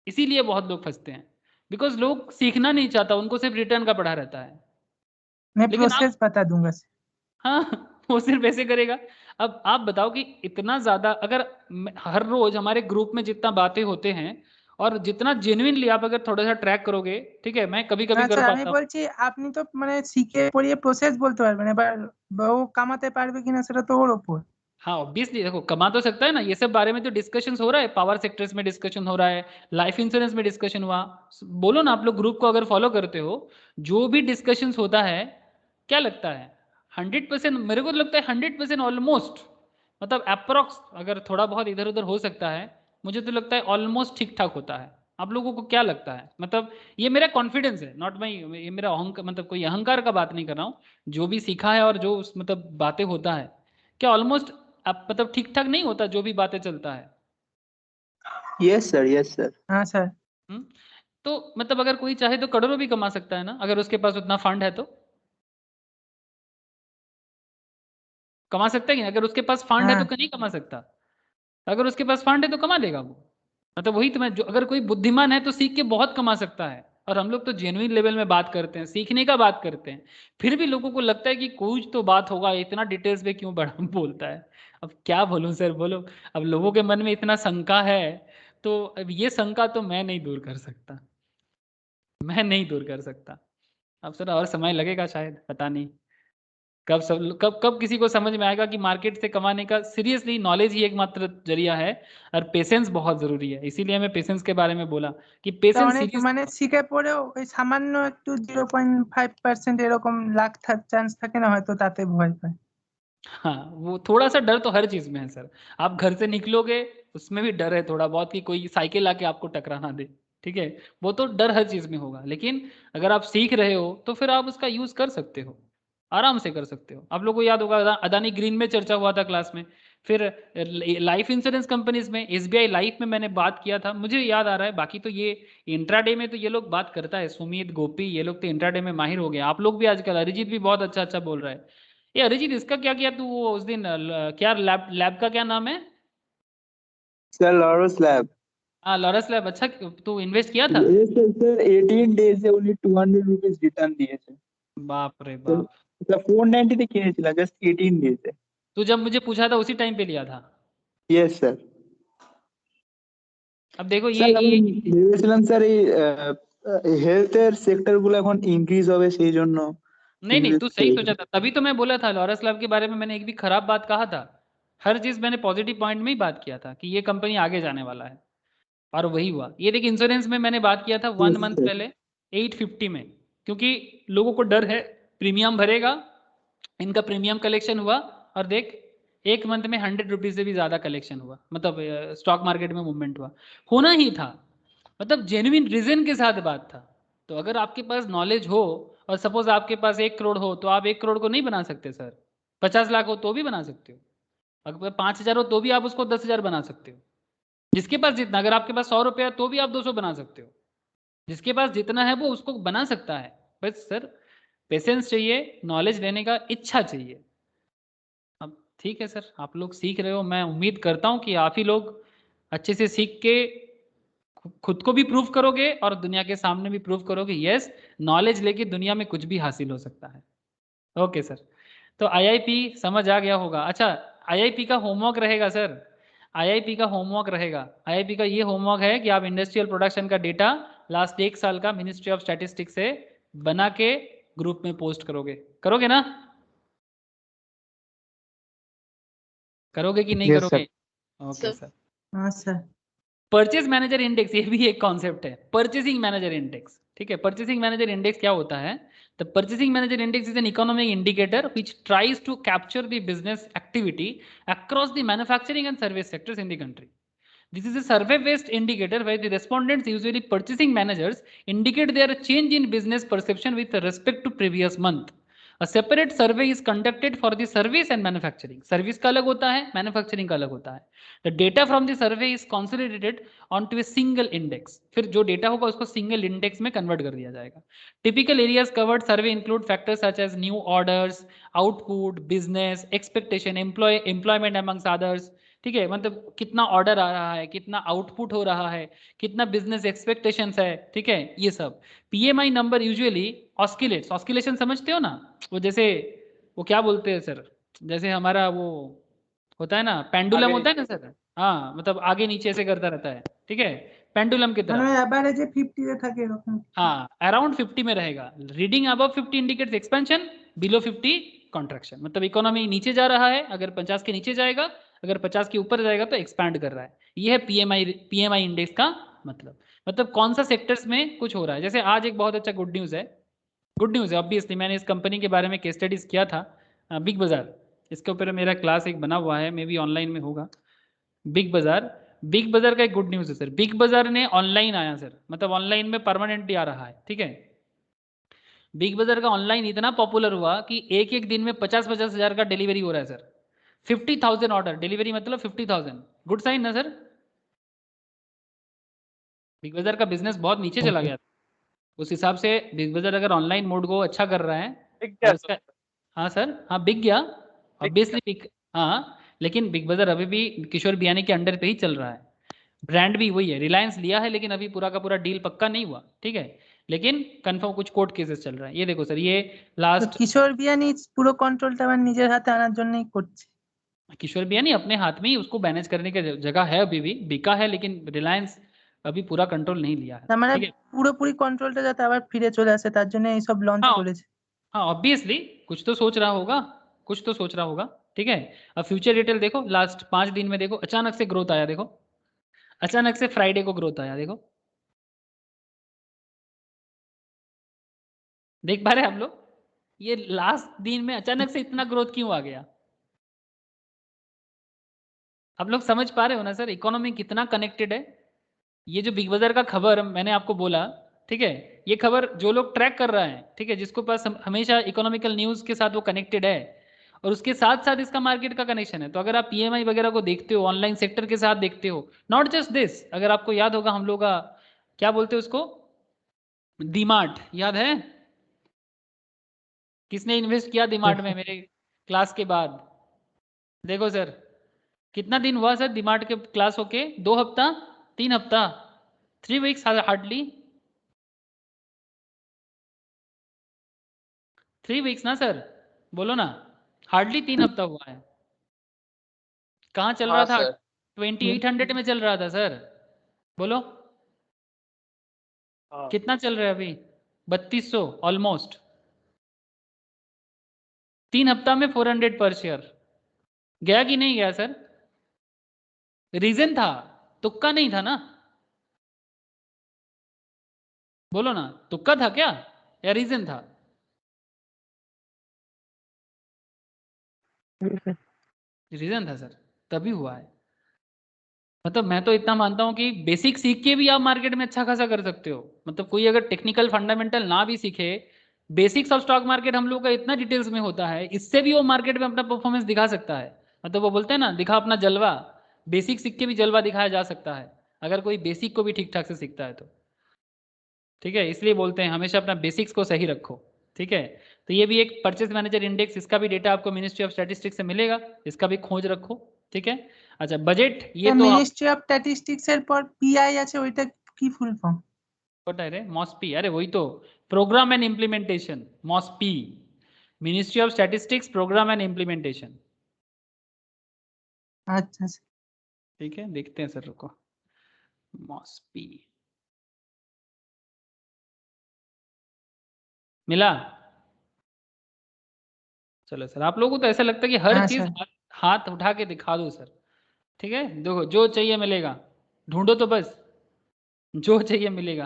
इसीलिए बहुत लोग फंसते हैं, बिकॉज लोग सीखना नहीं चाहता, उनको सिर्फ रिटर्न का पढ़ा रहता है। मैं लेकिन आप, प्रोसेस बता दूंगा सर। हाँ वो सिर्फ ऐसे करेगा। अब आप बताओ कि इतना ज्यादा अगर हर रोज हमारे ग्रुप में जितना बातें होते हैं और जितना जेन्युइनली आप अगर थोड़ा सा ट्रैक करोगे, ठीक है, मैं कभी कभी না कर স্যার, আমি पाता हूँ। বলছি আপনি তো মানে শিখে পড়িয়ে প্রসেস বলতে পারবেন, এবার ও কামাতে পারবে কিনা সেটা তো ওর ওপর। हाँ ऑब्वियसली, देखो कमा तो सकता है ना, ये सब बारे में तो डिस्कशन हो रहा है, पावर सेक्टर्स में डिस्कशन हो रहा है, लाइफ इंश्योरेंस में डिस्कशन हुआ। बोलो ना, आप लोग ग्रुप को अगर फॉलो करते हो, जो भी डिस्कशन होता है, क्या लगता है 100%, मेरे को तो लगता है 100% ऑलमोस्ट, मतलब अप्रोक्स, अगर थोड़ा बहुत इधर उधर हो सकता है, मुझे तो लगता है ऑलमोस्ट ठीक ठाक होता है। आप लोगों को क्या लगता है? मतलब ये मेरा कॉन्फिडेंस है, नॉट माई, ये मेरा अहंकार, मतलब कोई अहंकार का बात नहीं कर रहा हूँ, जो भी सीखा है और जो मतलब बातें होता है, क्या ऑलमोस्ट अब मतलब ठीक ठाक नहीं होता जो भी बातें चलता है? यस सर यस सर हाँ सर। हुँ? तो मतलब अगर कोई चाहे तो करोड़ों भी कमा सकता है ना, अगर उसके पास उतना फंड है तो? कमा सकता है कि नहीं? अगर उसके पास फंड है तो हाँ क्यों नहीं कमा सकता? अगर उसके पास फंड है तो कमा लेगा वो। मतलब वही तो मैं, जो अगर कोई बुद्धिमान है तो सीख के बहुत कमा सकता है, और हम लोग तो जेन्युइन लेवल में बात करते हैं, सीखने का बात करते हैं। फिर भी लोगों को लगता है कि कुछ तो बात होगा, इतना डिटेल्स में क्यों बड़ा बोलता है? अब क्या बोलूँ सर, बोलो। अब लोगों के मन में इतना शंका है, तो अब ये शंका तो मैं नहीं दूर कर सकता, मैं नहीं दूर कर सकता। अब थोड़ा और समय लगेगा शायद, पता नहीं। कब किसी को समझ में आएगा कि मार्केट से कमाने का सीरियसली नॉलेज ही एकमात्र जरिया है, और पेशेंस बहुत ज़रूरी है। इसीलिए मैं पेशेंस के बारे में बोला कि তা पेशेंस অনেক सीरियस। মানে শিখে পড়েও ওই সামান্য একটু 0.5% এরকম লাখ চান্স থাকে না, হয়তো তাতে ভয় পায়। हाँ, वो थोड़ा-सा डर तो हर चीज़ में है सर। आप घर से निकलोगे, उसमें भी डर है थोड़ा बहुत कि कोई साइकिल आके आपको टकरा ना दे, ठीक है? वो तो डर हर चीज़ में होगा, लेकिन अगर आप सीख रहे हो, तो फिर आप उसका यूज़ कर सकते हो, आराम से कर सकते हो। आप लोगों को याद होगा अदानी ग्रीन में चर्चा हुआ था क्लास में, फिर लाइफ इंश्योरेंस कंपनीज़ में, एसबीआई लाइफ में मैंने बात किया था, मुझे याद आ रहा है। बाकी तो ये इंट्राडे में तो ये लोग बात करता है, सुमित, गोपी, ये लोग तो इंट्राडे में माहिर हो गए। आप लोग भी आजकल, अरिजीत भी बहुत अच्छा-अच्छा बोल रहा है। ये अरिजीत इसका क्या किया तू वो उस दिन क्या लैब का क्या नाम है? Sir Laurus lab. हाँ लॉरस लैब। अच्छा तू इन्वेस्ट किया था? ये सर 18 डेज से ओनली 200 रुपीस रिटर्न দিয়েছে। बाप रे तो बाप। मतलब 490 তে কিনেছিলাম জাস্ট 18 ডেজে। तू जब मुझे पूछा था उसी टाइम पे लिया था। Yes sir. अब देखो স্যার আমি ये ভেবেছিলাম স্যার এই হেলথের সেক্টরগুলো এখন ইনক্রিজ হবে সেই জন্য नहीं नहीं, तू ইনভেস্ট सही করেছি। सोचा था, तभी तो मैं बोला था लॉरस लैब के बारे में मैंने एक भी खराब बात कहा था? हर चीज मैंने पॉजिटिव पॉइंट में ही बात किया था कि ये कंपनी आगे जाने वाला है, और वही हुआ। ये देख इंश्योरेंस में मैंने बात किया था 1 यस मंथ सर। पहले 850 में, क्योंकि लोगों को डर है प्रीमियम भरेगा, इनका प्रीमियम कलेक्शन हुआ, और देख एक मंथ में 100 रुपीज से भी ज्यादा कलेक्शन हुआ, मतलब स्टॉक मार्केट में मूवमेंट हुआ। होना ही था, मतलब जेन्युइन रीजन के साथ बात था। तो अगर आपके पास नॉलेज हो, और सपोज आपके पास 1 करोड़ हो, तो आप 1 करोड़ को नहीं बना सकते सर। 50 लाख हो तो भी बना सकते हो, अगर 5,000 हो तो भी आप उसको 10,000 बना सकते हो। जिसके पास जितना, अगर आपके पास 100 रुपया है तो भी आप 200 बना सकते हो। जिसके पास जितना है वो उसको बना सकता है। बस सर पेशेंस चाहिए, नॉलेज लेने का इच्छा चाहिए। अब ठीक है सर, आप लोग सीख रहे हो, मैं उम्मीद करता हूँ कि आप ही लोग अच्छे से सीख के खुद को भी प्रूव करोगे और दुनिया के सामने भी प्रूव करोगे यस, नॉलेज लेके दुनिया में कुछ भी हासिल हो सकता है। ओके सर, तो आईआईपी समझ आ गया होगा। अच्छा आईआईपी का होमवर्क रहेगा सर, आईआईपी का होमवर्क रहेगा। आईआईपी का ये होमवर्क है कि आप इंडस्ट्रियल प्रोडक्शन का डेटा लास्ट 1 साल का मिनिस्ट्री ऑफ स्टैटिस्टिक्स से बना के ग्रुप में पोस्ट करोगे। करोगे ना? करोगे कि नहीं Yes, करोगे? sir. Okay sir. सर। हाँ सर। परचेज मैनेजर इंडेक्स, ये भी एक कॉन्सेप्ट है, परचेसिंग मैनेजर इंडेक्स। ठीक है, परचेसिंग मैनेजर इंडेक्स क्या होता है? The purchasing manager index is an economic indicator which tries to capture the business activity across the manufacturing and service sectors in the country. This is a survey-based indicator where the respondents, usually purchasing managers, indicate their change in business perception with respect to previous month. A separate survey is conducted for the service and manufacturing. Service का अलग होता है, manufacturing का अलग होता है. The data from the survey is consolidated onto a single index. फिर जो data होगा उसको single index में convert कर दिया जाएगा. Typical areas covered survey include factors such as new orders, output, business, expectation, employment amongst others. ठीक है, मतलब कितना ऑर्डर आ रहा है, कितना आउटपुट हो रहा है, कितना बिजनेस एक्सपेक्टेशंस है। ठीक है, ये सब। पीएमआई नंबर यूजुअली ऑस्किलेट्स, ऑस्किलेशन समझते हो ना, वो जैसे वो क्या बोलते हैं सर, जैसे हमारा वो होता है ना पेंडुलम आगे होता है ना नीचे। सर, हाँ मतलब आगे नीचे से करता रहता है। ठीक है, पेंडुलम की মানে तरह। এভারেজে 50 এ থাকে এরকম। हाँ अराउंड 50 में रहेगा। Reading above 50 indicates expansion, below 50 contraction, मतलब इकोनॉमी नीचे जा रहा है, अगर 50 के नीचे जाएगा, अगर 50 के ऊपर जाएगा तो एक्सपैंड कर रहा है। ये है पीएमआई इंडेक्स का मतलब कौन सा सेक्टर्स में कुछ हो रहा है। जैसे आज एक बहुत अच्छा गुड न्यूज़ है, गुड न्यूज़ है ऑब्वियसली, मैंने इस कंपनी के बारे में केस स्टडीज किया था, बिग बाजार, इसके ऊपर मेरा क्लास एक बना हुआ है, मे बी ऑनलाइन में होगा। बिग बाजार, बिग बाजार का एक गुड न्यूज़ है सर, बिग बाजार ने ऑनलाइन आया सर, मतलब ऑनलाइन में परमानेंटली आ रहा है। ठीक है, बिग बाजार का ऑनलाइन इतना पॉपुलर हुआ कि एक एक दिन में 50-50 हज़ार का डिलीवरी हो रहा है सर। 50,000 ऑर्डर, डिलीवरी मतलब 50,000, गुड साइन ना सर? बिग बाजार का बिजनेस बहुत नीचे चला Okay. गया था, उस हिसाब से बिग बाजार अगर ऑनलाइन मोड को अच्छा कर रहा है दिख गया और इसका, हाँ सर, हाँ बिक गया, ऑब्वियसली बिक, हाँ लेकिन बिग बाजार अभी भी किशोर बियानी के अंडर पे ही चल रहा है। ब्रांड भी वही है, रिलायंस लिया है लेकिन अभी पूरा का पूरा डील पक्का नहीं हुआ। ठीक है, लेकिन कंफर्म कुछ कोर्ट केसेस चल रहा है। ये देखो सर, ये তো लास्ट কিশোর বিয়ানি পুরো কন্ট্রোলটা আমার নিজের হাতে আনার জন্যই করছে। किशोर बियानी अपने हाथ में ही उसको मैनेज करने की जगह है, अभी भी बिका है, लेकिन रिलायंस अभी पूरा कंट्रोल नहीं लिया है। না মানে ठीक है, পুরোপুরি কন্ট্রোলটা যাতে আবার ফিরে চলে আসে তার জন্য এইসব লঞ্চ हाँ করেছে। हाँ ऑब्वियसली कुछ तो सोच रहा होगा, कुछ तो सोच रहा होगा। ठीक है, अब फ्यूचर डिटेल देखो, लास्ट 5 दिन में देखो अचानक से ग्रोथ आया, देखो अचानक से फ्राइडे को ग्रोथ आया, देखो देख पा रहे हैं आप लोग, ये लास्ट दिन में अचानक से इतना ग्रोथ क्यों आ गया? आप लोग समझ पा रहे हो ना सर, इकोनॉमी कितना कनेक्टेड है। ये जो बिग बाजार का खबर मैंने आपको बोला, ठीक है, ये खबर जो लोग ट्रैक कर रहा है, ठीक है, जिसको पास हमेशा इकोनॉमिकल न्यूज़ के साथ वो कनेक्टेड है, और उसके साथ साथ इसका मार्केट का कनेक्शन है। तो अगर आप पीएमआई वगैरह को देखते हो, ऑनलाइन सेक्टर के साथ देखते हो, नॉट जस्ट दिस, अगर आपको याद होगा हम लोग का क्या बोलते हैं उसको, डीमार्ट, याद है? किसने इन्वेस्ट किया डीमार्ट में? मेरे क्लास के बाद। देखो सर कितना दिन हुआ सर डिमार्ट के क्लास होके? 2 हफ्ता, 3 हफ्ता, 3 वीक्स हार्डली, 3 वीक्स ना सर, बोलो ना, हार्डली 3 हफ्ता हुआ है। कहाँ चल रहा हाँ था? सर 2800 में चल रहा था सर, बोलो हाँ कितना चल रहा है अभी? 3200 ऑलमोस्ट। 3 हफ्ता में 400 पर शेयर गया कि नहीं गया सर? रीजन था, तुक्का नहीं था ना, बोलो ना, तुक्का था क्या या रीजन था? रीजन था सर, तभी हुआ है। मतलब मैं तो इतना मानता हूं कि बेसिक सीख के भी आप मार्केट में अच्छा खासा कर सकते हो। मतलब कोई अगर टेक्निकल फंडामेंटल ना भी सीखे, बेसिक्स ऑफ स्टॉक मार्केट हम लोग का इतना डिटेल्स में होता है, इससे भी वो मार्केट में अपना परफॉर्मेंस दिखा सकता है। मतलब वो बोलते हैं ना, दिखा अपना जलवा, बेसिक सीख के भी जलवा दिखाया जा सकता है अगर कोई बेसिक को भी ठीक ठाक से सीखता है तो। ठीक है, इसलिए बोलते हैं हमेशा अपना बेसिक्स को सही रखो। ठीक है, तो ये भी एक परचेज मैनेजर इंडेक्स, इसका भी डेटा आपको मिनिस्ट्री ऑफ स्टैटिस्टिक्स से मिलेगा, इसका भी खोज रखो। ठीक है, अच्छा बजट ये तो आप মিনিস্ট্রি অফ স্ট্যাটিস্টিক্স এর পর পিআই আছে, ওইটা কি ফুল ফর্ম? पता है रे, मॉस्पी, अरे वही तो, programme and implementation, MoSPI, ministry of statistics programme and implementation. আচ্ছা আচ্ছা। ठीक है, देखते हैं सर, रुको, मॉस्पी मिला? चलो सर, आप लोगों को तो ऐसा लगता है कि हर हाँ चीज सर। हाथ उठा के दिखा दो सर। ठीक है, देखो जो चाहिए मिलेगा, ढूंढो तो बस, जो चाहिए मिलेगा।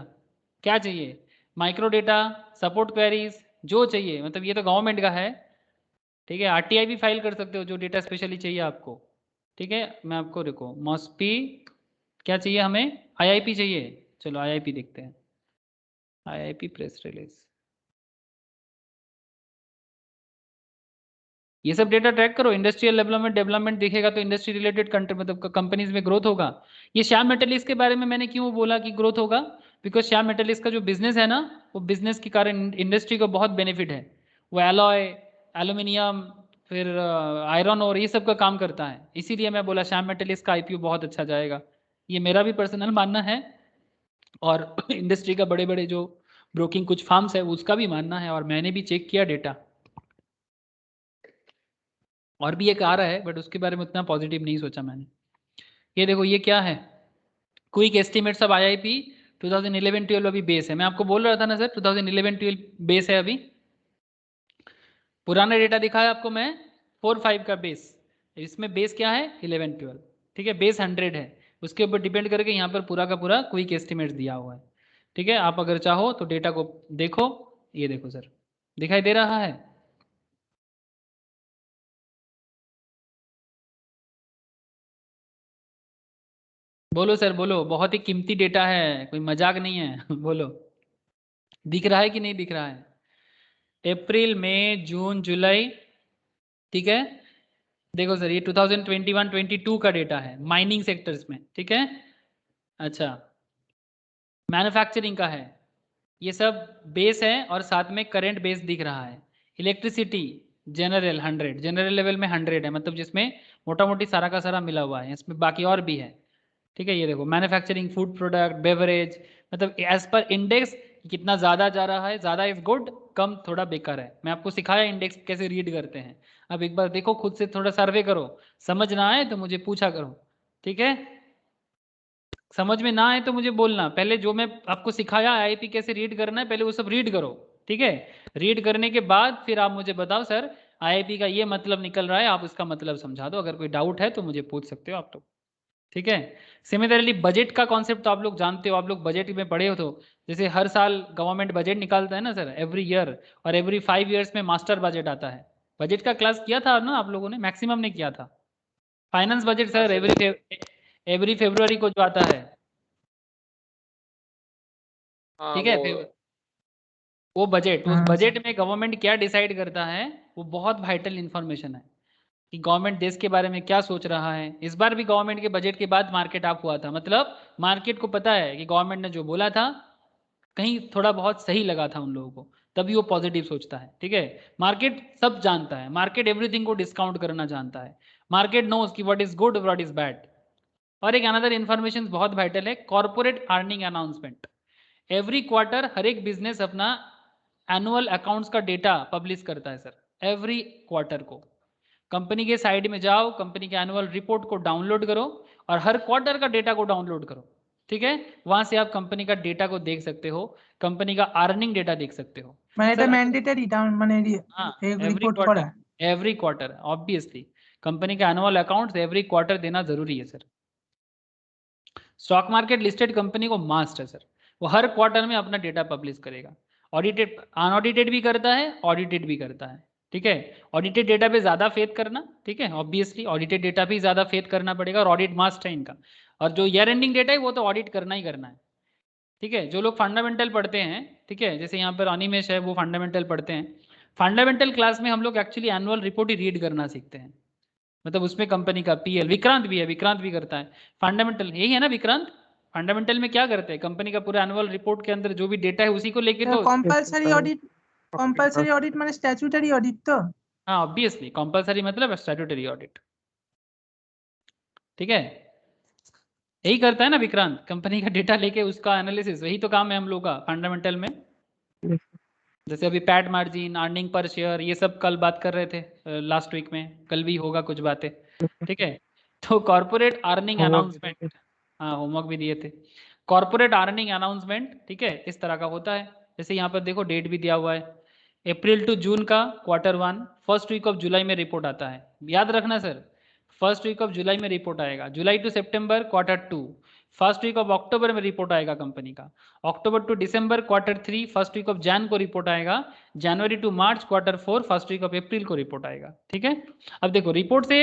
क्या चाहिए? माइक्रो डेटा, सपोर्ट क्वेरीज, जो चाहिए, मतलब ये तो गवर्नमेंट का है। ठीक है, आरटीआई भी फाइल कर सकते हो जो डेटा स्पेशली चाहिए आपको। ठीक है, मैं आपको रुको, मॉस्पी क्या चाहिए हमें? आईआईपी चाहिए, चलो आईआईपी देखते हैं, आईआईपी प्रेस रिलीज। ये सब डेटा ट्रैक करो, इंडस्ट्रियल डेवलपमेंट दिखेगा तो इंडस्ट्री रिलेटेड कंट्री मतलब कंपनीज में ग्रोथ होगा। ये श्याम मेटलिक्स के बारे में मैंने क्यों बोला कि ग्रोथ होगा? बिकॉज श्याम मेटलिक्स का जो बिजनेस है ना, वो बिजनेस के कारण इंडस्ट्री को बहुत बेनिफिट है। वो एलॉय, एल्यूमिनियम, फिर आयरन और ये सब का काम करता है, इसीलिए मैं बोला श्याम मेटलिक्स का आईपीओ बहुत अच्छा जाएगा। ये मेरा भी पर्सनल मानना है, और इंडस्ट्री का बड़े बड़े जो ब्रोकिंग कुछ फार्म्स है उसका भी मानना है, और मैंने भी चेक किया डेटा। और भी एक आ रहा है बट उसके बारे में उतना पॉजिटिव नहीं सोचा मैंने। ये देखो, ये क्या है? क्विक एस्टिमेट्स ऑफ आईआईपी 2011-12 अभी बेस है, मैं आपको बोल रहा था ना सर 2011-12 बेस है अभी। पुराना डेटा दिखाया आपको मैं 4-5 का बेस, इसमें बेस क्या है? 11-12। ठीक है, बेस 100 है, उसके ऊपर डिपेंड करके यहाँ पर पूरा का पूरा क्विक एस्टिमेट्स दिया हुआ है। ठीक है, आप अगर चाहो तो डेटा को देखो, ये देखो सर, दिखाई दे रहा है? बोलो सर बोलो, बहुत ही कीमती डेटा है, कोई मजाक नहीं है बोलो, दिख रहा है कि नहीं दिख रहा है? अप्रैल मई जून जुलाई, ठीक है, देखो सर ये 2021-22 का डेटा है माइनिंग सेक्टर्स में। ठीक है, अच्छा मैन्युफैक्चरिंग का है, ये सब बेस है और साथ में करंट बेस दिख रहा है। इलेक्ट्रिसिटी जनरल 100, जनरल लेवल में 100 है, मतलब जिसमें मोटा मोटी सारा का सारा मिला हुआ है, इसमें बाकी और भी है। ठीक है, ये देखो मैन्युफैक्चरिंग, फूड प्रोडक्ट, बेवरेज, मतलब एज पर इंडेक्स कितना ज़्यादा जा रहा है, ज़्यादा इज गुड, कम थोड़ा बेकार है। मैं आपको सिखाया इंडेक्स कैसे रीड करते हैं, अब एक बार देखो खुद से, थोड़ा सर्वे करो, समझ ना आए तो मुझे पूछा करो। ठीक है, समझ में ना आए तो मुझे बोलना, पहले जो मैं आपको सिखाया आईआईपी कैसे रीड करना है, पहले वो सब रीड करो। ठीक है, रीड करने के बाद फिर आप मुझे बताओ सर आईआईपी का ये मतलब निकल रहा है, आप उसका मतलब समझा दो, अगर कोई डाउट है तो मुझे पूछ सकते हो आप लोग। ठीक है, सिमिलरली बजट का कॉन्सेप्ट तो आप लोग जानते हो, आप लोग बजट में पढ़े हो, तो जैसे हर साल गवर्नमेंट बजट निकालता है ना सर, एवरी ईयर, और एवरी 5 ईयर्स में मास्टर बजट आता है। बजट का क्लास किया था ना आप लोगों ने? मैक्सिमम ने किया था। Finance budget sir every February को जो आता है। हाँ ठीक है, वो बजट, उस हाँ बजट में गवर्नमेंट क्या डिसाइड करता है, वो बहुत वाइटल इंफॉर्मेशन है कि गवर्नमेंट देश के बारे में क्या सोच रहा है। इस बार भी गवर्नमेंट के बजट के बाद मार्केट अप हुआ था, मतलब मार्केट को पता है कि गवर्नमेंट ने जो बोला था कहीं थोड़ा बहुत सही लगा था उन लोगों को, तभी वो पॉजिटिव सोचता है। ठीक है, मार्केट सब जानता है, मार्केट एवरीथिंग को डिस्काउंट करना जानता है, मार्केट नोज कि what is good what is bad. और एक अनदर इन्फॉर्मेशन बहुत वाइटल है, corporate earning announcement. Every quarter हर एक बिजनेस अपना एनुअल अकाउंट्स का डेटा पब्लिश करता है सर। एवरी क्वार्टर को कंपनी के साइड में जाओ, कंपनी के एनुअल रिपोर्ट को डाउनलोड करो और हर क्वार्टर का डेटा को डाउनलोड करो। ठीक है, वहां से आप कंपनी का डेटा को देख सकते हो, कंपनी का अर्निंग डेटा देख सकते हो। মানে এটা सर, ম্যান্ডেটরি ডাউন মানে हाँ, রিপোর্ট করা। एवरी क्वार्टर ऑब्वियसली कंपनी का एनुअल अकाउंट्स एवरी क्वार्टर देना जरूरी है sir. Stock market listed company को मास्ट है सर, वो हर क्वार्टर में अपना डेटा पब्लिश करेगा। ऑडिटेड अनऑडिटेड भी करता है, ऑडिटेड भी करता है। ठीक है, ऑडिटेड डेटा पे ज़्यादा फेथ करना, ठीक है, ऑब्वियसली ऑडिटेड डेटा पे ज़्यादा फेथ करना पड़ेगा और ऑडिट मास्ट है इनका। और जो ईयर एंडिंग डेटा है वो तो ऑडिट करना ही करना है। ठीक है, जो लोग फंडामेंटल पढ़ते हैं, ठीक है, जैसे यहाँ पर अनिमेश है वो फंडामेंटल पढ़ते हैं, फंडामेंटल क्लास में हम लोग एक्चुअली एनुअल रिपोर्ट ही रीड करना सीखते हैं, मतलब उसमें कंपनी का पीएल, विक्रांत भी है, विक्रांत भी करता है फंडामेंटल, यही है ना विक्रांत? फंडामेंटल में क्या करते हैं, कंपनी का पूरा एनुअल रिपोर्ट के अंदर जो भी डेटा है उसी को लेके तो কম্পালসারি অডিট মানে স্ট্যাচুটরি অডিট তো। हाँ ऑब्वियसली कंपलसरी मतलब स्टैट्यूटरी ऑडिट। ठीक है, यही करता है ना विक्रांत, कंपनी का डेटा लेके उसका एनालिसिस, वही तो काम है हम लोग का फंडामेंटल में। जैसे अभी PAT margin, earning per share, ये सब कल बात कर रहे थे लास्ट वीक में, कल भी होगा कुछ बातें। ठीक है, तो कॉर्पोरेट अर्निंग अनाउंसमेंट, हाँ होमवर्क भी दिए थे। कॉर्पोरेट अर्निंग अनाउंसमेंट, ठीक है, इस तरह का होता है। जैसे यहाँ पर देखो डेट भी दिया हुआ है, अप्रैल टू जून का Q1, first week of July में रिपोर्ट आता है। याद रखना sir, first week of July में रिपोर्ट आएगा। July to September Q2, first week of October में रिपोर्ट आएगा कंपनी का। October to December Q3, first week of Jan को रिपोर्ट आएगा। January to March Q4, first week of April को report आएगा। ठीक है, अब देखो रिपोर्ट से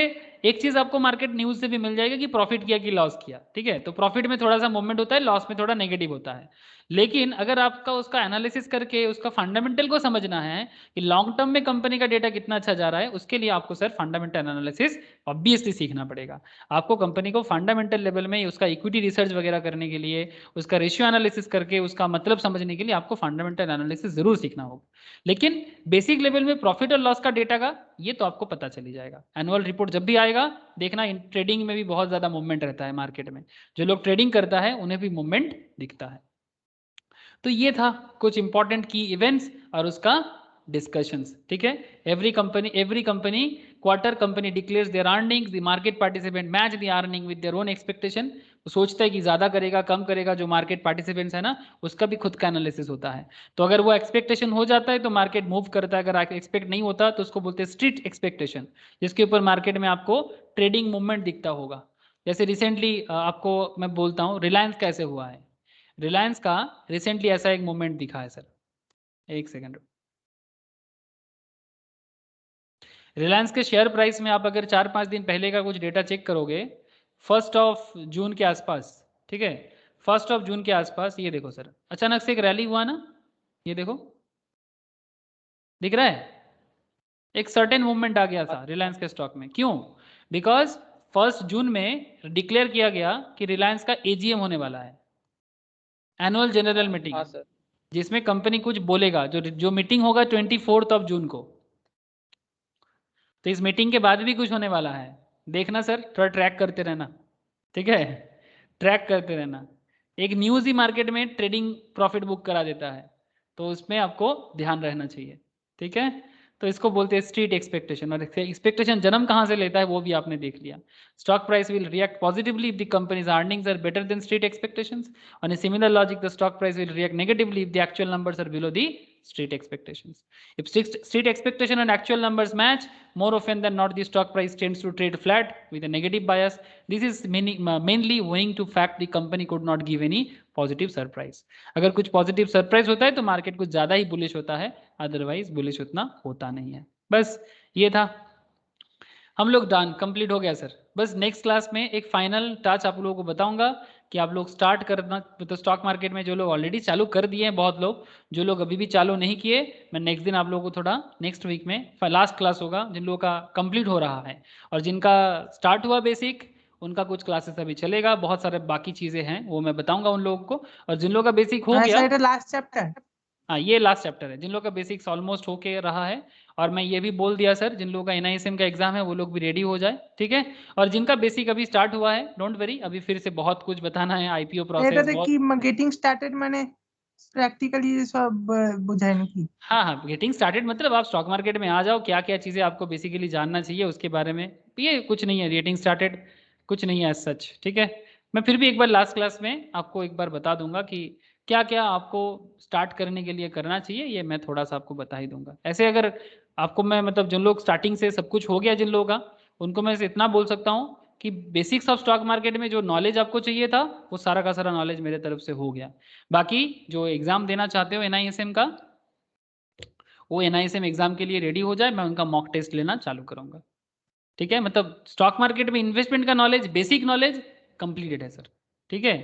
एक चीज आपको मार्केट न्यूज से भी मिल जाएगा कि प्रॉफिट किया कि लॉस किया। ठीक है, तो प्रॉफिट में थोड़ा सा मूवमेंट होता है, लॉस में थोड़ा नेगेटिव होता है। लेकिन अगर आपका उसका एनालिसिस करके उसका फंडामेंटल को समझना है कि लॉन्ग टर्म में कंपनी का डेटा कितना अच्छा जा रहा है, उसके लिए आपको सर फंडामेंटल एनालिसिस ऑब्वियसली सीखना पड़ेगा। आपको कंपनी को फंडामेंटल लेवल में उसका इक्विटी रिसर्च वगैरह करने के लिए, उसका रेशियो एनालिसिस करके उसका मतलब समझने के लिए आपको फंडामेंटल एनालिसिस जरूर सीखना होगा। लेकिन बेसिक लेवल में प्रॉफिट और लॉस का डेटा का ये तो आपको पता चली जाएगा। एनुअल रिपोर्ट जब भी आएगा देखना, ट्रेडिंग में भी बहुत ज्यादा मूवमेंट रहता है मार्केट में, जो लोग ट्रेडिंग करता है उन्हें भी मूवमेंट दिखता है। तो ये था कुछ इंपॉर्टेंट की इवेंट्स और उसका डिस्कशंस। ठीक है, every company quarter company declares there earnings, the market participant match the earning with their own expectation. वो सोचता है कि ज्यादा करेगा कम करेगा, जो मार्केट पार्टिसिपेंट्स है ना उसका भी खुद का एनालिसिस होता है। तो अगर वो एक्सपेक्टेशन हो जाता है तो मार्केट मूव करता है, अगर एक्सपेक्ट नहीं होता तो उसको बोलते हैं स्ट्रीट एक्सपेक्टेशन, जिसके ऊपर मार्केट में आपको ट्रेडिंग मूवमेंट दिखता होगा। जैसे रिसेंटली आपको मैं बोलता हूँ रिलायंस कैसे हुआ है। रिलायंस का रिसेंटली ऐसा एक मूवमेंट दिखा है सर, एक सेकंड। रिलायंस के शेयर प्राइस में आप अगर 4-5 दिन पहले का कुछ डेटा चेक करोगे, 1 जून के आसपास, ठीक है, 1 जून के आसपास, ये देखो सर अचानक से एक रैली हुआ ना, ये देखो दिख रहा है, एक सर्टेन मूवमेंट आ गया था रिलायंस के स्टॉक में। क्यों? बिकॉज 1 जून में डिक्लेयर किया गया कि रिलायंस का एजीएम होने वाला है, एनुअल जनरल मीटिंग, हाँ सर, जिसमें कंपनी कुछ बोलेगा। जो मीटिंग होगा 24 जून को, तो इस मीटिंग के बाद भी कुछ होने वाला है, देखना सर, थोड़ा ट्रैक करते रहना। ठीक है, ट्रैक करते रहना। एक न्यूज़ ही मार्केट में ट्रेडिंग प्रॉफिट बुक करा देता है, तो उसमें आपको ध्यान रहना चाहिए। ठीक है, तो इसको बोलते हैं स्ट्रीट एक्सपेक्टेशन। और एक्सपेक्टेशन जन्म कहाँ से लेता है वो भी आपने देख लिया। Stock price will react positively if the companies earnings are better than street expectations. On a similar logic, the stock price will react negatively if the actual numbers are below the street expectations. If street expectation and actual numbers match, more often than not the stock price tends to trade flat with a negative bias. This is mainly owing to fact the company could not give any positive surprise. अगर कुछ positive surprise होता है तो market कुछ ज्यादा ही bullish होता है, otherwise bullish उतना होता नहीं है। बस ये था, हम लोग डन, कंप्लीट हो गया सर। बस नेक्स्ट क्लास में एक फाइनल टच आप लोगों को बताऊंगा कि आप लोग स्टार्ट करना, तो स्टॉक मार्केट में जो लोग ऑलरेडी चालू कर दिए हैं बहुत लोग, जो लोग अभी भी चालू नहीं किए, मैं नेक्स्ट दिन आप लोगों को थोड़ा नेक्स्ट वीक में लास्ट क्लास होगा जिन लोगों का कंप्लीट हो रहा है, और जिनका स्टार्ट हुआ बेसिक उनका कुछ क्लासेस अभी चलेगा, बहुत सारे बाकी चीजें हैं वो मैं बताऊंगा उन लोगों को। और जिन लोगों का बेसिक हो गया, এটা লাস্ট চ্যাপ্টার, हाँ ये लास्ट चैप्टर है। जिन लोगों का बेसिक्स ऑलमोस्ट होके रहा है, और मैं ये भी बोल दिया सर, जिन लोगों का NISM का एग्जाम है वो लोग भी रेडी हो जाए, ठीक है। और जिनका बेसिक अभी स्टार्ट हुआ है, डोंट वरी, अभी फिर से बहुत कुछ बताना है, IPO प्रोसेस এটাতে बहुत। কি গেটিং স্টার্টেড মানে প্র্যাকটিক্যালি সব বোঝায় নাকি? हाँ हाँ, गेटिंग स्टार्टेड मतलब आप स्टॉक मार्केट में आ जाओ, क्या क्या चीज़ें आपको बेसिकली जानना चाहिए उसके बारे में, ये कुछ नहीं है। गेटिंग स्टार्टेड कुछ नहीं है सच, ठीक है। मैं फिर भी एक बार लास्ट क्लास में आपको एक बार बता दूंगा कि क्या क्या आपको स्टार्ट करने के लिए करना चाहिए, ये मैं थोड़ा सा आपको बता ही दूंगा। ऐसे अगर आपको मैं मतलब जिन लोग स्टार्टिंग से सब कुछ हो गया जिन लोगों का, उनको मैं इतना बोल सकता हूँ कि बेसिक्स ऑफ स्टॉक मार्केट में जो नॉलेज आपको चाहिए था वो सारा का सारा नॉलेज मेरे तरफ से हो गया। बाकी जो एग्जाम देना चाहते हो NISM का, वो NISM एग्जाम के लिए रेडी हो जाए, मैं उनका मॉक टेस्ट लेना चालू करूंगा, ठीक है। मतलब स्टॉक मार्केट में इन्वेस्टमेंट का नॉलेज, बेसिक नॉलेज कंप्लीटेड है सर, ठीक है।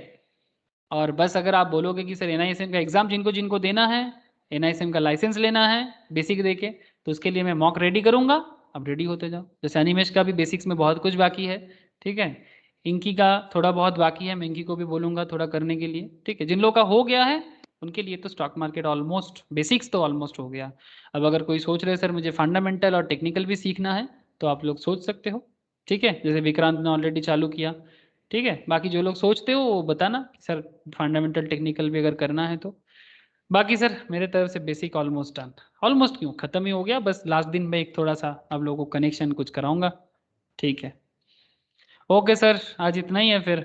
और बस अगर आप बोलोगे कि सर NISM का एग्जाम जिनको जिनको देना है, NISM का लाइसेंस लेना है बेसिक देके, तो उसके लिए मैं मॉक रेडी करूंगा, अब रेडी होते जाओ। जैसे एनिमेश का भी बेसिक्स में बहुत कुछ बाकी है, ठीक है। इंकी का थोड़ा बहुत बाकी है, मैं इंकी को भी बोलूंगा थोड़ा करने के लिए, ठीक है। जिन लोगों का हो गया है उनके लिए तो स्टॉक मार्केट ऑलमोस्ट बेसिक्स तो ऑलमोस्ट हो गया। अब अगर कोई सोच रहे सर मुझे फंडामेंटल और टेक्निकल भी सीखना है, तो आप लोग सोच सकते हो, ठीक है। जैसे विक्रांत ने ऑलरेडी चालू किया, ठीक है। बाकी जो लोग सोचते हो वो बताना कि सर फंडामेंटल टेक्निकल भी अगर करना है तो। बाकी सर मेरे तरफ से बेसिक ऑलमोस्ट डन, ऑलमोस्ट क्यों खत्म ही हो गया, बस लास्ट दिन में एक थोड़ा सा आप लोगों को कनेक्शन कुछ कराऊंगा, ठीक है। ओके सर, आज इतना ही है फिर।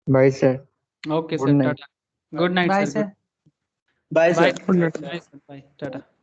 Bye sir. Okay Good sir, night. Tata, good night bye sir, sir. Bye bye sir. Bye sir, bye Tata.